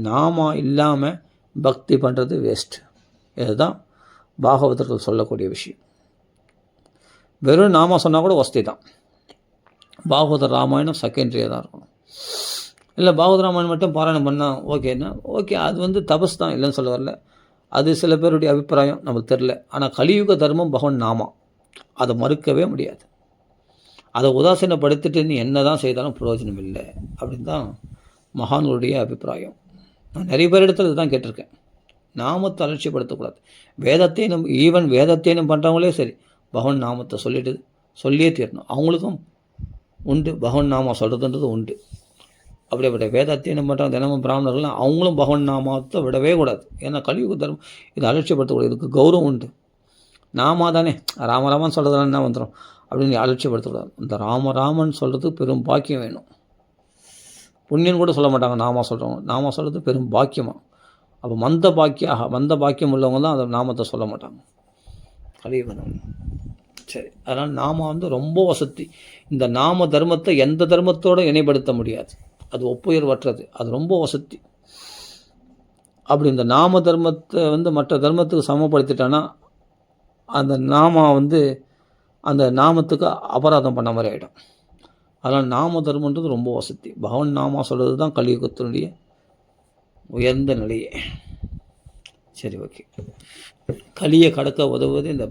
நாமா இல்லாமல் பக்தி பண்ணுறது வேஸ்ட். இதுதான் பாகவதர்கள் சொல்லக்கூடிய விஷயம். வெறும் நாமா சொன்னால் கூட வசதி தான். பாகவத ராமாயணம் செகண்டரியாக தான் இருக்கணும். இல்லை பாகவத ராமாயணம் மட்டும் பாராயணம் பண்ணால் ஓகேன்னா ஓகே, அது வந்து தபஸ் தான், இல்லைன்னு சொல்ல வரல. அது சில பேருடைய அபிப்பிராயம், நமக்கு தெரில. ஆனால் கலியுக தர்மம் பகவான் நாமா, அதை மறுக்கவே முடியாது. அதை உதாசீனப்படுத்திட்டு நீ என்ன தான் செய்தாலும் பிரயோஜனம் இல்லை அப்படின்னு தான் மகான்களுடைய அபிப்பிராயம். நான் நிறைய பேர் இடத்துல இதுதான் கேட்டிருக்கேன். நாமத்தை அலட்சியப்படுத்தக்கூடாது. வேதத்தையும் பண்ணுறவங்களே சரி, பகவான் நாமத்தை சொல்லியே தீரணும். அவங்களுக்கும் உண்டு, பகவான் நாமா சொல்கிறதுன்றது உண்டு. அப்படியே வேதாத்தியனம் பண்ணுறவங்க தினமும் பிராமணர்கள்லாம் அவங்களும் பகவான் நாமத்தை விடவே கூடாது. ஏன்னா கலியுக தர்மம் இதை அலட்சியப்படுத்தக்கூடாது. இதுக்கு கௌரவம் உண்டு. நாமா தானே, ராமராமன் சொல்கிறதுலாம் என்ன வந்துடும் அப்படின்னு அலட்சியப்படுத்தக்கூடாது. இந்த ராமன் சொல்கிறது பெரும் பாக்கியம் வேணும். புண்ணியன் கூட சொல்ல மாட்டாங்க நாமா சொல்கிறவங்க. நாமா சொல்கிறது பெரும் பாக்கியமாக. அப்போ மந்த பாக்கியம் உள்ளவங்க தான் அந்த நாமத்தை சொல்ல மாட்டாங்க. கலியுகம் சரி. அதனால் நாம வந்து ரொம்ப வசதி. இந்த நாம தர்மத்தை எந்த தர்மத்தோடு இணைப்படுத்த முடியாது. அது ஒப்புயர்வற்றது. அது ரொம்ப வசதி. அப்படி இந்த நாம தர்மத்தை வந்து மற்ற தர்மத்துக்கு சமப்படுத்திட்டான்னா அந்த நாம வந்து அந்த நாமத்துக்கு அபராதம் பண்ண மாதிரி ஆகிடும். அதனால் நாம தர்மன்றது ரொம்ப வசதி. பகவான் நாமா சொல்கிறது தான் கலியுகத்தினுடைய உயர்ந்த நிலையே. சரி, ஓகே. கலியை கடக்க உதவுவது இந்த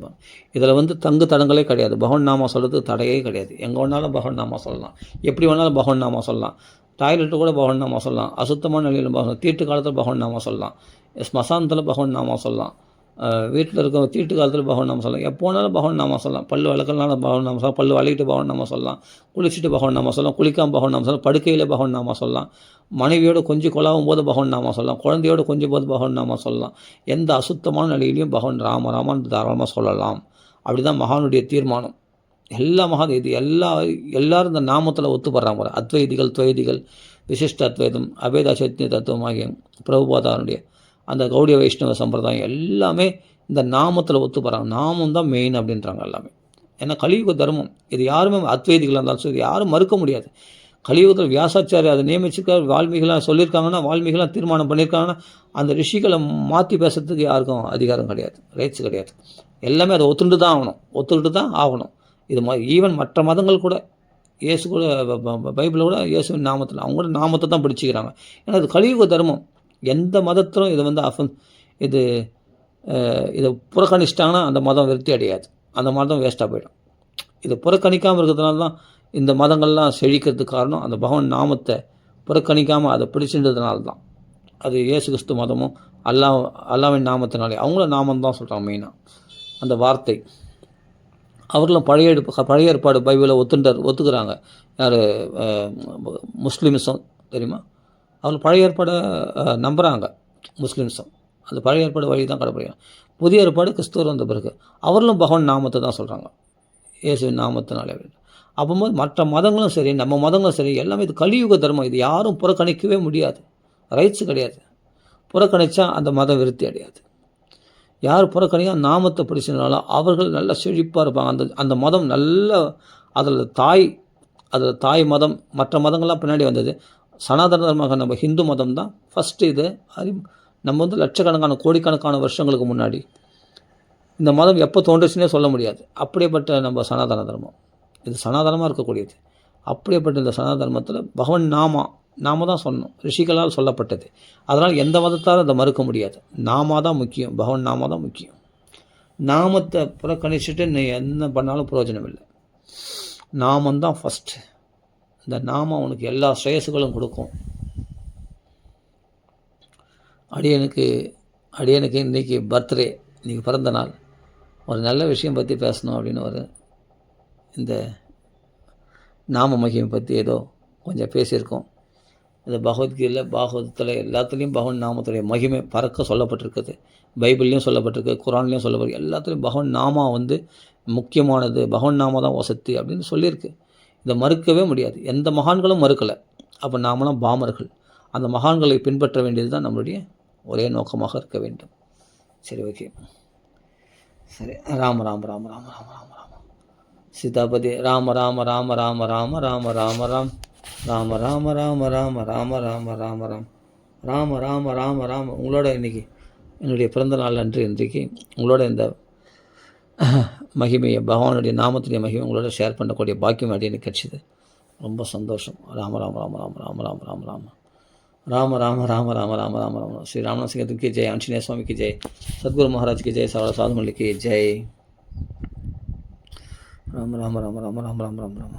இதில் வந்து தங்கு தடங்களே கிடையாது. பகவான் நாமா சொல்கிறது தடையே கிடையாது. எங்கே வேணாலும் பகவான் நாமா சொல்லலாம், எப்படி வேணாலும் பகவான் நாமா சொல்லலாம். டாய்லெட்டு கூட பகவான் நாமா சொல்லலாம், அசுத்தமான நிலையில் தீட்டு காலத்தில் பகவான் நாமா சொல்லலாம், ஸ்மசானத்தில் பகவான் நாமா சொல்லலாம், வீட்டில் இருக்க தீட்டு காலத்தில் பகவான் நாம சொல்லலாம், எப்போ வேணாலும் பகவான் நாம சொல்லலாம். பல் விளக்கலனாலும் பகவான் நாம சொல்லலாம், பல் வளைக்கிட்டு பகவான் நாம சொல்லலாம், குளிச்சுட்டு பகவான் நாம சொல்லலாம், குளிக்காமல் பகவான் நாம சொல்லலாம், படுக்கையில் பகவான் நாம சொல்லலாம், மனைவியோடு கொஞ்சம் கொலாவும் போது பகவான் நாம சொல்லலாம், குழந்தையோடு கொஞ்சம் போது பகவான் நாம சொல்லலாம். எந்த அசுத்தமான நிலையிலையும் பகவான் ராம ராமான்னு தாராளமாக சொல்லலாம். அப்படி தான் மகானுடைய தீர்மானம். எல்லா மகான் இது எல்லாரும் இந்த நாமத்தில் ஒத்துப்படுறாங்க. அத்வைதிகள், துவைதிகள், விசிஷ்ட அத்வைதம், அபேத சைத்தன்ய தத்துவம் ஆகிய பிரபுபாதாருடைய அந்த கௌடிய வைஷ்ணவ சம்பிரதாயம் எல்லாமே இந்த நாமத்தில் ஒத்துப்படுறாங்க. நாமம் தான் மெயின் அப்படின்றாங்க எல்லாமே. ஏன்னா கலியுக தர்மம் இது யாருமே அத்வைதிகளாக இருந்தாலும் சரி யாரும் மறுக்க முடியாது. கலியுகத்தில் வியாசாச்சாரி அதை நியமிச்சிருக்கார், வால்மீகிலாம் சொல்லியிருக்காங்கன்னா, வால்மீகிலாம் தீர்மானம் பண்ணியிருக்காங்கன்னா, அந்த ரிஷிகளை மாற்றி பேசுறதுக்கு யாருக்கும் அதிகாரம் கிடையாது, ரைட்ஸ் கிடையாது. எல்லாமே அதை ஒத்துக்கிட்டு தான் ஆகணும். இது ஈவன் மற்ற மதங்கள் கூட, இயேசு கூட பைபிளில் கூட இயேசுவின் நாமத்தில் அவங்க கூட நாமத்தை தான் பிடிச்சிக்கிறாங்க. ஏன்னா இது கலியுக தர்மம். எந்த மதத்திலும் இதை இதை புறக்கணிச்சிட்டாங்கன்னா அந்த மதம் விருத்தி அடையாது, அந்த மதம் வேஸ்ட்டாக போயிடும். இதை புறக்கணிக்காமல் இருக்கிறதுனால தான் இந்த மதங்கள்லாம் செழிக்கிறதுக்கு காரணம். அந்த பகவான் நாமத்தை புறக்கணிக்காமல் அதை பிடிச்சின்றதுனால தான். அது இயேசு கிறிஸ்து மதமும் அல்லாவின் நாமத்தினாலே அவங்களும் நாமம் தான் சொல்கிறாங்க மெயினாக. அந்த வார்த்தை அவர்களும் பழைய ஏற்பாடு பைபிளை ஒத்துக்கிறாங்க. யார் முஸ்லீம்ஸும் தெரியுமா, அவர்கள் பழைய ஏற்பாடை நம்புகிறாங்க. முஸ்லீம்ஸும் அந்த பழைய ஏற்பாடு வழி தான் கடைப்பிடிக்கிறாங்க. புதிய ஏற்பாடு கிறிஸ்துவர் வந்த பிறகு அவர்களும் பகவான் நாமத்தை தான் சொல்கிறாங்க, இயேசுவின் நாமத்தினாலே. அப்போது மற்ற மதங்களும் சரி நம்ம மதங்களும் சரி எல்லாமே இது கலியுக தர்மம். இது யாரும் புறக்கணிக்கவே முடியாது, ரைட்ஸு கிடையாது. புறக்கணித்தா அந்த மதம் விருத்தி அடையாது. யார் புறக்கணிக்க நாமத்தை பிடிச்சதுனால அவர்கள் நல்ல செழிப்பாக இருப்பாங்க. அந்த மதம் நல்ல அதில் தாய் மதம். மற்ற மதங்கள்லாம் பின்னாடி வந்தது. சனாதன தர்மமாக நம்ம ஹிந்து மதம் தான் ஃபஸ்ட்டு. இது நம்ம லட்சக்கணக்கான கோடிக்கணக்கான வருஷங்களுக்கு முன்னாடி இந்த மதம் எப்போ தோன்றுச்சுன்னே சொல்ல முடியாது. அப்படியேப்பட்ட நம்ம சனாதன தர்மம் இது சனாதனமாக இருக்கக்கூடியது. அப்படியேப்பட்ட இந்த சனாதன தர்மத்தில் பகவான் நாம தான் சொன்னோம், ரிஷிகளால் சொல்லப்பட்டது. அதனால் எந்த மதத்தாலும் அதை மறுக்க முடியாது. நாம தான் முக்கியம், பகவான் நாம தான் முக்கியம். நாமத்தை புறக்கணிச்சுட்டு நீ என்ன பண்ணாலும் பிரயோஜனம் இல்லை. நாமந்தான் ஃபஸ்ட்டு. இந்த நாமம் உனக்கு எல்லா ஸ்ரேயஸுகளும் கொடுக்கும். அடியனுக்கு இன்றைக்கி பர்த்டே, இன்றைக்கி பிறந்த நாள். ஒரு நல்ல விஷயம் பற்றி பேசணும் அப்படின்னு இந்த நாம மகிமை பற்றி ஏதோ கொஞ்சம் பேசியிருக்கோம். இந்த பாகவதத்தில் எல்லாத்துலேயும் பகவான் நாமத்துடைய மகிமை பறக்க சொல்லப்பட்டிருக்குது. பைபிள்லேயும் சொல்லப்பட்டிருக்கு, குரான்லேயும் சொல்லப்பட்டிருக்கு. எல்லாத்துலேயும் பகவான் நாமா முக்கியமானது, பகவான் நாம தான் வசதி அப்படின்னு சொல்லியிருக்கு. இதை மறுக்கவே முடியாது. எந்த மகான்களும் மறுக்கலை. அப்போ நாமெல்லாம் பாமர்கள். அந்த மகான்களை பின்பற்ற வேண்டியது தான் நம்மளுடைய ஒரே நோக்கமாக இருக்க வேண்டும். சரி, ஓகே, சரி. ராம ராம ராம ராம ராம ராம ராம சீதாபதி ராம ராம ராம ராம ராம ராம ராம ராம் ராம ராம ராம ராம ராம ராம ராம ராம் ராம ராம ராம ராம. உங்களோட இன்றைக்கி என்னுடைய பிறந்த நாள் அன்று இன்றைக்கு உங்களோட இந்த மகிமையை, பகவானுடைய நாமத்துடைய மகிமை உங்களோட ஷேர் பண்ணக்கூடிய பாக்கியம் அப்படி எனக்கு கிடச்சிது. ரொம்ப சந்தோஷம். ராம ராம ராம ராம ராம ராம ராம ராம ராம ராம ராம ராம ராம ராம ராம. ஸ்ரீ ராமநாத சிங்கத்துக்கு ஜெய், ஆஞ்சநேய சுவாமிக்கு ஜெய், சத்குரு மகாராஜ்க்கு ஜெய், சாதுமல்லிக்கு ஜெய். ராம ராம ராம ராம ராம ராம ராம ராம.